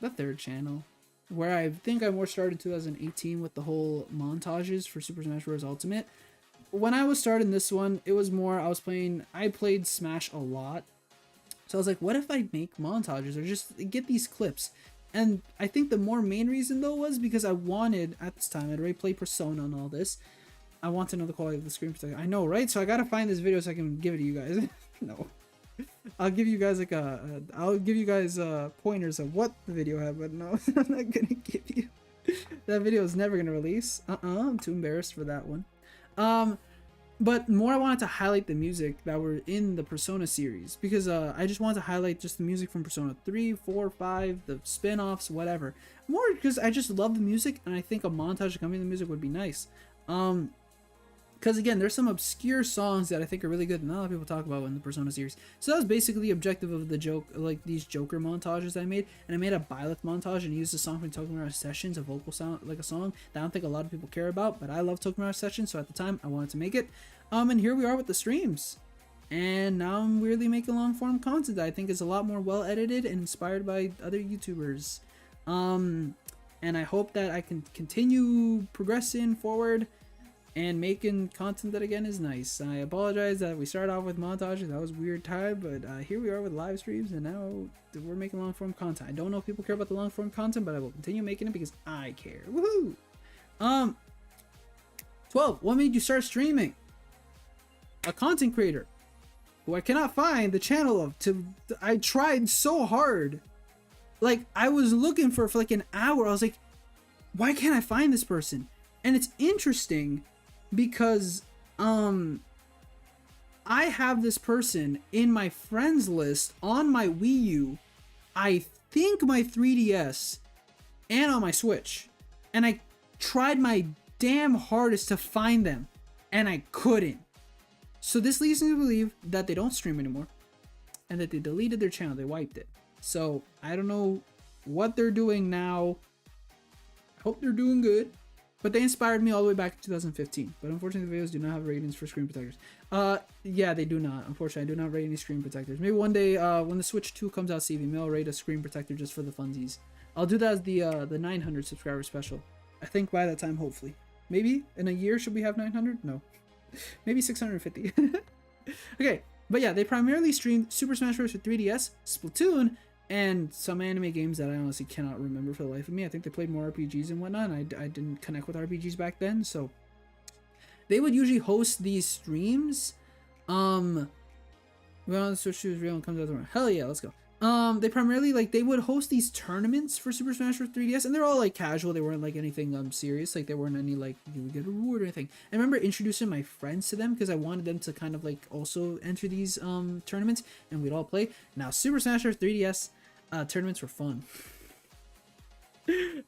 the third channel, where I think I more started 2018 with the whole montages for Super Smash Bros. Ultimate. When I was starting this one, it was more, I played Smash a lot. So I was like, what if I make montages or just get these clips? And I think the main reason though was because I wanted, at this time, I'd already played Persona and all this. I want to know the quality of the screen protector. I know, right? So I gotta find this video so I can give it to you guys. No. I'll give you guys like I'll give you guys pointers of what the video had, but no, I'm not gonna give you. That video is never gonna release. I'm too embarrassed for that one. But more I wanted to highlight the music that were in the Persona series, because I just wanted to highlight just the music from Persona 3, 4, 5, the spin-offs, whatever. More because I just love the music, and I think a montage accompanying the music would be nice. Because again, there's some obscure songs that I think are really good and not a lot of people talk about in the Persona series. So that was basically the objective of the these Joker montages I made. And I made a Byleth montage and used a song from Tokimura Sessions, a vocal sound, like a song that I don't think a lot of people care about, but I love Tokimura Sessions, so at the time I wanted to make it. And here we are with the streams. And now I'm weirdly making long form content that I think is a lot more well edited and inspired by other YouTubers. And I hope that I can continue progressing forward and making content that again is nice. I apologize that we started off with montages. That was a weird time, but here we are with live streams, and now we're making long form content. I don't know if people care about the long form content, but I will continue making it because I care. Woohoo! 12. What made you start streaming? A content creator who I cannot find the channel of. I tried so hard. Like I was looking for like an hour. I was like, why can't I find this person? And it's interesting because I have this person in my friends list on my Wii U, I think my 3DS, and on my Switch. And I tried my damn hardest to find them, and I couldn't. So this leads me to believe that they don't stream anymore, and that they deleted their channel, they wiped it. So I don't know what they're doing now. I hope they're doing good. But they inspired me all the way back in 2015. But unfortunately, the videos do not have ratings for screen protectors. Yeah, they do not. Unfortunately, I do not rate any screen protectors. Maybe one day, when the Switch 2 comes out, CV, maybe I'll rate a screen protector just for the funsies. I'll do that as the 900 subscriber special. I think by that time, hopefully. Maybe in a year, should we have 900? No. Maybe 650. Okay, but yeah, they primarily streamed Super Smash Bros. For 3DS, Splatoon, and some anime games that I honestly cannot remember for the life of me. I think they played more RPGs and whatnot. And I didn't connect with RPGs back then, so they would usually host these streams. Well, the Switch 2 is real and comes out tomorrow. Hell yeah, let's go. They primarily, like, they would host these tournaments for Super Smash Bros. 3DS, and they're all like casual. They weren't like anything serious. Like, they weren't any like you would get a reward or anything. I remember introducing my friends to them because I wanted them to kind of like also enter these tournaments, and we'd all play. Now, Super Smash Bros. 3DS tournaments were fun.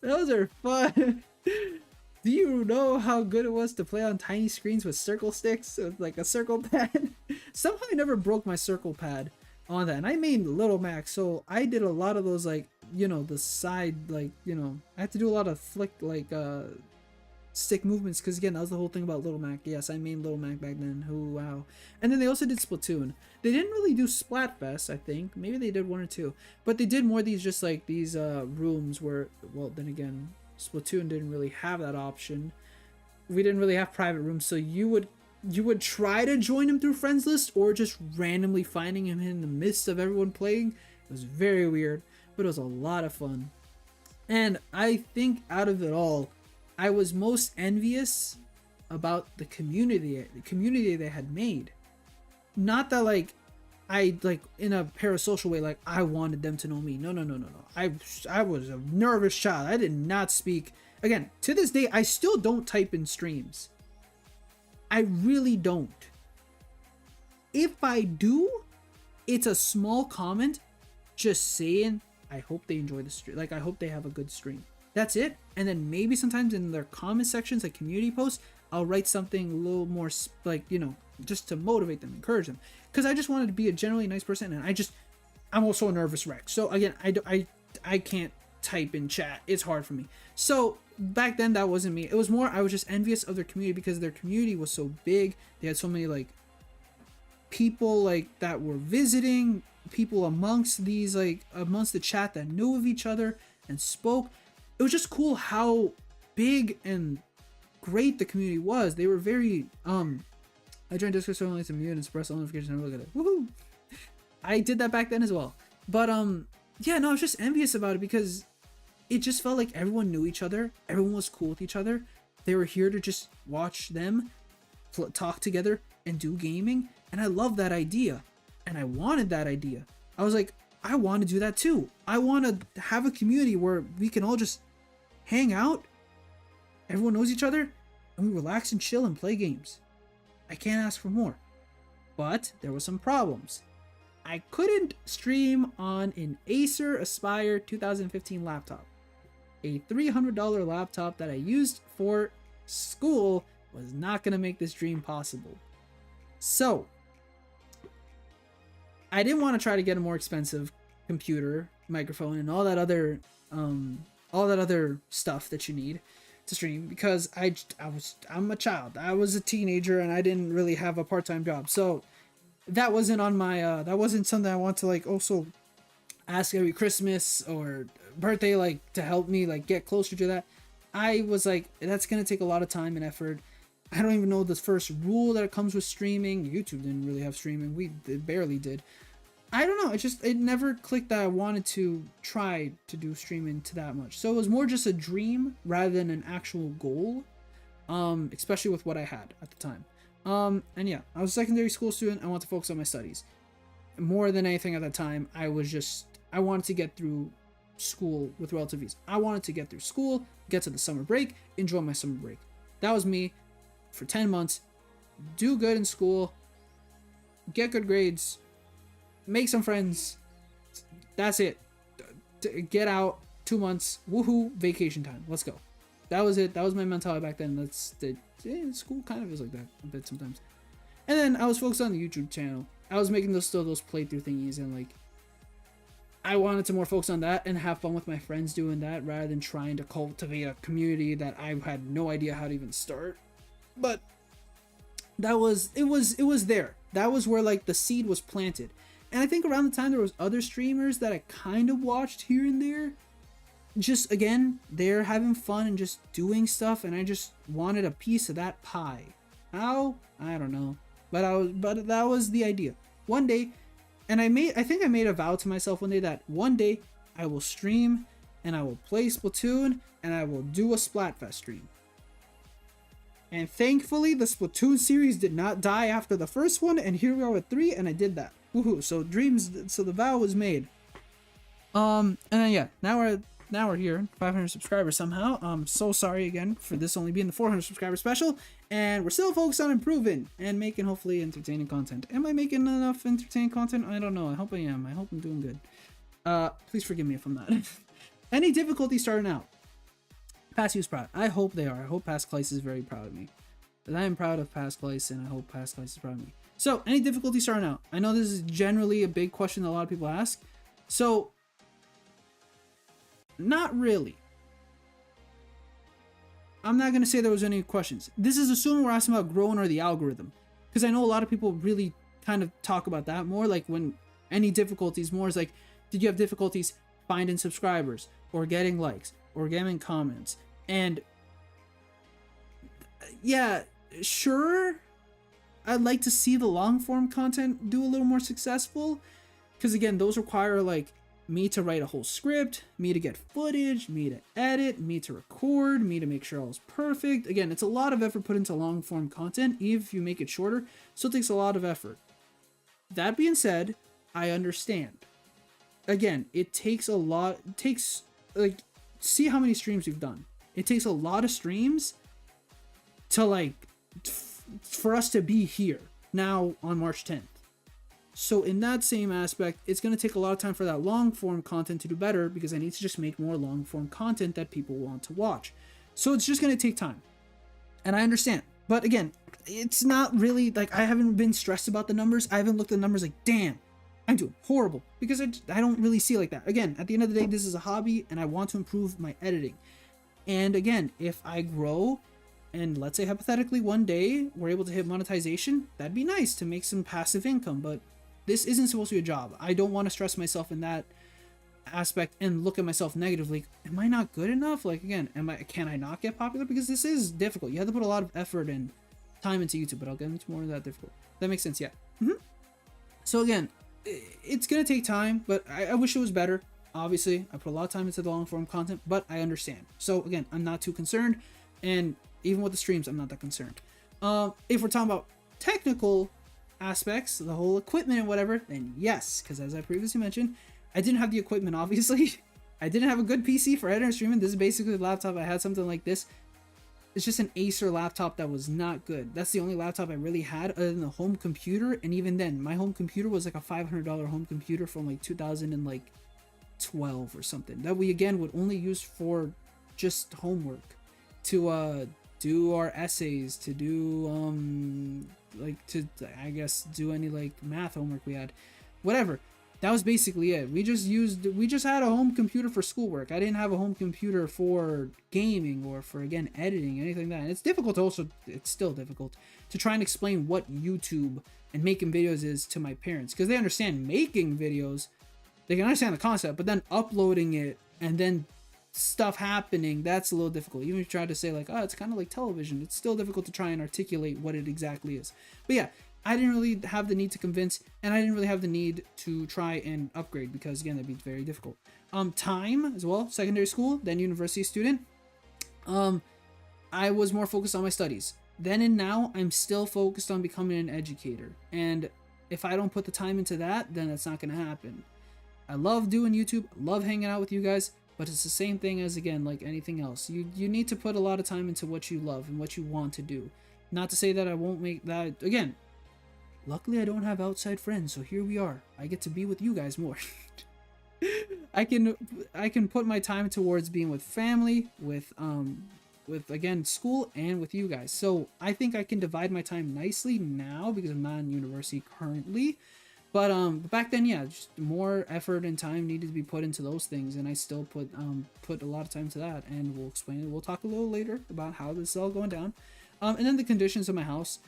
Those are fun. Do you know how good it was to play on tiny screens with circle sticks with like a circle pad? Somehow I never broke my circle pad on that, and I made Little Mac, so I did a lot of those, like, you know, the side, like, you know, I had to do a lot of flick, like, stick movements, because again, that was the whole thing about Little Mac. Yes, I made Little Mac back then. Oh, wow. And then they also did Splatoon. They didn't really do Splatfest, I think. Maybe they did one or two, but they did more of these, just like these rooms where, well, then again, Splatoon didn't really have that option. We didn't really have private rooms, so you would try to join him through friends list or just randomly finding him in the midst of everyone playing. It was very weird, but it was a lot of fun. And I think out of it all, I was most envious about the community they had made. Not that like I like in a parasocial way, like I wanted them to know me. No. I was a nervous child. I did not speak. Again, to this day, I still don't type in streams. I really don't. If I do, it's a small comment just saying, I hope they enjoy the stream. Like, I hope they have a good stream. That's it. And then maybe sometimes in their comment sections, like community posts, I'll write something a little more, like, you know, just to motivate them, encourage them. Because I just wanted to be a generally nice person, and I'm also a nervous wreck. So again, I can't type in chat. It's hard for me. So back then, that wasn't me. It was more, I was just envious of their community because their community was so big. They had so many like people like that were visiting, people amongst these, like amongst the chat that knew of each other and spoke. It was just cool how big and great the community was. They were very I joined Discord so only to mute and express all notifications and look at it. Woohoo! I did that back then as well. But yeah, no, I was just envious about it because it just felt like everyone knew each other. Everyone was cool with each other. They were here to just watch them talk together and do gaming. And I love that idea. And I wanted that idea. I was like, I want to do that too. I want to have a community where we can all just hang out. Everyone knows each other. And we relax and chill and play games. I can't ask for more. But there were some problems. I couldn't stream on an Acer Aspire 2015 laptop. A $300 laptop that I used for school was not going to make this dream possible. So, I didn't want to try to get a more expensive computer, microphone, and all that other stuff that you need to stream because I'm a child. I was a teenager and I didn't really have a part-time job. So, that wasn't on my that wasn't something I want to like also ask every Christmas or birthday, like to help me like get closer to that. I was like, that's gonna take a lot of time and effort. I don't even know the first rule that comes with streaming. YouTube didn't really have streaming. We barely did. I don't know. It never clicked that I wanted to try to do streaming to that much. So it was more just a dream rather than an actual goal. Especially with what I had at the time. And yeah, I was a secondary school student. I wanted to focus on my studies. More than anything at that time, I wanted to get through school with relative ease. I wanted to get through school, get to the summer break, enjoy my summer break. That was me for 10 months. Do good in school, get good grades, make some friends. That's it. Get out, 2 months, woohoo, vacation time. Let's go. That was it. That was my mentality back then. School kind of is like that a bit sometimes. And then I was focused on the YouTube channel. I was making those playthrough thingies and like I wanted to more focus on that and have fun with my friends doing that rather than trying to cultivate a community that I had no idea how to even start. But that was it was there. That was where like the seed was planted. And I think around the time there was other streamers that I kind of watched here and there. Just again, they're having fun and just doing stuff, and I just wanted a piece of that pie. How? I don't know. But that was the idea. One day, and I think I made a vow to myself one day that one day I will stream and I will play Splatoon and I will do a Splatfest stream. And thankfully, the Splatoon series did not die after the first one, and here we are with 3, and I did that. Woohoo! So the vow was made. And then yeah, now we're here, 500 subscribers somehow. So sorry again for this only being the 400 subscriber special, and we're still focused on improving and making hopefully entertaining content. Am I making enough entertaining content? I don't know. I hope I am. I hope I'm doing good. Please forgive me if I'm not. Any difficulty starting out? Past U's proud. I hope they are. I hope Past Claes is very proud of me. But I am proud of Past Claes, and I hope Past Claes is proud of me. So, any difficulty starting out? I know this is generally a big question that a lot of people ask. So, not really. I'm not going to say there was any questions. This is assuming we're asking about growing or the algorithm. Because I know a lot of people really kind of talk about that more. Like when any difficulties more is like, did you have difficulties finding subscribers or getting likes or getting comments? And yeah, sure. I'd like to see the long form content do a little more successful. Because again, those require like me to write a whole script, me to get footage, me to edit, me to record, me to make sure all's perfect. Again, it's a lot of effort put into long form content, even if you make it shorter, still takes a lot of effort. That being said, I understand. Again, it takes a lot, like, see how many streams you've done. It takes a lot of streams to like, for us to be here now on March 10th. So in that same aspect, it's going to take a lot of time for that long form content to do better because I need to just make more long form content that people want to watch. So it's just going to take time. And I understand. But again, it's not really like I haven't been stressed about the numbers. I haven't looked at the numbers like, damn, I'm doing horrible because I don't really see it like that. Again, at the end of the day, this is a hobby and I want to improve my editing. And again, if I grow and let's say hypothetically one day we're able to hit monetization, that'd be nice to make some passive income. But this isn't supposed to be a job. I don't want to stress myself in that aspect and look at myself negatively. Am I not good enough? Like again, can I not get popular? Because this is difficult. You have to put a lot of effort and time into YouTube, but I'll get into more of that difficult. That makes sense, yeah. So again, it's gonna take time, but I wish it was better. Obviously, I put a lot of time into the long form content, but I understand. So again, I'm not too concerned, and even with the streams, I'm not that concerned. If we're talking about technical aspects, the whole equipment and whatever, then yes, because as I previously mentioned, I didn't have the equipment, obviously. I didn't have a good PC for editing and streaming. This is basically the laptop. I had something like this. It's just an Acer laptop that was not good. That's the only laptop I really had other than the home computer, and even then, my home computer was like a $500 home computer from like 2012 or something. That we again would only use for just homework, to do our essays, to do I guess do any like math homework we had, whatever. That was basically it. We just had a home computer for schoolwork. I didn't have a home computer for gaming or for again editing, anything like that. And it's difficult to also, it's still difficult to try and explain what YouTube and making videos is to my parents, because they understand making videos, they can understand the concept, but then uploading it and then stuff happening, that's a little difficult. Even if you try to say like, oh, it's kind of like television, it's still difficult to try and articulate what it exactly is. But yeah, I didn't really have the need to convince, and I didn't really have the need to try and upgrade because again, that'd be very difficult. Time as well, secondary school, then university student. I was more focused on my studies. Then and now, I'm still focused on becoming an educator. And if I don't put the time into that, then that's not going to happen. I love doing YouTube, love hanging out with you guys, but it's the same thing as, again, like anything else. You need to put a lot of time into what you love and what you want to do. Not to say that I won't make that, again, luckily I don't have outside friends, so here we are. I get to be with you guys more. I can put my time towards being with family, with again school, and with you guys. So I think I can divide my time nicely now because I'm not in university currently. But back then, yeah, just more effort and time needed to be put into those things, and I still put a lot of time to that, and we'll explain it. We'll talk a little later about how this is all going down. And then the conditions of my house.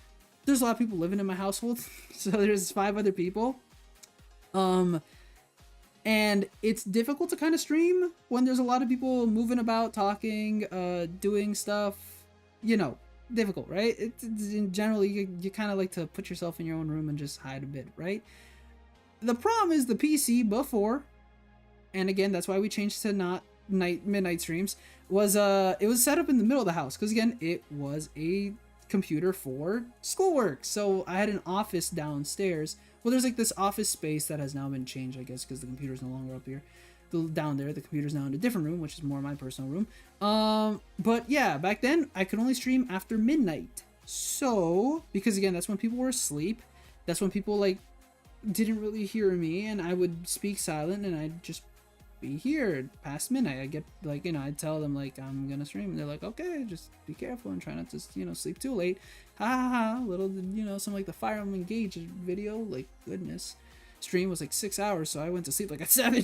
There's a lot of people living in my household, so there's 5 other people. And it's difficult to kind of stream when there's a lot of people moving about, talking, doing stuff, you know, difficult, right? It's generally, you kind of like to put yourself in your own room and just hide a bit, right? The problem is the PC before, and again, that's why we changed to not midnight streams, was it was set up in the middle of the house, because again, it was a computer for schoolwork. So I had an office downstairs. Well, there's like this office space that has now been changed, I guess, because the computer's no longer up here. Down there, the computer's now in a different room, which is more my personal room. But yeah, back then I could only stream after midnight. So, because again, that's when people were asleep. That's when people like didn't really hear me, and I would speak silent, and I'd just be here past midnight. I get like, you know, I'd tell them like I'm gonna stream, and they're like, okay, just be careful and try not to, you know, sleep too late. Ha ha ha. Little, you know, some like the Fire Emblem Engage video, like goodness, stream was like 6 hours, so I went to sleep like at 7.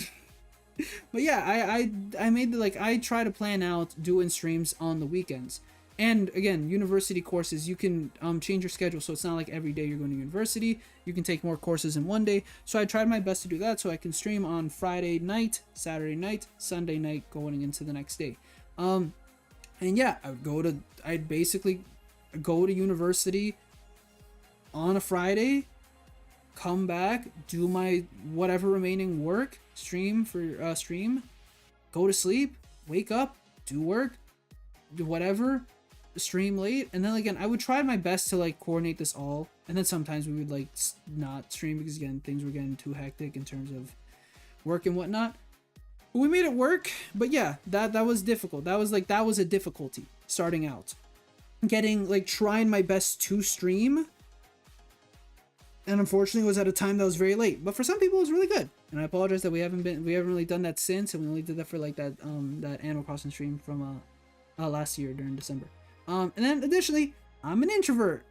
But yeah, I made the, like, I try to plan out doing streams on the weekends. And again, university courses, you can change your schedule, so it's not like every day you're going to university. You can take more courses in one day. So I tried my best to do that, so I can stream on Friday night, Saturday night, Sunday night, going into the next day. And yeah, I'd basically go to university on a Friday, come back, do my whatever remaining work, stream, go to sleep, wake up, do work, do whatever, stream late, and then again I would try my best to like coordinate this all, and then sometimes we would like not stream because again things were getting too hectic in terms of work and whatnot. But we made it work. But yeah, that was difficult. That was a difficulty starting out, getting like trying my best to stream, and unfortunately it was at a time that was very late. But for some people it was really good, and I apologize that we haven't really done that since, and we only did that for like that Animal Crossing stream from last year during December. And then additionally, I'm an introvert.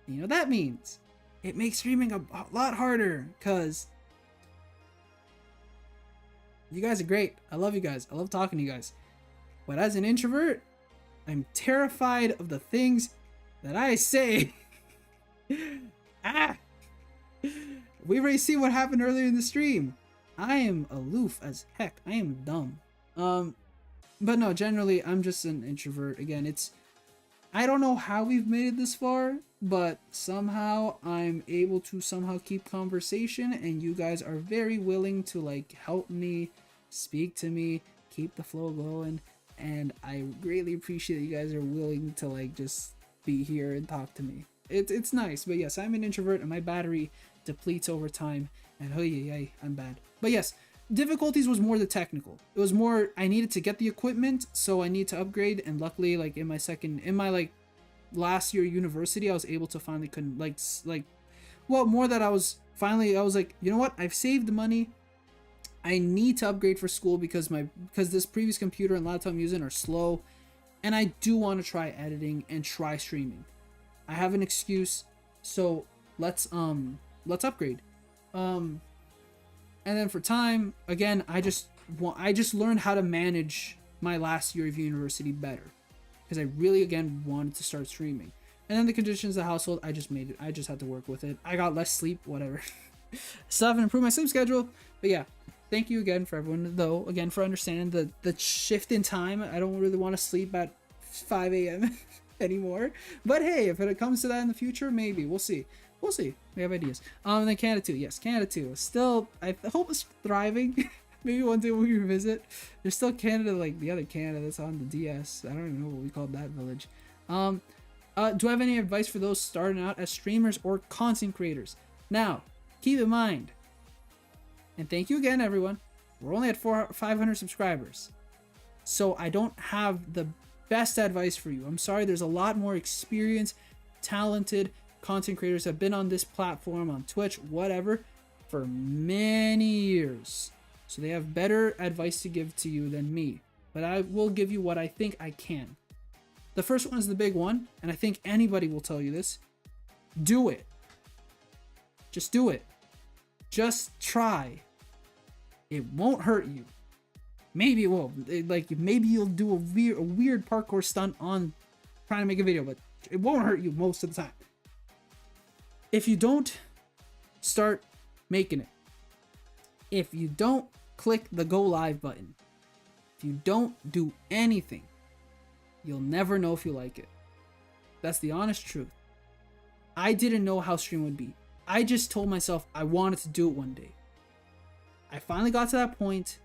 You know what that means? It makes streaming a lot harder, because you guys are great. I love you guys. I love talking to you guys. But as an introvert, I'm terrified of the things that I say. We've already seen what happened earlier in the stream. I am aloof as heck. I am dumb. But no, generally, I'm just an introvert. Again, I don't know how we've made it this far, but somehow I'm able to somehow keep conversation, and you guys are very willing to like help me, speak to me, keep the flow going, and I greatly appreciate that you guys are willing to like just be here and talk to me. It's nice. But yes, I'm an introvert, and my battery depletes over time, and I'm bad. But yes, difficulties was more the technical. It was more I needed to get the equipment, so I need to upgrade, and luckily like in my like last year university, I was able to finally I was like, you know what, I've saved the money, I need to upgrade for school because this previous computer and laptop I'm using are slow, and I do want to try editing and try streaming. I have an excuse, so let's upgrade. And then for time, again, I just learned how to manage my last year of university better, because I really, again, wanted to start streaming. And then the conditions of the household, I just made it. I just had to work with it. I got less sleep, whatever. Still haven't improved my sleep schedule. But yeah, thank you again for everyone, though, again, for understanding the shift in time. I don't really want to sleep at 5 a.m. anymore. But hey, if it comes to that in the future, maybe. We'll see. We have ideas. And then Canada 2. Yes, Canada 2. Still, I hope it's thriving. Maybe one day when we revisit. There's still Canada, like the other Canada that's on the DS. I don't even know what we called that village. Do I have any advice for those starting out as streamers or content creators? Now, keep in mind, and thank you again, everyone. We're only at 500 subscribers, so I don't have the best advice for you. I'm sorry. There's a lot more experienced, talented content creators have been on this platform, on Twitch, whatever, for many years, so they have better advice to give to you than me, but I will give you what I think I can. The first one is the big one, and I think anybody will tell you this: do it. Just do it. Just try. It won't hurt you. Maybe it will. Maybe you'll do a weird parkour stunt on trying to make a video, but it won't hurt you most of the time. If you don't start making it, if you don't click the go live button, if you don't do anything, you'll never know if you like it. That's the honest truth. I didn't know how stream would be. I just told myself I wanted to do it one day. I finally got to that point.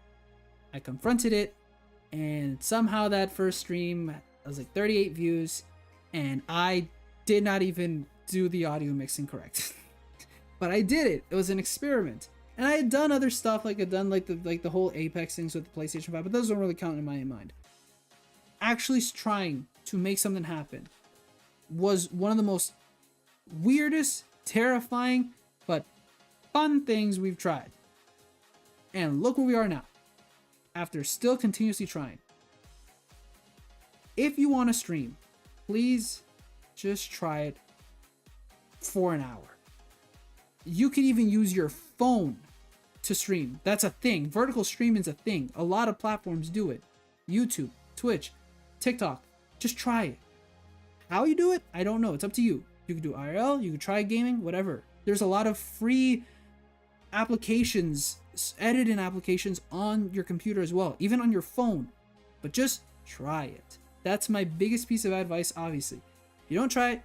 I confronted it, and somehow that first stream was like 38 views, and I did not even do the audio mixing correct. But I did it. It was an experiment. And I had done other stuff, like I'd done like the whole Apex things with the PlayStation 5, but those don't really count in my mind. Actually trying to make something happen was one of the most weirdest, terrifying, but fun things we've tried. And look where we are now, after still continuously trying. If you want to stream, please just try it for an hour. You can even use your phone to stream. That's a thing. Vertical streaming is a thing. A lot of platforms do it. YouTube, Twitch, TikTok. Just try it. How you do it, I don't know. It's up to you. You can do IRL, you can try gaming, whatever. There's a lot of free applications, editing applications on your computer as well, even on your phone. But just try it. That's my biggest piece of advice, obviously. If you don't try it,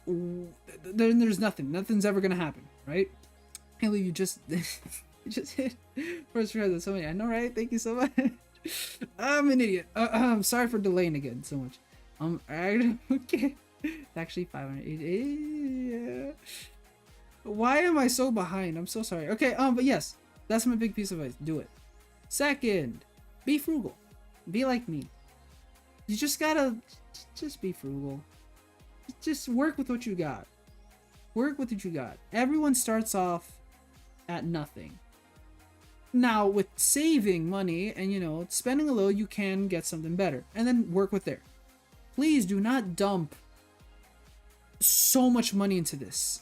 then there's nothing. Nothing's ever gonna happen, right? I can't believe you just you just hit first try with somebody. I know, right? Thank you so much. I'm an idiot. I'm sorry for delaying again so much. Okay. It's actually 580. Yeah. Why am I so behind? I'm so sorry. Okay, but yes, that's my big piece of advice. Do it. Second, be frugal. Be like me. You just gotta just be frugal. Just work with what you got. Work with what you got. Everyone starts off at nothing. Now, with saving money and, spending a little, you can get something better. And then work with there. Please do not dump so much money into this.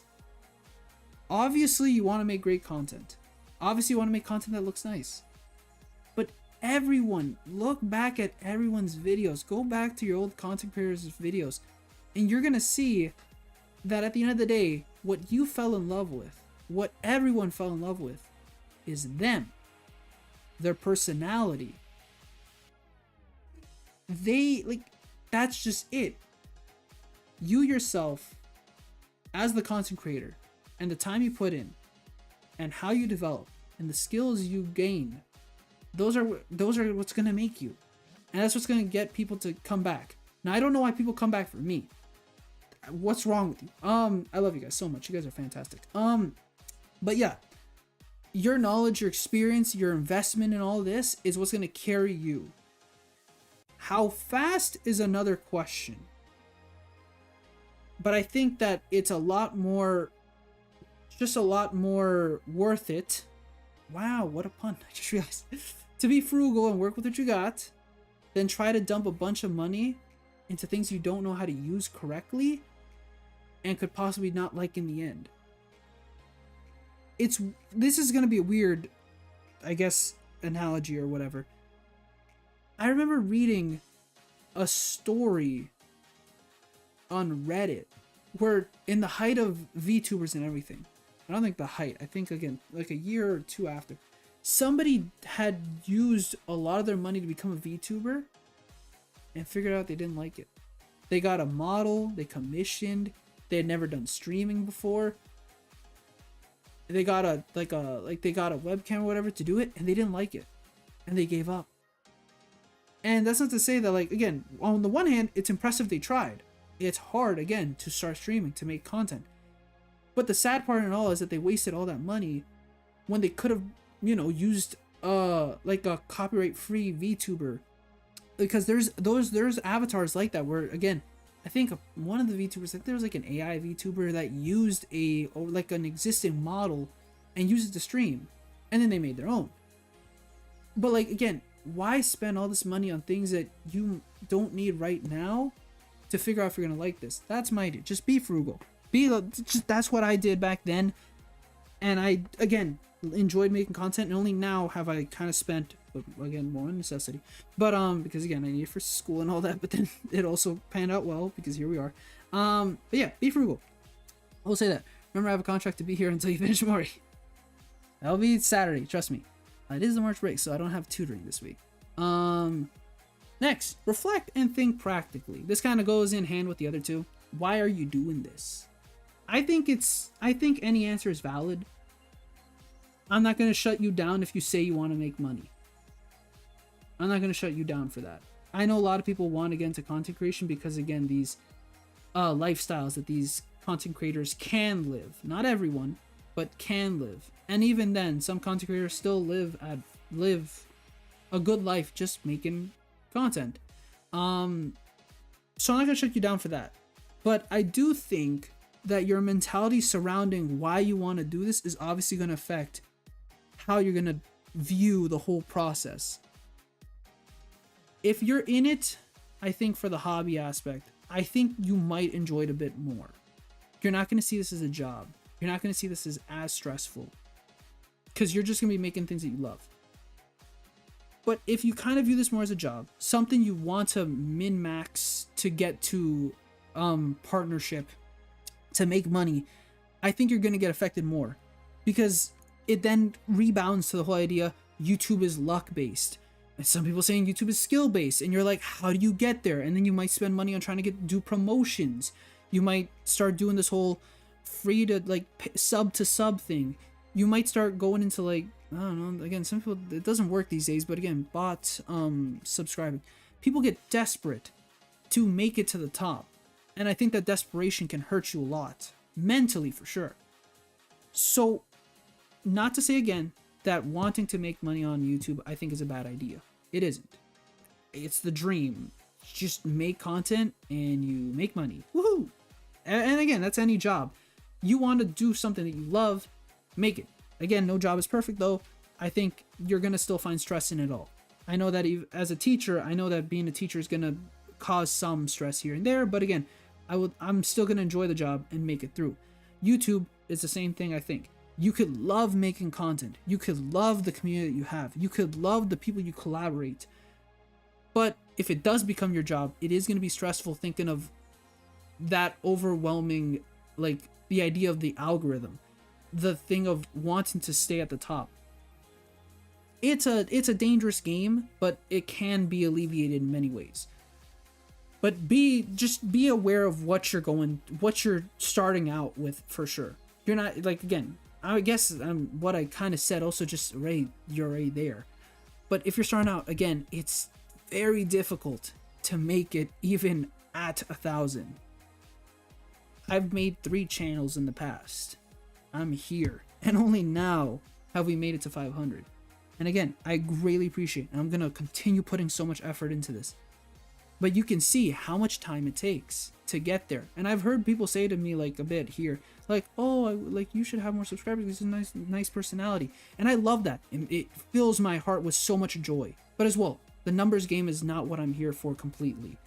Obviously, you want to make great content. Obviously, you want to make content that looks nice. But everyone, look back at everyone's videos. Go back to your old content creators' videos. And you're going to see that at the end of the day, what you fell in love with, what everyone fell in love with, is them. Their personality. That's just it. You yourself, as the content creator, and the time you put in, and how you develop, and the skills you gain, those are what's gonna make you, and that's what's gonna get people to come back. Now, I don't know why people come back for me. What's wrong with you? I love you guys so much. You guys are fantastic. But yeah, your knowledge, your experience, your investment in all this is what's gonna carry you. How fast is another question. But I think that it's a lot more worth it. Wow, what a pun. I just realized. To be frugal and work with what you got, then try to dump a bunch of money into things you don't know how to use correctly and could possibly not like in the end. This is going to be a weird, I guess, analogy or whatever. I remember reading a story on Reddit where, in the height of VTubers and everything, I don't think the height, I think again, like a year or two after, somebody had used a lot of their money to become a VTuber and figured out they didn't like it. They got a model, they commissioned, they had never done streaming before. They got a webcam or whatever to do it, and they didn't like it. And they gave up. And that's not to say that, again, on the one hand, it's impressive they tried. It's hard, again, to start streaming, to make content. But the sad part in all is that they wasted all that money when they could have, used a copyright-free VTuber. Because there's avatars like that where, again, I think one of the VTubers, there was an AI VTuber that used an existing model and used it to stream, and then they made their own. But again, why spend all this money on things that you don't need right now to figure out if you're gonna like this? That's my idea. Just be frugal. That's what I did back then. And enjoyed making content, and only now have I kind of spent, but again, more on necessity, but because again, I need it for school and all that, but then it also panned out well because here we are. But yeah, be frugal. I will say that. Remember, I have a contract to be here until you finish Mori. That'll be Saturday, trust me. It is the March break, so I don't have tutoring this week. Next, reflect and think practically. This kind of goes in hand with the other two. Why are you doing this? I think any answer is valid. I'm not going to shut you down if you say you want to make money. I'm not going to shut you down for that. I know a lot of people want to get into content creation because, again, these lifestyles that these content creators can live. Not everyone, but can live. And even then, some content creators still live a good life just making content. So I'm not gonna shut you down for that. But I do think that your mentality surrounding why you want to do this is obviously going to affect how you're going to view the whole process. If you're in it, I think for the hobby aspect, I think you might enjoy it a bit more. You're not going to see this as a job. You're not going to see this as stressful, because you're just going to be making things that you love. But if you kind of view this more as a job, something you want to min-max to get to partnership, to make money, I think you're going to get affected more, because it then rebounds to the whole idea YouTube is luck-based. And some people saying YouTube is skill-based, and you're like, how do you get there? And then you might spend money on trying to do promotions. You might start doing this whole free to like sub to sub thing. You might start going into like, I don't know, again, some people, it doesn't work these days, but again, bots subscribing. People get desperate to make it to the top. And I think that desperation can hurt you a lot. Mentally, for sure. So, not to say again that wanting to make money on YouTube, I think, is a bad idea. It isn't. It's the dream. Just make content and you make money. Woohoo! And again, that's any job. You want to do something that you love, make it. Again, no job is perfect though. I think you're going to still find stress in it all. I know that as a teacher, I know that being a teacher is going to cause some stress here and there, but again, I'm still going to enjoy the job and make it through. YouTube is the same thing, I think. You could love making content. You could love the community that you have. You could love the people you collaborate. But if it does become your job, it is going to be stressful thinking of that overwhelming, like the idea of the algorithm, the thing of wanting to stay at the top. It's a dangerous game, but it can be alleviated in many ways. But just be aware of what you're starting out with, for sure. You're not, like, again, I guess what I kind of said also just you're right there. But if you're starting out, again, it's very difficult to make it even at 1,000. I've made 3 channels in the past. I'm here. And only now have we made it to 500. And again, I greatly appreciate it. And I'm going to continue putting so much effort into this. But you can see how much time it takes to get there. And I've heard people say to me, like, a bit here, like, oh, like, you should have more subscribers. This is a nice personality. And I love that. And it fills my heart with so much joy. But as well, the numbers game is not what I'm here for completely.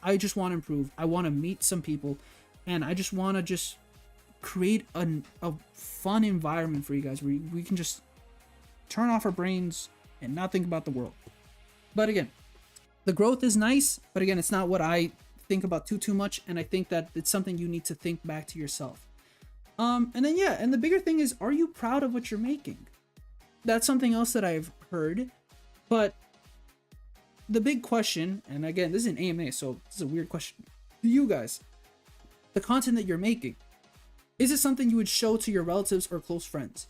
I just want to improve. I want to meet some people. And I just want to create a fun environment for you guys where we can just turn off our brains and not think about the world. But again, the growth is nice, but again, it's not what I think about too much, and I think that it's something you need to think back to yourself. And then yeah, and the bigger thing is, are you proud of what you're making? That's something else that I've heard, but the big question, and again, this is an AMA, so this is a weird question to you guys. The content that you're making, is it something you would show to your relatives or close friends?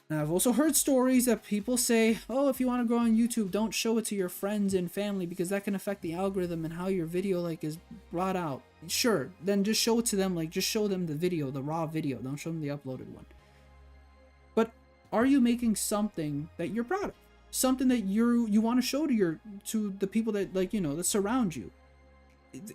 Now, I've also heard stories that people say, oh, if you want to grow on YouTube, don't show it to your friends and family because that can affect the algorithm and how your video is brought out. Sure, then just show it to them, just show them the video, the raw video. Don't show them the uploaded one. But are you making something that you're proud of? Something that you want to show to the people that that surround you?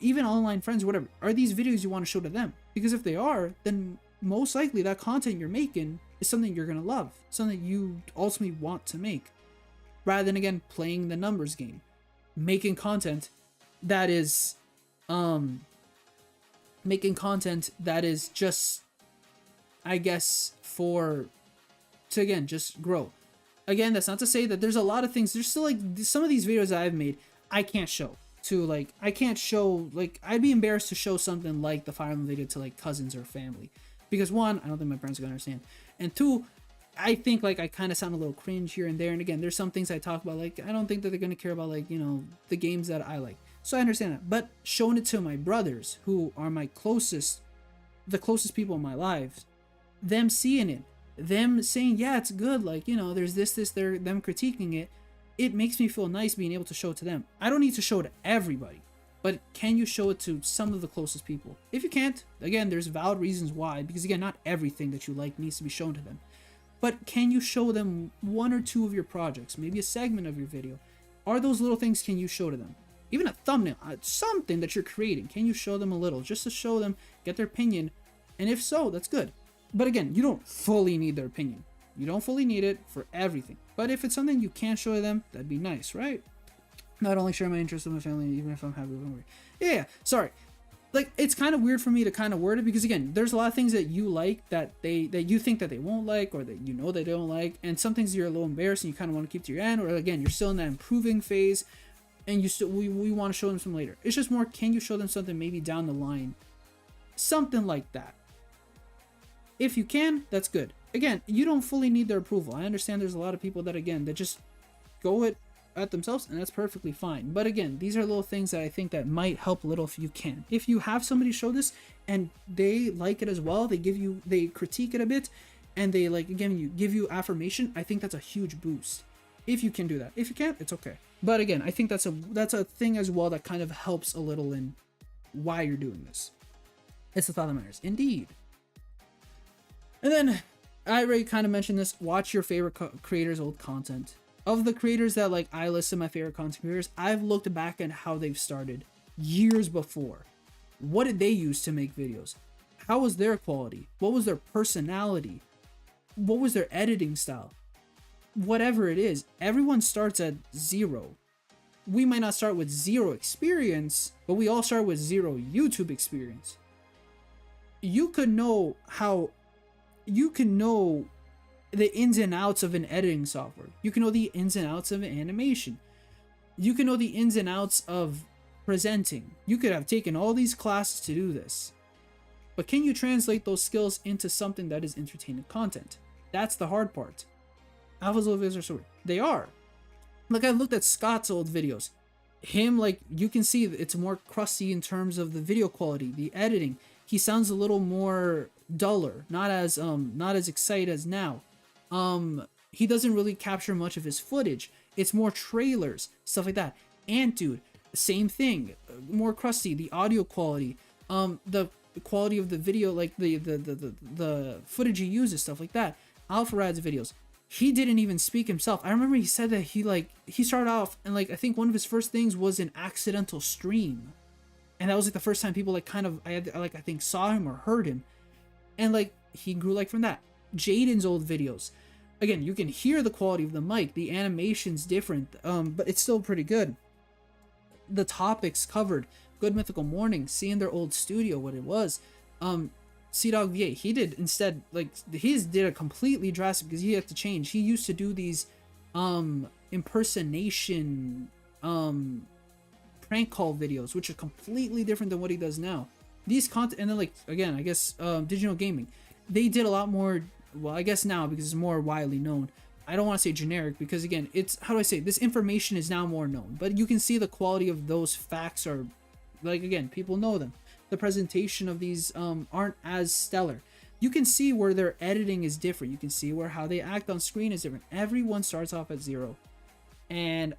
Even online friends, whatever. Are these videos you want to show to them? Because if they are, then most likely that content you're making is something you're going to love, something you ultimately want to make, rather than, again, playing the numbers game, making content that is just, I guess, for to again just grow. Again, that's not to say that there's a lot of things. There's still like some of these videos that I've made I can't show to like I can't show like I'd be embarrassed to show something like the Fire Emblem video to like cousins or family, because one, I don't think my parents are gonna understand, and two, I think like I kind of sound a little cringe here and there. And again, there's some things I talk about like I don't think that they're gonna care about, like, you know, the games that I like. So I understand that, but showing it to my brothers who are my closest, the closest people in my life, them seeing it, them saying, yeah, it's good, like, you know, there's this, they're them critiquing it, it makes me feel nice being able to show it to them. I don't need to show it to everybody, but can you show it to some of the closest people? If you can't, again, there's valid reasons why, because again, not everything that you like needs to be shown to them. But can you show them one or two of your projects, maybe a segment of your video? Are those little things, can you show to them? Even a thumbnail, something that you're creating, can you show them a little, just to show them, get their opinion? And if so, that's good. But again, you don't fully need their opinion. You don't fully need it for everything. But if it's something you can show them, that'd be nice, right? Not only share my interest with my family, even if I'm happy with them. Yeah, sorry. Like, it's kind of weird for me to kind of word it, because again, there's a lot of things that you like that you think that they won't like, or that you know they don't like, and some things you're a little embarrassed and you kind of want to keep to your end, or again, you're still in that improving phase, and you still we want to show them some later. It's just more, can you show them something maybe down the line, something like that? If you can, that's good. Again, you don't fully need their approval. I understand there's a lot of people that, again, that just go it at themselves, and that's perfectly fine. But again, these are little things that I think that might help a little if you can. If you have somebody show this and they like it as well, they critique it a bit, and they like, again, give you affirmation, I think that's a huge boost. If you can do that. If you can't, it's okay. But again, I think that's a thing as well that kind of helps a little in why you're doing this. It's the thought that matters. Indeed. And then I already kind of mentioned this. Watch your favorite creators' old content. Of the creators that like I list my favorite content creators, I've looked back at how they've started years before. What did they use to make videos? How was their quality? What was their personality? What was their editing style? Whatever it is, everyone starts at zero. We might not start with zero experience, but we all start with zero YouTube experience. You can know the ins and outs of an editing software. You can know the ins and outs of an animation. You can know the ins and outs of presenting. You could have taken all these classes to do this. But can you translate those skills into something that is entertaining content? That's the hard part. Alpha's old videos are so weird. They are. Like, I've looked at Scott's old videos. Him, like, you can see it's more crusty in terms of the video quality, the editing. He sounds a little more duller, not as excited as now. He doesn't really capture much of his footage. It's more trailers, stuff like that. And dude, same thing, more crusty. The audio quality, the quality of the video, like the footage he uses, stuff like that. Alpharad's videos, he didn't even speak himself. I remember he said that he started off and like I think one of his first things was an accidental stream, and that was like the first time people I think saw him or heard him, and like he grew like from that. Jaden's old videos, again, you can hear the quality of the mic, the animation's different, but it's still pretty good. The topics covered, Good Mythical Morning, seeing their old studio, what it was. C-Dog V8, he did instead, like, his did a completely drastic, because he had to change. He used to do these impersonation prank call videos, which are completely different than what he does now. These content, and then like, again, I guess Digital Gaming, they did a lot more, well, I guess now, because it's more widely known. I don't want to say generic, because again, it's, how do I say, this information is now more known, but you can see the quality of those facts are, like, again, people know them. The presentation of these aren't as stellar. You can see where their editing is different. You can see where how they act on screen is different. Everyone starts off at zero. And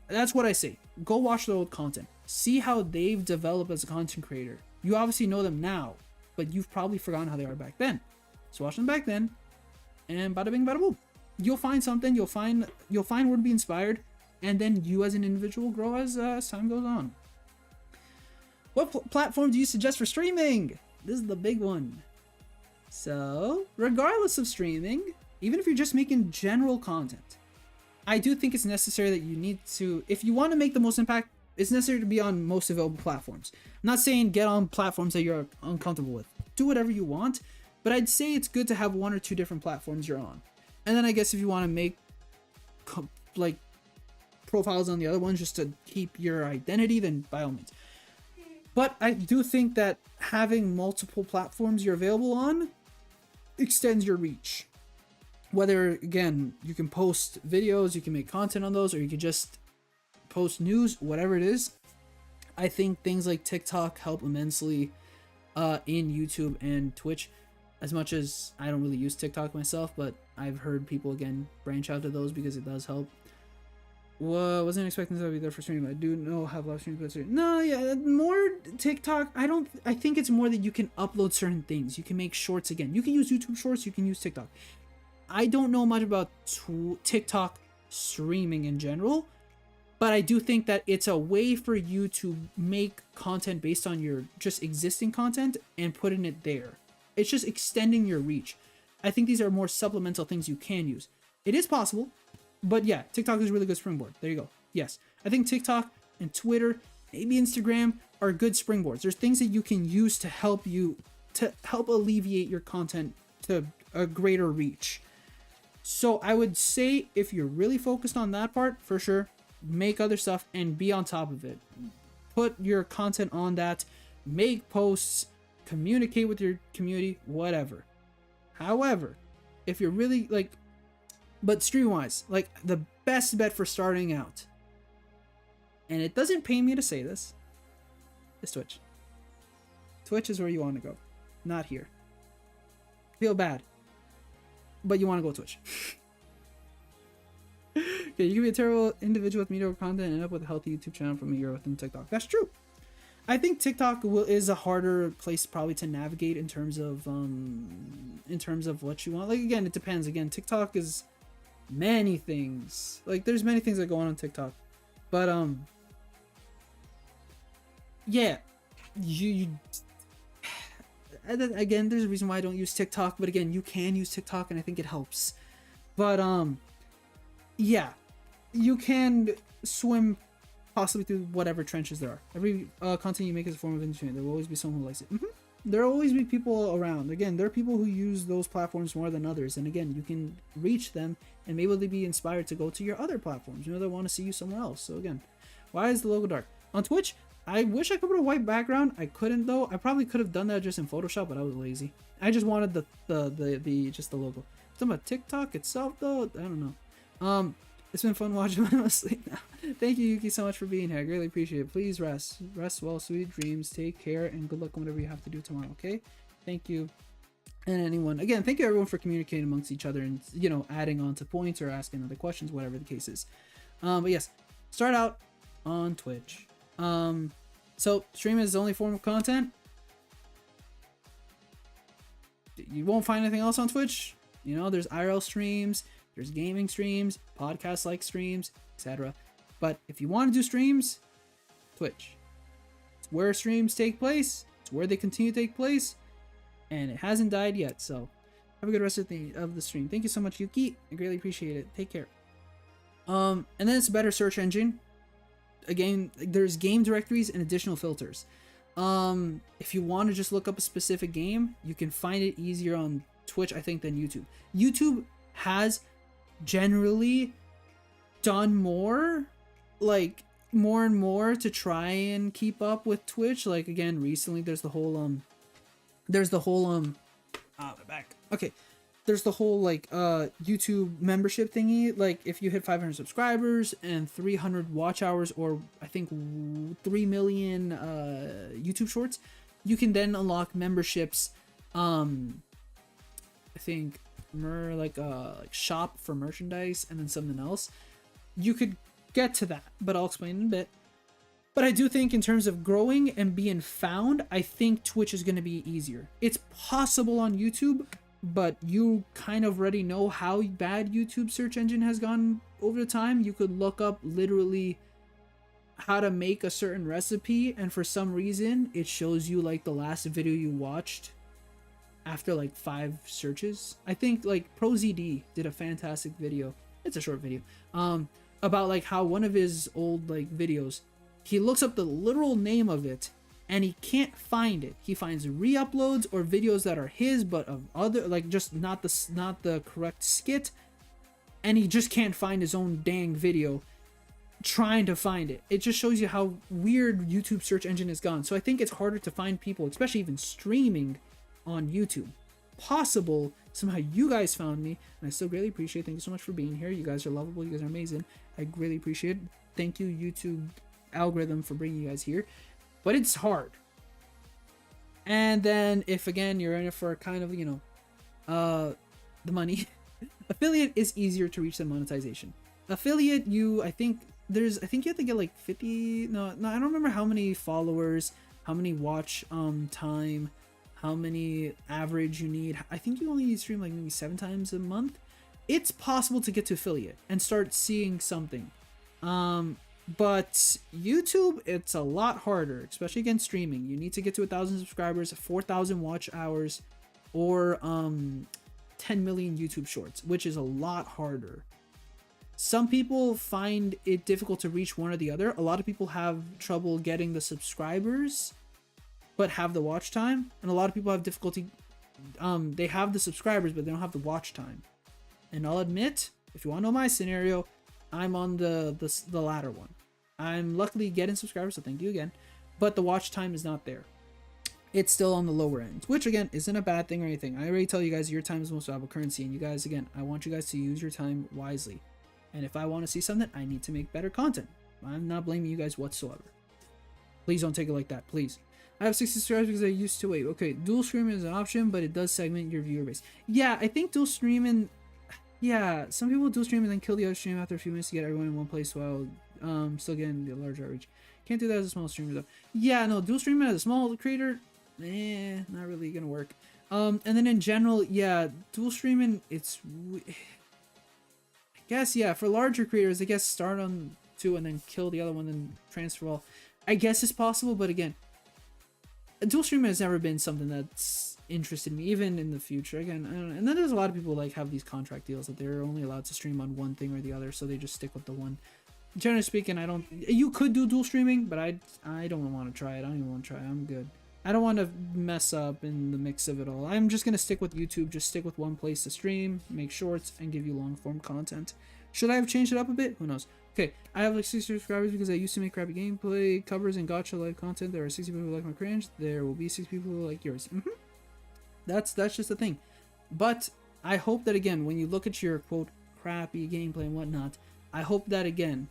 that's what I say. Go watch their old content. See how they've developed as a content creator. You obviously know them now, but you've probably forgotten how they are back then. So watch them back then, and bada bing, bada boom. You'll find something. You'll find where to be inspired, and then you as an individual grow as time goes on. What platform do you suggest for streaming? This is the big one. So, regardless of streaming, even if you're just making general content, I do think it's necessary that you need to, if you want to make the most impact, it's necessary to be on most available platforms. I'm not saying get on platforms that you're uncomfortable with. Do whatever you want, but I'd say it's good to have one or two different platforms you're on. And then I guess if you want to make like profiles on the other ones just to keep your identity, then by all means. But I do think that having multiple platforms you're available on extends your reach. Whether, again, you can post videos, you can make content on those, or you can just post news, whatever it is. I think things like TikTok help immensely in YouTube and Twitch. As much as I don't really use TikTok myself, but I've heard people, again, branch out to those because it does help. Well, wasn't expecting to be there for streaming. I do know have live streams, but no, yeah, more TikTok. I think it's more that you can upload certain things. You can make shorts again. You can use YouTube Shorts. You can use TikTok. I don't know much about TikTok streaming in general, but I do think that it's a way for you to make content based on your just existing content and putting it there. It's just extending your reach. I think these are more supplemental things you can use. It is possible. But yeah, TikTok is a really good springboard. There you go. Yes. I think TikTok and Twitter, maybe Instagram are good springboards. There's things that you can use to help alleviate your content to a greater reach. So I would say if you're really focused on that part, for sure, make other stuff and be on top of it. Put your content on that, make posts, communicate with your community, whatever. However, if you're really like, but stream-wise, like the best bet for starting out, and it doesn't pay me to say this, is Twitch. Twitch is where you want to go, not here. Feel bad, but you want to go Twitch. Okay, you can be a terrible individual with mediocre content and end up with a healthy YouTube channel from a year within TikTok. That's true. I think TikTok is a harder place probably to navigate in terms of what you want. Like, again, it depends. Again, TikTok is many things. Like, there's many things that go on TikTok, but yeah, you again, there's a reason why I don't use TikTok, but again, you can use TikTok and I think it helps. But yeah, you can swim possibly through whatever trenches there are. Every content you make is a form of entertainment. There will always be someone who likes it. There will always be people around. Again, there are people who use those platforms more than others, and again, you can reach them and maybe they'll be inspired to go to your other platforms. You know, they want to see you somewhere else. So again, why is the logo dark on Twitch? I wish I could put a white background. I couldn't though. I probably could have done that just in Photoshop, but I was lazy. I just wanted the just the logo. Talking about TikTok itself though, I don't know. It's been fun watching. I'm asleep now. Thank you, Yuki, so much for being here. I greatly appreciate it. Please rest well, sweet dreams. Take care and good luck on whatever you have to do tomorrow. Okay, thank you. And anyone, again, thank you everyone for communicating amongst each other and, you know, adding on to points or asking other questions, whatever the case is. But yes, start out on Twitch. So stream is the only form of content. You won't find anything else on Twitch. You know, there's IRL streams, there's gaming streams, podcast like streams, etc. But if you want to do streams, Twitch. It's where streams take place. It's where they continue to take place. And it hasn't died yet. So have a good rest of the stream. Thank you so much, Yuki. I greatly appreciate it. Take care. And then it's a better search engine. Again, there's game directories and additional filters. If you want to just look up a specific game, you can find it easier on Twitch, I think, than YouTube. YouTube has generally done more and more to try and keep up with Twitch. Like, again, recently there's the whole YouTube membership thingy. Like, if you hit 500 subscribers and 300 watch hours, or I think 3 million YouTube shorts, you can then unlock memberships. I think like shop for merchandise and then something else. You could get to that, but I'll explain in a bit. But I do think in terms of growing and being found, I think Twitch is going to be easier. It's possible on YouTube, but you kind of already know how bad YouTube search engine has gone over the time. You could look up literally how to make a certain recipe, and for some reason it shows you like the last video you watched after like 5 searches. I think like ProZD did a fantastic video. It's a short video about like how one of his old like videos, he looks up the literal name of it and he can't find it. He finds re-uploads or videos that are his but of other, like just not the correct skit, and he just can't find his own dang video trying to find it. It just shows you how weird YouTube search engine has gone. So I think it's harder to find people, especially even streaming on YouTube. Possible somehow you guys found me, and I still greatly appreciate it. Thank you so much for being here. You guys are lovable. You guys are amazing. I greatly appreciate it. Thank you, YouTube algorithm, for bringing you guys here. But it's hard. And then if again you're in it for kind of, you know, the money, affiliate is easier to reach than monetization. Affiliate, I think you have to get like 50, no, I don't remember how many followers, how many watch time, how many average you need. I think you only need to stream like maybe 7 times a month. It's possible to get to affiliate and start seeing something. But YouTube, it's a lot harder, especially against streaming. You need to get to 1,000 subscribers, 4,000 watch hours, or 10 million YouTube shorts, which is a lot harder. Some people find it difficult to reach one or the other. A lot of people have trouble getting the subscribers, but have the watch time. And a lot of people have difficulty, they have the subscribers, but they don't have the watch time. And I'll admit, if you want to know my scenario, I'm on the latter one. I'm luckily getting subscribers, so thank you again. But the watch time is not there. It's still on the lower end, which again isn't a bad thing or anything. I already tell you guys your time is the most valuable currency, and you guys, again, I want you guys to use your time wisely. And if I want to see something, I need to make better content. I'm not blaming you guys whatsoever. Please don't take it like that, please. I have 60 subscribers because I used to wait. Okay, dual streaming is an option, but it does segment your viewer base. Yeah, I think dual streaming, yeah, some people dual stream and then kill the other stream after a few minutes to get everyone in one place while still getting the larger outreach. Can't do that as a small streamer though. Yeah, no, dual streaming as a small creator, not really gonna work. And then in general, yeah, dual streaming, it's, I guess, yeah, for larger creators, I guess start on 2 and then kill the other one and transfer all. I guess it's possible, but again, dual streaming has never been something that's interested me, even in the future. Again, I don't know. And then there's a lot of people like have these contract deals that they're only allowed to stream on one thing or the other, so they just stick with the one. Generally speaking, you could do dual streaming, but I don't want to try it. I don't even want to try it. I'm good. I don't want to mess up in the mix of it all. I'm just going to stick with YouTube, just stick with one place to stream, make shorts, and give you long form content. Should I have changed it up a bit? Who knows? Okay, I have like 60 subscribers because I used to make crappy gameplay covers and gotcha live content. There are 60 people who like my cringe. There will be 60 people who like yours. That's just the thing. But I hope that, again, when you look at your quote crappy gameplay and whatnot, I hope that, again,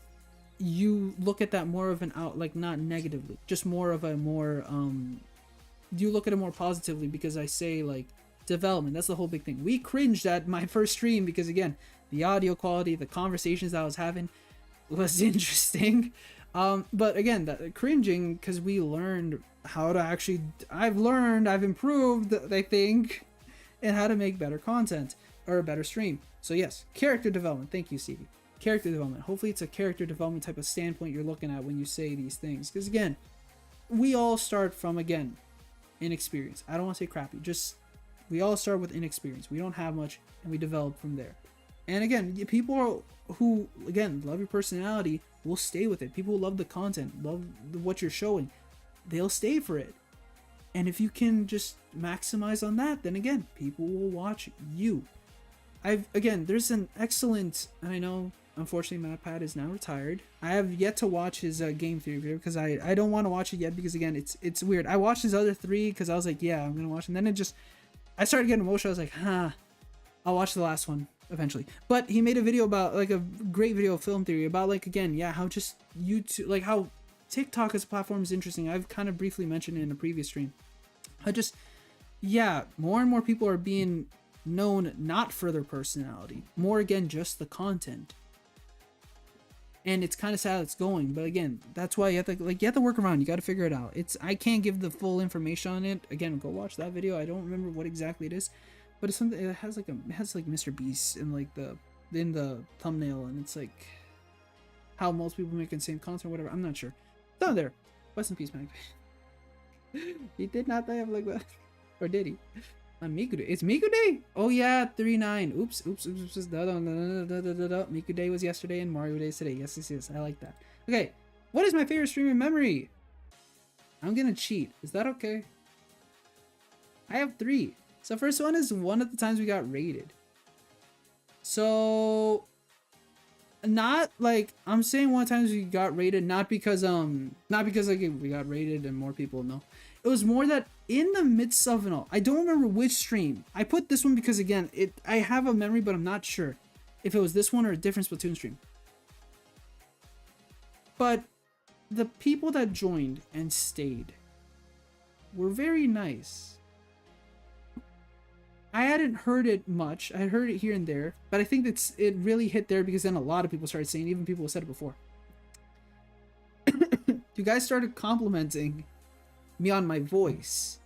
you look at that more of an like not negatively, just more of a more you look at it more positively, because I say like development, that's the whole big thing. We cringed at my first stream because, again, the audio quality, the conversations that I was having was interesting, but again, that cringing because we learned how to actually, I've improved, I think, and how to make better content or a better stream. So yes, character development. Thank you, Stevie. Character development. Hopefully it's a character development type of standpoint you're looking at when you say these things, because again, we all start from, again, inexperience. I don't want to say crappy, just we all start with inexperience. We don't have much, and we develop from there. And again, people who, again, love your personality will stay with it. People who love the content, love what you're showing, they'll stay for it. And if you can just maximize on that, then again, people will watch you. Again, there's an excellent, and I know, unfortunately, MatPat is now retired. I have yet to watch his game theory video because I don't want to watch it yet because, again, it's weird. I watched his other 3 because I was like, yeah, I'm going to watch it. And then I started getting emotional. I was like, I'll watch the last one eventually. But he made a video about, like, a great video of film theory about, like, again, yeah, how just YouTube, like, how TikTok as a platform is interesting. I've kind of briefly mentioned it in a previous stream. Yeah, more and more people are being known not for their personality, more, again, just the content. And it's kind of sad it's going, but again, that's why you have to work around. You got to figure it out. I can't give the full information on it. Again, go watch that video. I don't remember what exactly it is, but it's something. It has like Mr. Beast in like in the thumbnail, and it's like how most people make the same content or whatever. I'm not sure. It's not there. Rest in peace, man. He did not die of like that, or did he? On Miku Day. It's Miku Day? Oh yeah, 3-9. Oops. Miku Day was yesterday and Mario Day is today. Yes. I like that. Okay, what is my favorite stream in memory? I'm gonna cheat. Is that okay? I have 3. So first one is one of the times we got raided. So not like I'm saying one times we got rated, not because like we got rated and more people know. It was more that in the midst of it all, I don't remember which stream. I put this one because again, I have a memory, but I'm not sure if it was this one or a different Splatoon stream. But the people that joined and stayed were very nice. I hadn't heard it much. I heard it here and there, but I think it really hit there because then a lot of people started saying, even people who said it before. You guys started complimenting me on my voice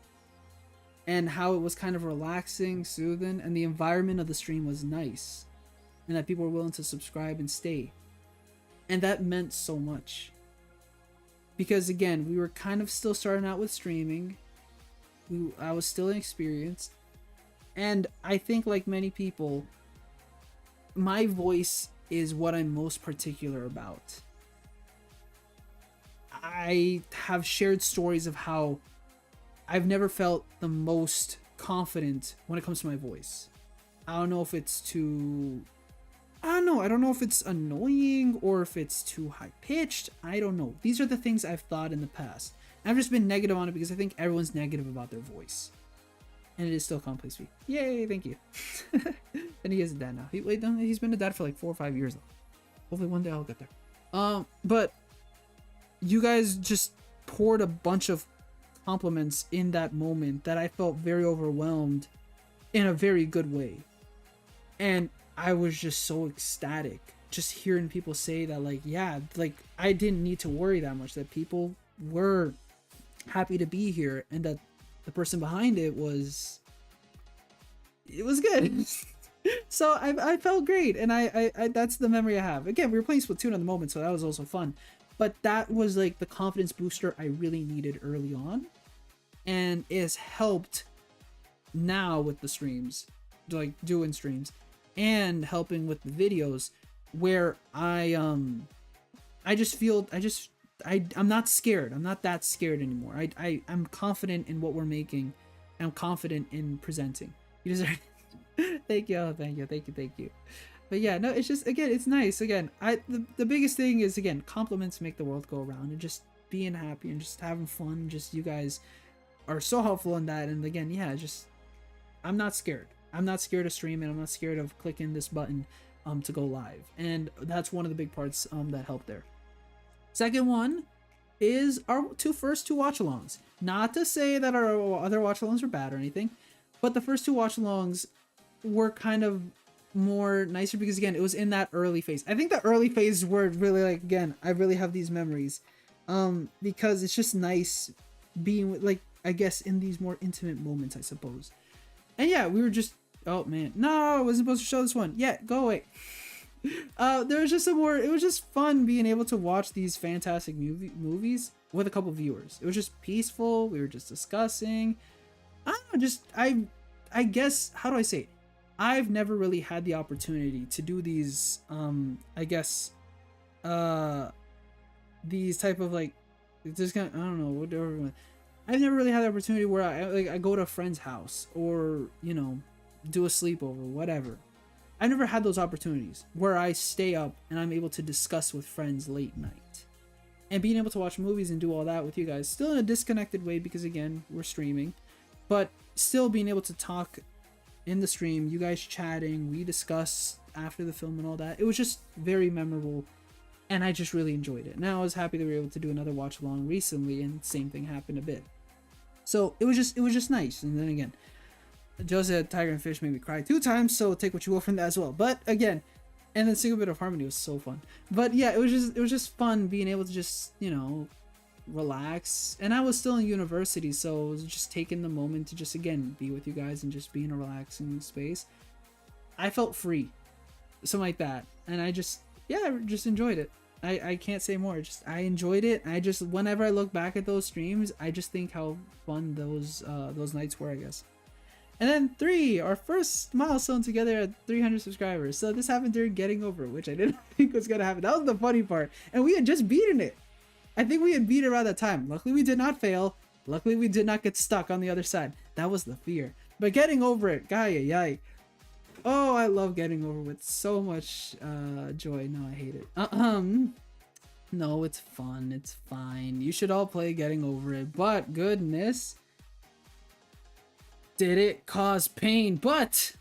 and how it was kind of relaxing, soothing, and the environment of the stream was nice, and that people were willing to subscribe and stay. And that meant so much. Because again, we were kind of still starting out with streaming. I was still inexperienced. And I think, like many people, my voice is what I'm most particular about. I have shared stories of how I've never felt the most confident when it comes to my voice. I don't know if it's too... I don't know if it's annoying or if it's too high-pitched. I don't know. These are the things I've thought in the past. I've just been negative on it because I think everyone's negative about their voice. And it is still complex speak. Yay, thank you. And he is a dad now. He's been a dad for like 4 or 5 years though. Hopefully one day I'll get there. But you guys just poured a bunch of compliments in that moment that I felt very overwhelmed in a very good way. And I was just so ecstatic just hearing people say that, like, yeah, like I didn't need to worry that much, that people were happy to be here, and that the person behind it was good. So I felt great, and I that's the memory I have. Again, we were playing Splatoon at the moment, so that was also fun, but that was like the confidence booster I really needed early on, and it's helped now with the streams, like doing streams and helping with the videos, where I'm not scared. I'm not that scared anymore. I'm confident in what we're making. And I'm confident in presenting. You deserve thank you. But yeah, no, it's just, again, it's nice. Again, the biggest thing is, again, compliments make the world go around, and just being happy and just having fun. Just, you guys are so helpful in that. And again, yeah, just, I'm not scared. I'm not scared of streaming. I'm not scared of clicking this button to go live. And that's one of the big parts that helped there. Second one is our first two watch-alongs. Not to say that our other watch-alongs were bad or anything, but the first two watch-alongs were kind of more nicer because, again, it was in that early phase. I think the early phase were really, like, again, I really have these memories because it's just nice being with, like, I guess, in these more intimate moments, I suppose. And yeah, we were just, oh man, no, I wasn't supposed to show this one. Yeah, go away. There was just it was just fun being able to watch these fantastic movies with a couple viewers. It was just peaceful. We were just discussing. I don't know, I guess, how do I say it? I've never really had the opportunity to do these, I guess, these type of, like, just kind of, I don't know, whatever. I've never really had the opportunity where I go to a friend's house or, you know, do a sleepover, whatever. I've never had those opportunities where I stay up and I'm able to discuss with friends late night. And being able to watch movies and do all that with you guys, still in a disconnected way because, again, we're streaming, but still being able to talk in the stream, you guys chatting, we discuss after the film and all that. It was just very memorable, and I just really enjoyed it. Now I was happy that we were able to do another watch along recently, and same thing happened a bit. So it was just nice. And then again, Joe said Tiger and Fish made me cry 2 times, so take what you will from that as well. But again, and then Single Bit of Harmony was so fun. But yeah, it was just fun being able to just, you know, relax. And I was still in university, so it was just taking the moment to just, again, be with you guys and just be in a relaxing space. I felt free, something like that, and I just enjoyed it. I can't say more. Just, I enjoyed it. I just, whenever I look back at those streams, I just think how fun those nights were, I guess. And then 3, our first milestone together at 300 subscribers. So this happened during Getting Over, which I didn't think was gonna happen. That was the funny part, and we had just beaten it. I think we had beat it around that time. Luckily, we did not fail. Luckily, we did not get stuck on the other side. That was the fear. But Getting Over it, guy, Oh, I love getting over with so much joy. No, I hate it. No, it's fun. It's fine. You should all play Getting Over It. But goodness, did it cause pain? But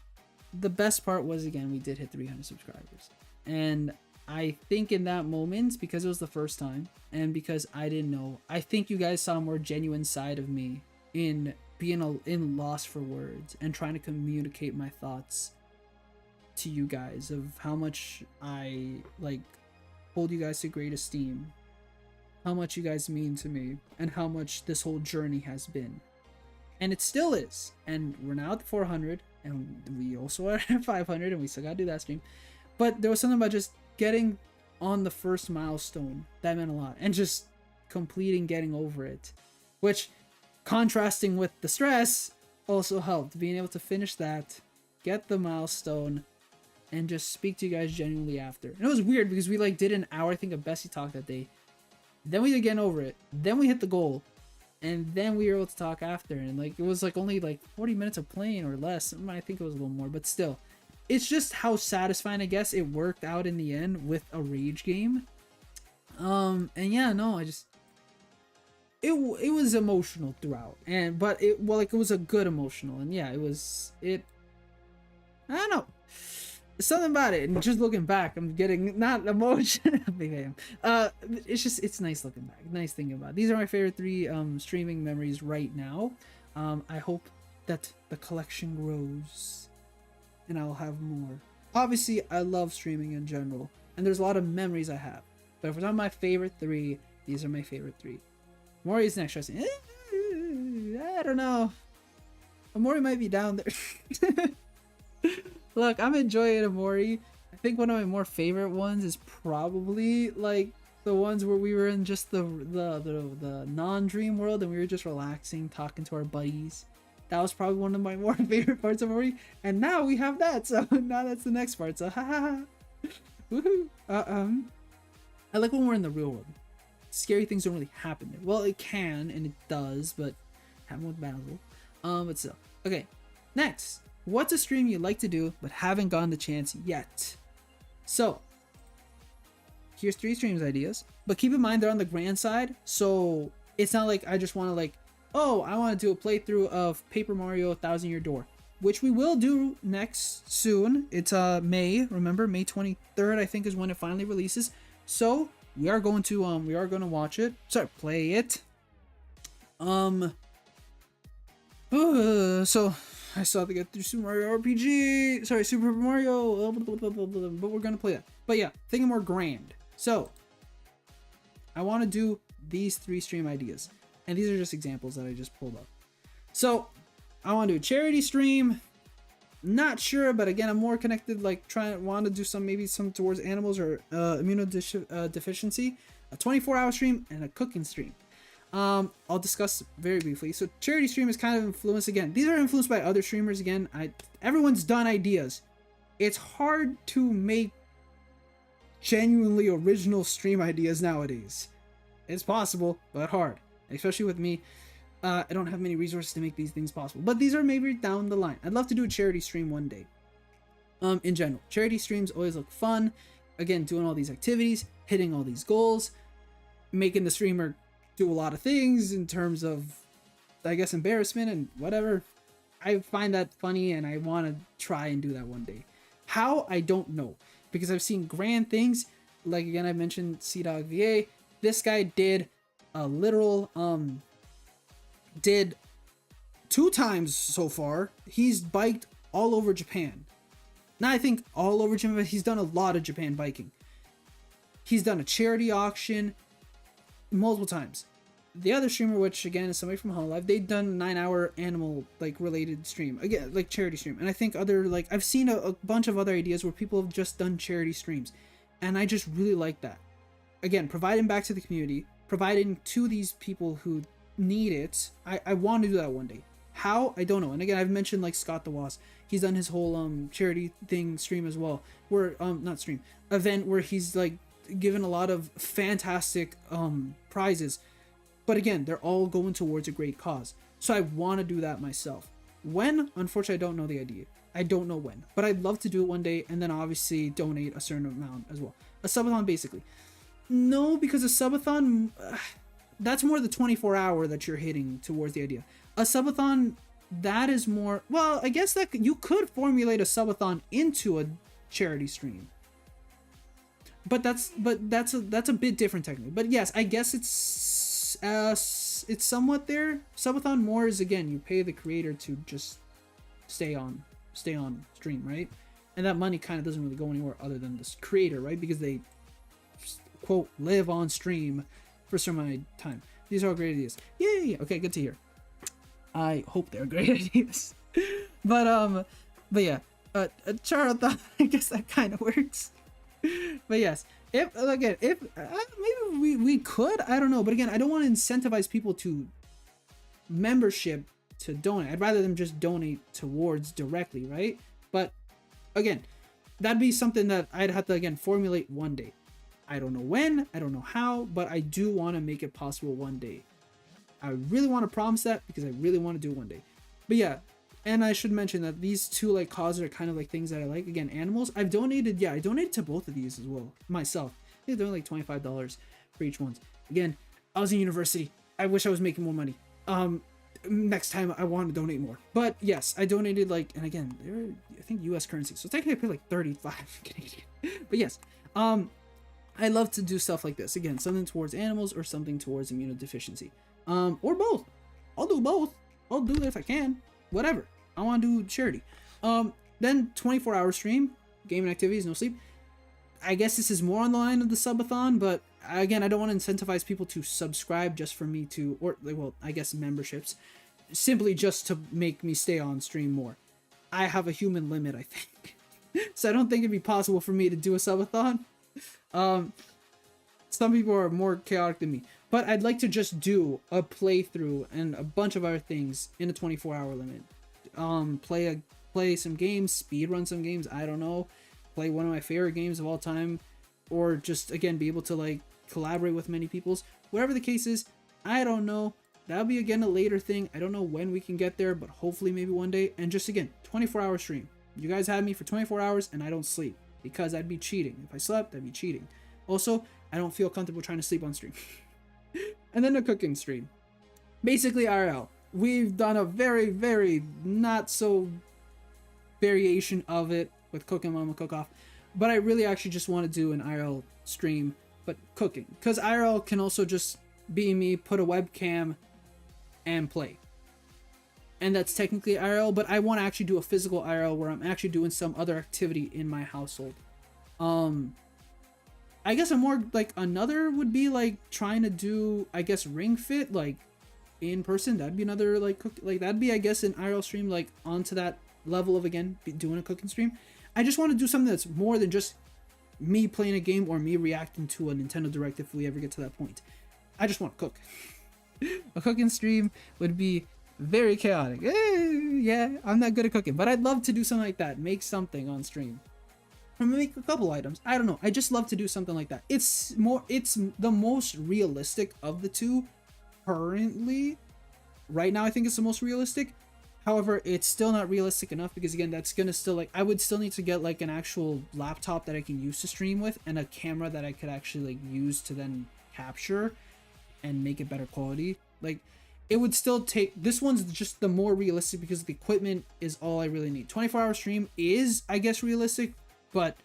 the best part was, again, we did hit 300 subscribers. And I think in that moment, because it was the first time and because I didn't know, I think you guys saw a more genuine side of me in being in loss for words and trying to communicate my thoughts to you guys of how much I like hold you guys to great esteem, how much you guys mean to me, and how much this whole journey has been. And it still is. And we're now at 400, and we also are at 500, and we still gotta do that stream. But there was something about just getting on the first milestone that meant a lot, and just completing Getting Over It, which, contrasting with the stress, also helped. Being able to finish that, get the milestone, and just speak to you guys genuinely after. And it was weird because we like did an hour, I think, of Bessie Talk that day. Then we did Getting Over It. Then we hit the goal. And then we were able to talk after. And like it was like only like 40 minutes of playing or less. I think it was a little more, but still. It's just how satisfying, I guess, it worked out in the end with a rage game. And yeah, no, I just it was emotional throughout. But it was a good emotional. And yeah, I don't know. Something about it, and just looking back, I'm getting not emotional. It's nice looking back, nice thinking about it. These are my favorite 3 streaming memories right now. I hope that the collection grows and I'll have more. Obviously, I love streaming in general, and there's a lot of memories I have, but if we're talking my favorite 3, these are my favorite 3. Mori's next. I don't know, Mori might be down there. Look, I'm enjoying Amori. I think one of my more favorite ones is probably like the ones where we were in just the non-dream world and we were just relaxing, talking to our buddies. That was probably one of my more favorite parts of Amori. And now we have that, so now that's the next part. So woohoo! I like when we're in the real world. Scary things don't really happen there. Well, it can and it does, but happen with Basil. But still. Okay, next. What's a stream you like to do but haven't gotten the chance yet? So, here's 3 streams ideas, but keep in mind they're on the grand side, so it's not like I just want to like, oh, I want to do a playthrough of Paper Mario 1000 Year Door, which we will do next soon. It's May, remember, May 23rd I think is when it finally releases. So, we are going to watch it. Sorry, play it. So I still have to get through Super Mario RPG. Sorry, Super Mario. But we're gonna play that. But yeah, thinking more grand. So I want to do these 3 stream ideas, and these are just examples that I just pulled up. So I want to do a charity stream. Not sure, but again, I'm more connected. Like want to do maybe some towards animals or immunodeficiency. A 24-hour stream and a cooking stream. I'll discuss very briefly. So charity stream is kind of influenced again. These are influenced by other streamers again. Everyone's done ideas. It's hard to make genuinely original stream ideas nowadays. It's possible, but hard. Especially with me. I don't have many resources to make these things possible. But these are maybe down the line. I'd love to do a charity stream one day. In general, charity streams always look fun. Again, doing all these activities, hitting all these goals, making the streamer do a lot of things in terms of, I guess, embarrassment and whatever. I find that funny and I want to try and do that one day. How? I don't know, because I've seen grand things. Like again, I mentioned CDog VA. This guy did a literal did 2 times so far. He's biked all over Japan. Now I think all over Japan, but he's done a lot of Japan biking. He's done a charity auction multiple times. The other streamer, which again is somebody from Hololive, they've done a 9-hour animal like related stream, again like charity stream. And I think other like I've seen a bunch of other ideas where people have just done charity streams, and I just really like that. Again, providing back to the community, providing to these people who need it. I want to do that one day. How? I don't know. And again, I've mentioned like Scott the Wasp. He's done his whole charity thing stream as well, where not stream event, where he's like given a lot of fantastic prizes. But again, they're all going towards a great cause. So I want to do that myself. When? Unfortunately, I don't know the idea. I don't know when, but I'd love to do it one day, and then obviously donate a certain amount as well. A subathon, basically. No, because a subathon, that's more the 24-hour that you're hitting towards the idea. A subathon, that is more, well, I guess that you could formulate a subathon into a charity stream. But that's a bit different technically. But yes, I guess it's somewhat there. Subathon more is, again, you pay the creator to just stay on stream, right? And that money kind of doesn't really go anywhere other than this creator, right? Because they, quote, live on stream for some amount of time. These are all great ideas. Yay! Okay, good to hear. I hope they're great ideas. But yeah, Charo thought, I guess that kind of works. But yes, if maybe we could, I don't know. But again, I don't want to incentivize people to membership to donate. I'd rather them just donate towards directly, right? But again, that'd be something that I'd have to, again, formulate one day. I don't know when, I don't know how, but I do want to make it possible one day. I really want to promise that because I really want to do it one day. But yeah, and I should mention that these two like causes are kind of like things that I like. Again, animals. I donated to both of these as well myself. I think they're like $25 for each one. Again, I was in university. I wish I was making more money. Next time I want to donate more. But yes, I donated like, and again, they're, I think, US currency. So technically I paid like 35 Canadian. But yes, I love to do stuff like this. Again, something towards animals or something towards immunodeficiency. Or both. I'll do both. I'll do it if I can. Whatever. I want to do charity. Then 24-hour stream, gaming activities, no sleep. I guess this is more on the line of the subathon, but again, I don't want to incentivize people to subscribe just for me to, or well, I guess memberships, simply just to make me stay on stream more. I have a human limit, I think. So I don't think it'd be possible for me to do a subathon. Some people are more chaotic than me, but I'd like to just do a playthrough and a bunch of other things in a 24-hour limit. Play some games, speed run some games, I don't know, play one of my favorite games of all time, or just, again, be able to like collaborate with many peoples. Whatever the case is, I don't know. That'll be, again, a later thing. I don't know when we can get there, but hopefully maybe one day. And just, again, 24-hour stream. You guys have me for 24 hours and I don't sleep, because I'd be cheating. If I slept, I'd be cheating. Also, I don't feel comfortable trying to sleep on stream. And then a cooking stream. Basically IRL. We've done a very, very not so variation of it with Cooking Mama Cook Off, but I really actually just want to do an IRL stream, but cooking, because IRL can also just be me, put a webcam and play, and that's technically IRL, but I want to actually do a physical IRL where I'm actually doing some other activity in my household. I guess a more like another would be like trying to do, I guess, Ring Fit like in person. That'd be another like that'd be, I guess, an IRL stream like onto that level of, again, doing a cooking stream. I just want to do something that's more than just me playing a game or me reacting to a Nintendo Direct if we ever get to that point. I just want to cook. A cooking stream would be very chaotic. Yeah, I'm not good at cooking, but I'd love to do something like that. Make something on stream. Or make a couple items. I don't know. I just love to do something like that. It's the most realistic of the two currently. Right now, I think it's the most realistic. However, it's still not realistic enough because, again, that's gonna still, like, I would still need to get like an actual laptop that I can use to stream with and a camera that I could actually like use to then capture and make it better quality. Like, it would still take, this one's just the more realistic because the equipment is all I really need. 24-hour stream is, I guess, realistic, but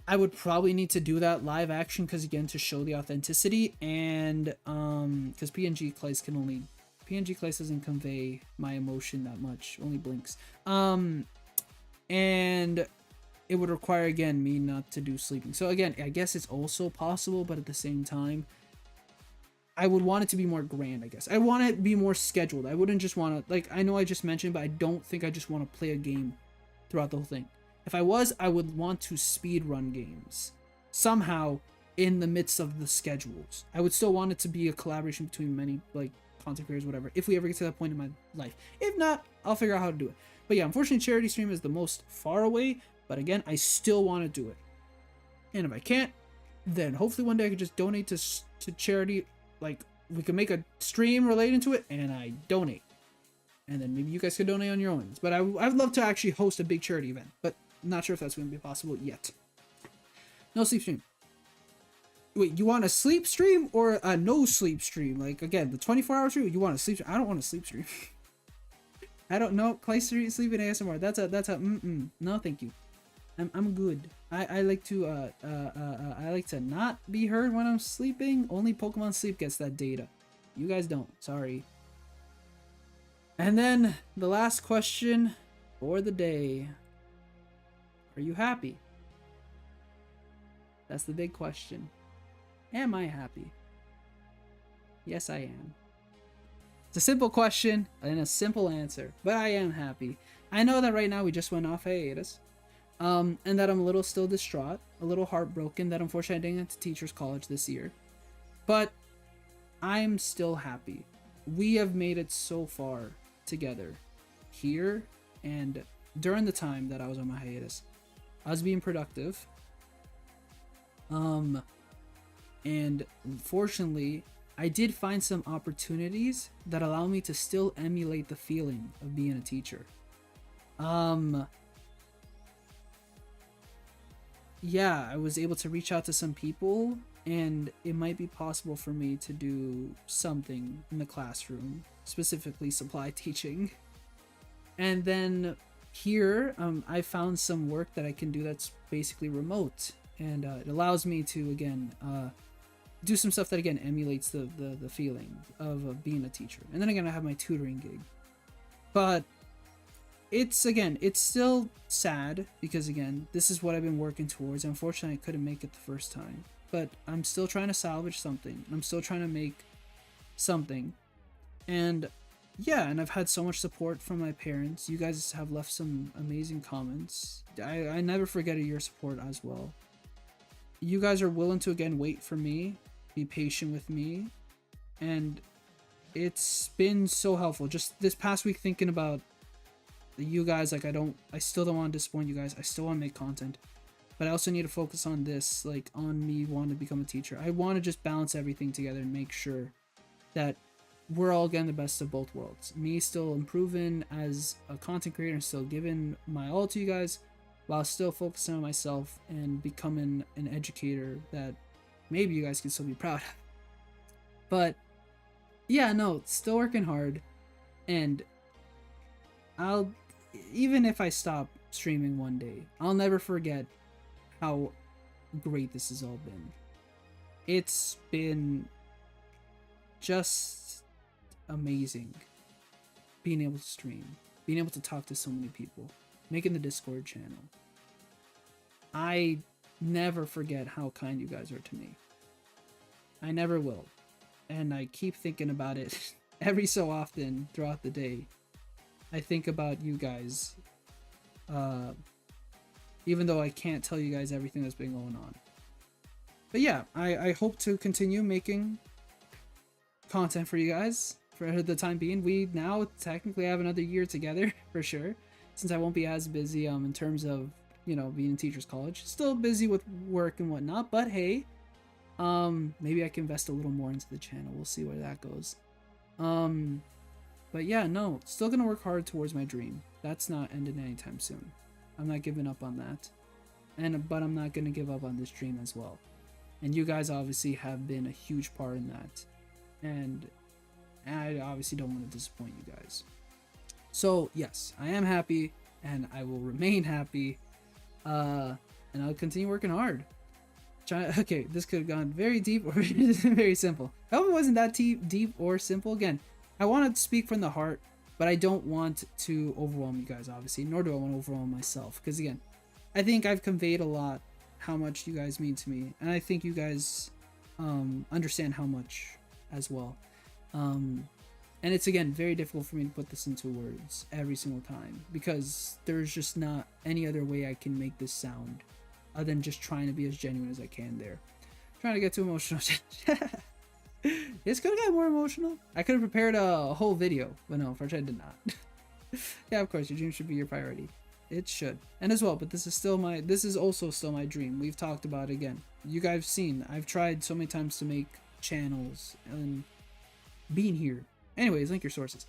I would probably need to do that live action because, again, to show the authenticity, and because Claes doesn't convey my emotion that much, only blinks. And it would require, again, me not to do sleeping. So again, I guess it's also possible, but at the same time, I would want it to be more grand, I guess. I want it to be more scheduled. I wouldn't just want to, like, I know I just mentioned, but I don't think I just want to play a game throughout the whole thing. If I was, I would want to speed run games somehow in the midst of the schedules. I would still want it to be a collaboration between many, like, content creators, whatever, if we ever get to that point in my life. If not, I'll figure out how to do it. But yeah, unfortunately, charity stream is the most far away, but again, I still want to do it. And if I can't, then hopefully one day I could just donate to charity. Like, we can make a stream relating to it and I donate. and then maybe you guys could donate on your own. But I'd love to actually host a big charity event, but not sure if that's going to be possible yet. No sleep stream. Wait, you want a sleep stream or a no sleep stream? Like, again, the 24-hour stream, you want a sleep stream? I don't want a sleep stream. I don't know. Claes sleeping ASMR. That's a no, thank you. I'm good. I like to I like to not be heard when I'm sleeping. Only Pokemon Sleep gets that data. You guys don't. Sorry. And then the last question for the day. Are you happy? That's the big question. Am I happy? Yes, I am. It's a simple question and a simple answer, but I am happy. I know that right now we just went off hiatus, and that I'm a little still distraught, a little heartbroken that unfortunately I didn't get to Teachers College this year, but I'm still happy. We have made it so far together here, and during the time that I was on my hiatus, I was being productive. And fortunately, I did find some opportunities that allow me to still emulate the feeling of being a teacher. Yeah, I was able to reach out to some people, and it might be possible for me to do something in the classroom, specifically supply teaching. And then here, I found some work that I can do that's basically remote, and it allows me to, again, do some stuff that again emulates the feeling of being a teacher. And then again, I have my tutoring gig, but it's still sad because again, this is what I've been working towards. Unfortunately, I couldn't make it the first time, but I'm still trying to salvage something. I'm still trying to make something. And yeah, and I've had so much support from my parents. You guys have left some amazing comments. I never forget your support as well. You guys are willing to again wait for me, be patient with me, and it's been so helpful. Just this past week thinking about you guys, like I still don't want to disappoint you guys. I still want to make content, but I also need to focus on this, like on me wanting to become a teacher. I want to just balance everything together and make sure that we're all getting the best of both worlds. Me still improving as a content creator and still giving my all to you guys, while still focusing on myself and becoming an educator that maybe you guys can still be proud of. But yeah, no, still working hard, and even if I stop streaming one day, I'll never forget how great this has all been. It's been just amazing being able to stream, being able to talk to so many people, making the Discord channel. I never forget how kind you guys are to me. I never will. And I keep thinking about it every so often throughout the day. I think about you guys, even though I can't tell you guys everything that's been going on. But yeah, I hope to continue making content for you guys for the time being. We now technically have another year together for sure, since I won't be as busy in terms of, you know, being in Teachers College. Still busy with work and whatnot, but hey, maybe I can invest a little more into the channel. We'll see where that goes. But yeah, no, still gonna work hard towards my dream. That's not ending anytime soon. I'm not giving up on that, but I'm not gonna give up on this dream as well. And you guys obviously have been a huge part in that, and I obviously don't want to disappoint you guys. So yes, I am happy, and I will remain happy, and I'll continue working hard. Okay, this could have gone very deep or very simple. I hope it wasn't that deep or simple. Again, I want to speak from the heart, but I don't want to overwhelm you guys, obviously, nor do I want to overwhelm myself. Because again, I think I've conveyed a lot how much you guys mean to me, and I think you guys understand how much as well. And it's again very difficult for me to put this into words every single time, because there's just not any other way I can make this sound other than just trying to be as genuine as I can there. Trying to get too emotional. It's gonna get more emotional. I could have prepared a whole video, but no, unfortunately I did not. Yeah, of course, your dream should be your priority. It should. And as well, but this is also still my dream. We've talked about it again. You guys have seen, I've tried so many times to make channels, and being here Anyways, link your sources.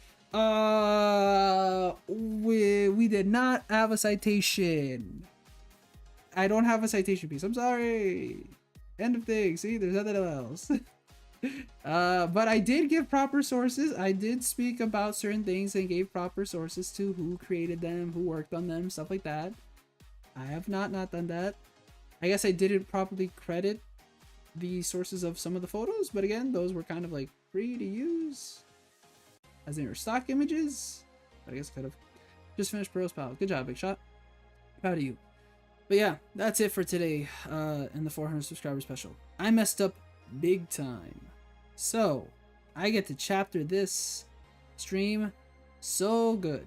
We did not have a citation. I don't have a citation piece. I'm sorry. End of thing. See, there's nothing else. But I did give proper sources. I did speak about certain things and gave proper sources to who created them, who worked on them, stuff like that. I have not done that. I guess I didn't properly credit the sources of some of the photos, but again, those were kind of like free to use as they were stock images. But I guess I could have just finished Pearl's Pal. Good job, Big Shot. Proud of you. But yeah, that's it for today in the 400 subscriber special. I messed up big time. So, I get to chapter this stream so good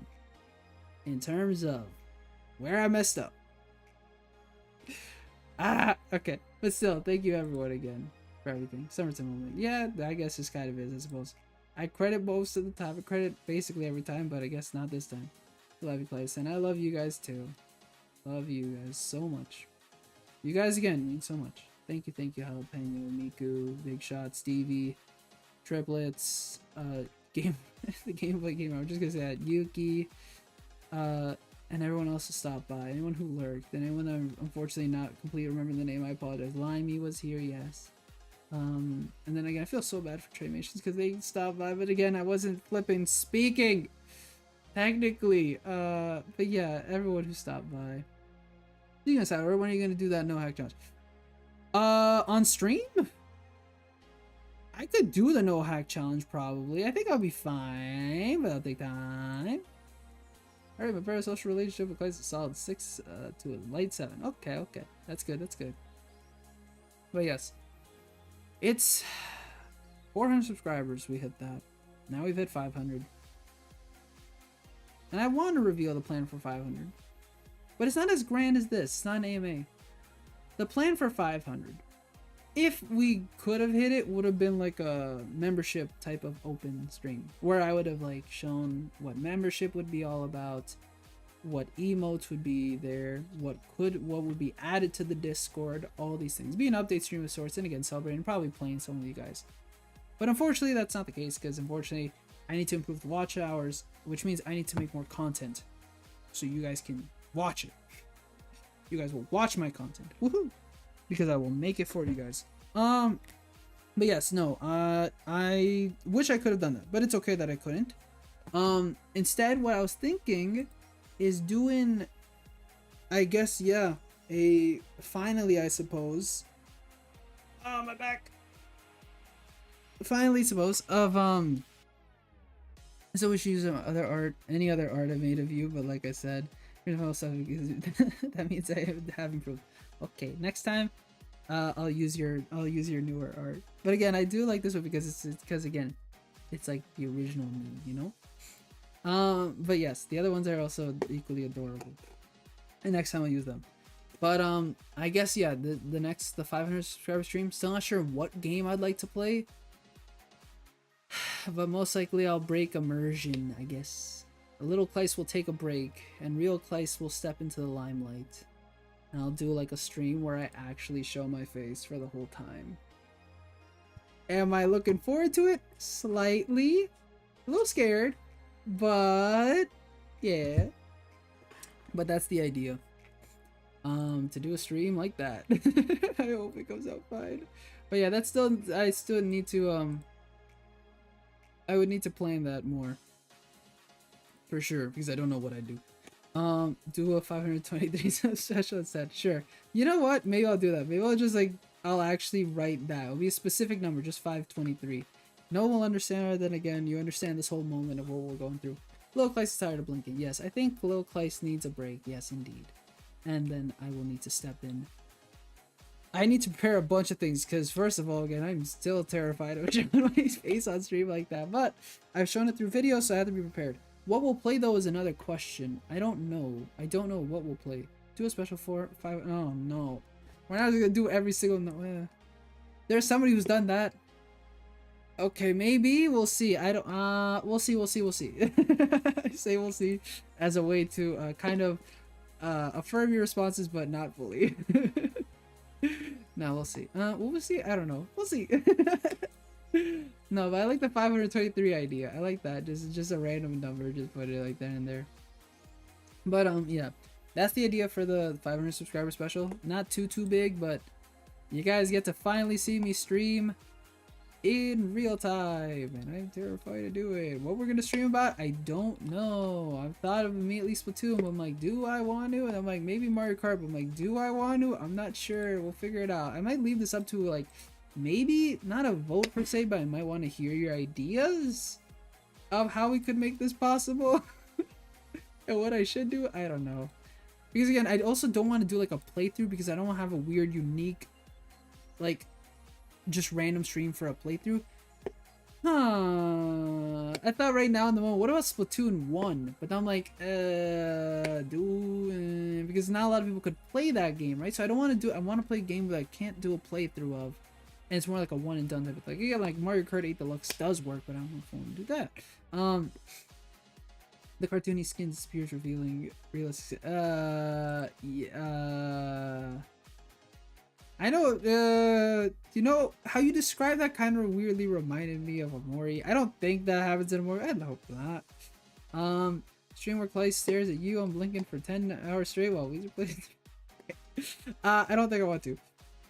in terms of where I messed up. Okay. But still, thank you everyone again for everything. Summertime moment. Yeah, I guess this kind of is, I suppose. I credit most of the time. I credit basically every time, but I guess not this time. Love you, Claes, and I love you guys too. Love you guys so much. You guys again mean so much. Thank you, Jalapeno, Miku, Big Shot, Stevie, Triplets, the gameplay game. I'm just gonna say that Yuki, and everyone else who stopped by. Anyone who lurked, and anyone that I'm unfortunately not completely remembering the name. I apologize. Limey was here, yes. And then again, I feel so bad for Traymations because they stopped by, but again, I wasn't flipping speaking technically. But yeah, everyone who stopped by. You guys, when are you gonna do that no hack challenge? On stream? I could do the no hack challenge probably. I think I'll be fine, but I'll take time. Alright, my parasocial relationship with Claes is a solid 6 to a light 7. Okay. That's good. But yes. It's 400 subscribers, we hit that. Now we've hit 500. And I want to reveal the plan for 500. But it's not as grand as this. It's not an AMA. The plan for 500, if we could have hit it, would have been like a membership type of open stream where I would have like shown what membership would be all about, what emotes would be there, what would be added to the Discord, all these things. Be an update stream of sorts, and again celebrating, probably playing some of you guys. But unfortunately that's not the case, because unfortunately I need to improve the watch hours, which means I need to make more content so you guys can watch it. You guys will watch my content. Woohoo! Because I will make it for you guys. But yes, no, I wish I could have done that, but it's okay that I couldn't. Instead, what I was thinking is doing, I guess, yeah, finally, I suppose. Oh, my back. Finally, suppose, of, so we should use other art, any other art I made of you, but like I said, that means I have improved. Okay, next time I'll use your newer art. But again, I do like this one because it's again, it's like the original me, you know. But yes, the other ones are also equally adorable. And next time I'll use them. But I guess yeah, the 500 subscriber stream. Still not sure what game I'd like to play. But most likely I'll break immersion, I guess. A little Claes will take a break, and real Claes will step into the limelight. And I'll do like a stream where I actually show my face for the whole time. Am I looking forward to it? Slightly. A little scared. But yeah. But that's the idea. To do a stream like that. I hope it comes out fine. But yeah, that's still, I still need to I would need to plan that more. For sure, because I don't know what I do. Do a 523 special instead. Sure. You know what? Maybe I'll do that. Maybe I'll just like, I'll actually write that. It'll be a specific number, just 523. No one will understand, then again, you understand this whole moment of what we're going through. Little Claes is tired of blinking. Yes, I think Little Claes needs a break. Yes, indeed. And then I will need to step in. I need to prepare a bunch of things, because first of all, again, I'm still terrified of showing my face on stream like that. But I've shown it through video, so I have to be prepared. What we'll play though is another question. I don't know what we'll play. Do a special 4, 5. Oh no, we're not gonna do every single. No, there's somebody who's done that. Okay, maybe we'll see. I don't. We'll see. I say we'll see as a way to kind of affirm your responses, but not fully. No, we'll see. We'll see. I don't know. We'll see. No, but I like the 523 idea. I like that. Just a random number. Just put it like that in there. But yeah, that's the idea for the 500 subscriber special. Not too big, but you guys get to finally see me stream in real time, and I'm terrified to do it. What we're gonna stream about, I don't know. I've thought of immediately Splatoon, but I'm like, do I want to? And I'm like, maybe Mario Kart, but I'm like, do I want to? I'm not sure. We'll figure it out. I might leave this up to like, maybe not a vote per se, but I might want to hear your ideas of how we could make this possible and what I should do. I don't know. Because again, I also don't want to do like a playthrough because I don't want to have a weird, unique, like, just random stream for a playthrough. I thought right now in the moment, what about Splatoon 1? But I'm like, because not a lot of people could play that game, right? So I don't want to do, I want to play a game that I can't do a playthrough of. And it's more like a one and done type of thing. Yeah, like Mario Kart 8 Deluxe does work, but I don't know if I want to do that. The cartoony skin disappears, revealing realistic. I know, you know, how you describe that kind of weirdly reminded me of Amori. I don't think that happens in Amori. I hope not. Stream where Claes stares at you. I'm blinking for 10 hours straight while we play. I don't think I want to.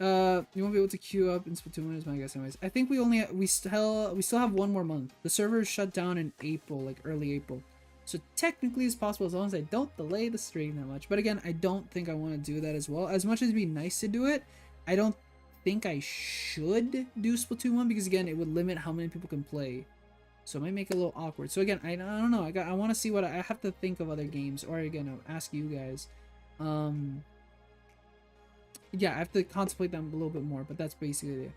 You won't be able to queue up in Splatoon 1 is my guess anyways. I think we still have one more month. The server is shut down in April, like early April. So technically it's possible as long as I don't delay the stream that much. But again, I don't think I want to do that as well. As much as it'd be nice to do it, I don't think I should do Splatoon 1 because again, it would limit how many people can play. So it might make it a little awkward. So again, I don't know. I want to see what I have to think of other games, or again, I'll ask you guys. Yeah, I have to contemplate them a little bit more, but that's basically it.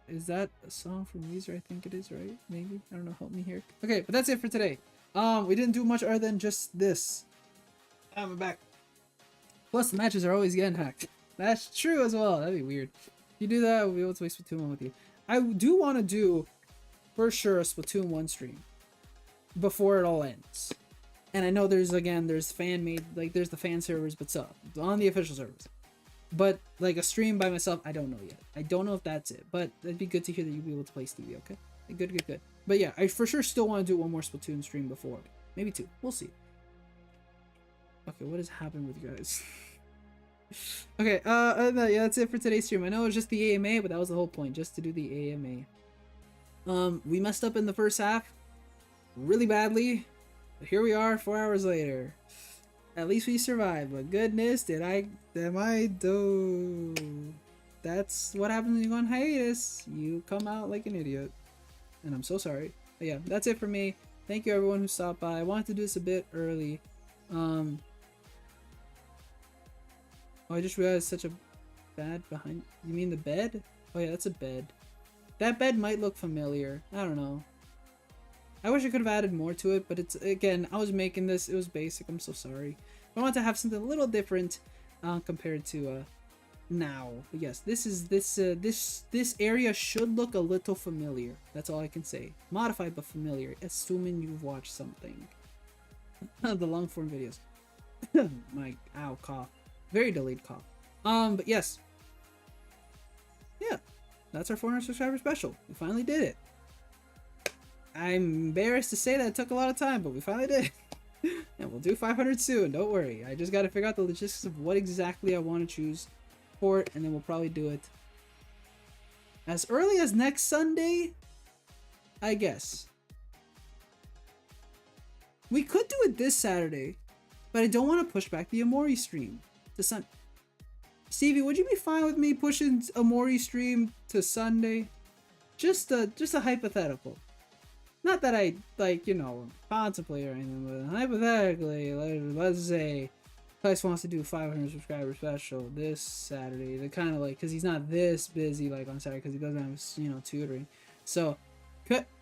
Is that a song from Weezer? I think it is, right? Maybe, I don't know, help me here. Okay, but that's it for today. We didn't do much other than just this. I'm back. Plus the matches are always getting hacked. That's true as well. That'd be weird. If you do that, we'll be able to play Splatoon 1 with you. I do want to do for sure a Splatoon 1 stream before it all ends. And I know there's fan made, like there's the fan servers, but so on the official servers. But like a stream by myself, I don't know yet. I don't know if that's it, but it'd be good to hear that you'd be able to play Stevie, okay? Good. But yeah, I for sure still want to do one more Splatoon stream before. Maybe two. We'll see. Okay, what has happened with you guys? Okay, other than that, yeah, that's it for today's stream. I know it was just the AMA, but that was the whole point, just to do the AMA. We messed up in the first half really badly. But here we are 4 hours later. At least we survived, but goodness, am I do? That's what happens when you go on hiatus. You come out like an idiot. And I'm so sorry. But yeah, that's it for me. Thank you everyone who stopped by. I wanted to do this a bit early. Oh, I just realized such a bad behind. You mean the bed? Oh yeah, that's a bed. That bed might look familiar. I don't know. I wish I could have added more to it, but it's, again, I was making this, it was basic, I'm so sorry. I want to have something a little different compared to now. But yes, this area should look a little familiar. That's all I can say. Modified but familiar, assuming you've watched something. The long form videos. My ow cough. Very delayed cough. But yes. Yeah. That's our 400 subscriber special. We finally did it. I'm embarrassed to say that it took a lot of time, but we finally did. And we'll do 500 soon, don't worry. I just gotta figure out the logistics of what exactly I want to choose for it, and then we'll probably do it as early as next Sunday, I guess. We could do it this Saturday, but I don't want to push back the Amori stream to Sunday. Stevie, would you be fine with me pushing Amori stream to Sunday? Just a hypothetical. Not that I, like, you know, contemplate or anything, but hypothetically, let's say Claes wants to do 500 subscriber special this Saturday. They're kind of like, because he's not this busy, like, on Saturday, because he doesn't have, you know, tutoring. So,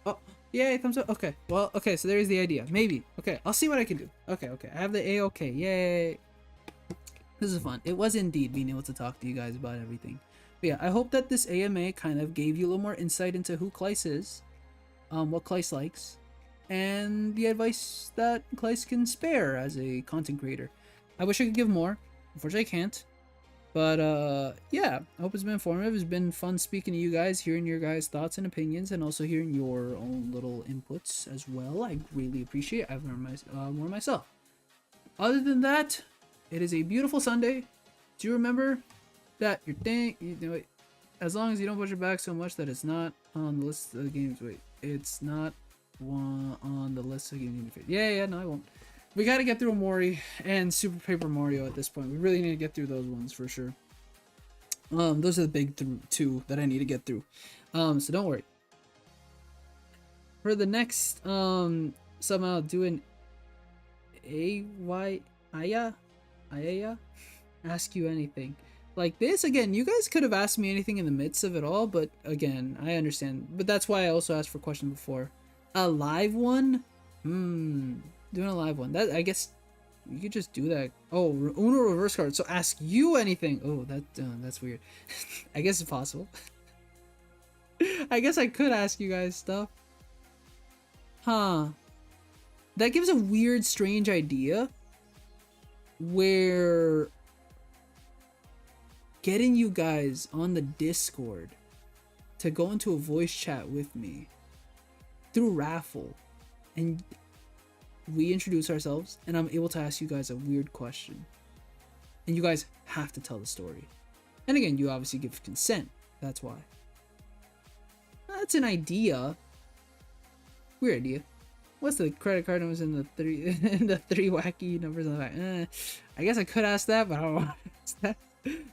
oh, yay, thumbs up. Okay, well, okay, so there's the idea. Maybe. Okay, I'll see what I can do. Okay, I have the A-okay. Yay. This is fun. It was indeed being able to talk to you guys about everything. But yeah, I hope that this AMA kind of gave you a little more insight into who Claes is. What Claes likes, and the advice that Claes can spare as a content creator. I wish I could give more. Unfortunately, I can't. But yeah, I hope it's been informative. It's been fun speaking to you guys, hearing your guys' thoughts and opinions, and also hearing your own little inputs as well. I really appreciate it. I've learned more myself. Other than that, it is a beautiful Sunday. Do you remember that your thing, you know, as long as you don't push it back so much that it's not on the list of the games. Wait, it's not one on the list of games. Yeah, no, I won't. We gotta get through Mori and Super Paper Mario at this point. We really need to get through those ones for sure. Those are the big two that I need to get through. So don't worry. For the next somehow do an Aya ask you anything like this. Again, you guys could have asked me anything in the midst of it all, but again, I understand. But that's why I also asked for questions before. A live one? Doing a live one. That, I guess you could just do that. Oh, Uno reverse card. So ask you anything. Oh, that's weird. I guess it's possible. I guess I could ask you guys stuff. Huh. That gives a weird, strange idea where getting you guys on the Discord to go into a voice chat with me through raffle, and we introduce ourselves and I'm able to ask you guys a weird question and you guys have to tell the story, and again, you obviously give consent. That's why. That's an idea. Weird idea. What's the credit card numbers in the three wacky numbers on the back? I guess I could ask that, but I don't want to ask that.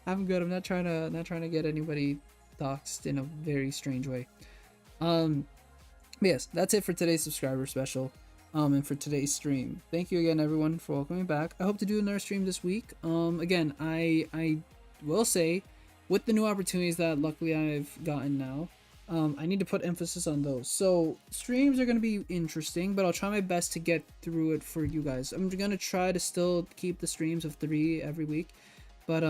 I'm good. I'm not trying to get anybody doxxed in a very strange way. But yes, that's it for today's subscriber special. And for today's stream. Thank you again, everyone, for welcoming back. I hope to do another stream this week. Again, I will say, with the new opportunities that luckily I've gotten now, I need to put emphasis on those. So streams are going to be interesting, but I'll try my best to get through it for you guys. I'm going to try to still keep the streams of 3 every week, but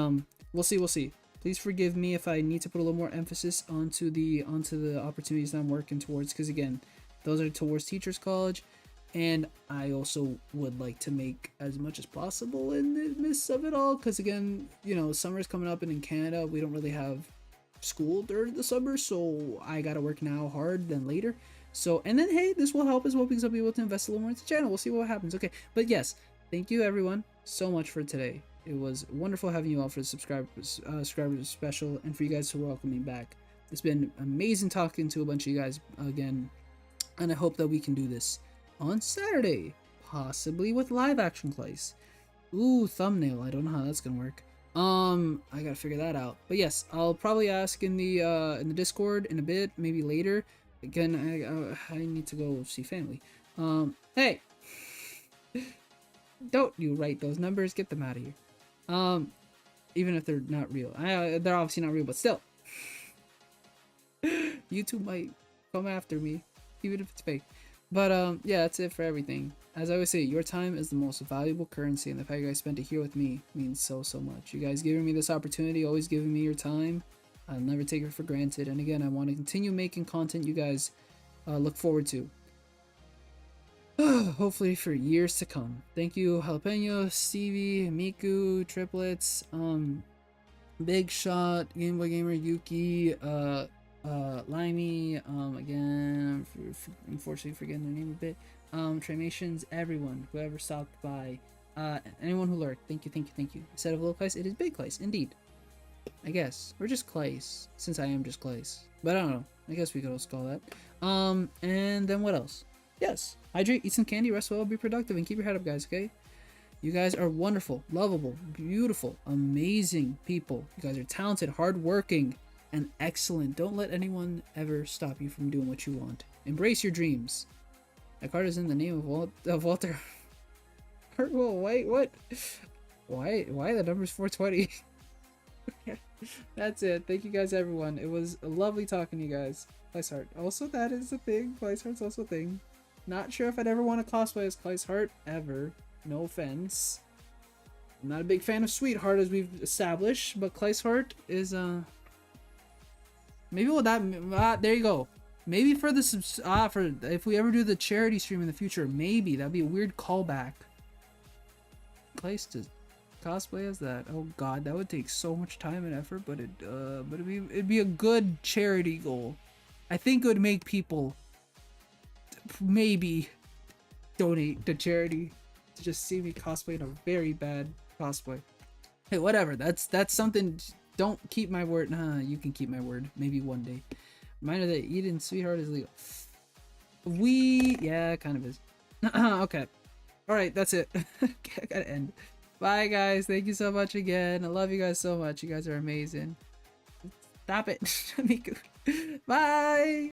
we'll see. Please forgive me if I need to put a little more emphasis onto the opportunities that I'm working towards, because again, those are towards Teachers College, and I also would like to make as much as possible in the midst of it all, because again, you know, summer's coming up, and in Canada we don't really have school during the summer, so I gotta work now hard than later. So, and then hey, this will help as well because I'll be able to invest a little more into the channel. We'll see what happens. Okay, but yes, thank you everyone so much for today. It was wonderful having you all for the subscribers special, and for you guys to welcome me back. It's been amazing talking to a bunch of you guys again, and I hope that we can do this on Saturday, possibly with live action Claes. Ooh, thumbnail. I don't know how that's gonna work. I gotta figure that out. But yes, I'll probably ask in the Discord in a bit, maybe later. Again, I need to go see family. Hey, don't you write those numbers? Get them out of here. Even if they're not real, they're obviously not real, but still, YouTube might come after me, even if it's fake. But yeah, that's it for everything. As I always say, your time is the most valuable currency, and the fact you guys spent it here with me means so much. You guys giving me this opportunity, always giving me your time, I'll never take it for granted. And again, I want to continue making content you guys look forward to, hopefully for years to come. Thank you, Jalapeno, Stevie, Miku, Triplets, Big Shot, Game Boy Gamer, Yuki, Limey, again, unfortunately forgetting their name a bit, Tremations, everyone, whoever stopped by, anyone who lurked, thank you. Instead of little Claes, it is Big Claes, indeed. I guess, or just Claes, since I am just Claes, but I don't know, I guess we could also call that. And then what else? Yes, hydrate, eat some candy, rest well, be productive, and keep your head up, guys, okay? You guys are wonderful, lovable, beautiful, amazing people. You guys are talented, hardworking, and excellent. Don't let anyone ever stop you from doing what you want. Embrace your dreams. That card is in the name of Walter. Whoa, wait, what? Why the number's 420? That's it. Thank you guys, everyone. It was lovely talking to you guys. Claes Heart. Also, that is a thing. Claes Heart's also a thing. Not sure if I'd ever want to cosplay as Claes Heart, ever. No offense. I'm not a big fan of Sweetheart, as we've established, but Claes Heart is, maybe there you go. Maybe for the for if we ever do the charity stream in the future, maybe that'd be a weird callback. Claes to cosplay as that? Oh god, that would take so much time and effort, but it'd be a good charity goal. I think it would make people maybe donate to charity to just see me cosplay in a very bad cosplay. Hey, whatever. That's something. Don't keep my word. Nah, you can keep my word. Maybe one day. Reminder that eating sweetheart is legal. Yeah, it kind of is. Okay. All right, that's it. I gotta end. Bye, guys. Thank you so much again. I love you guys so much. You guys are amazing. Stop it. Miku. Bye.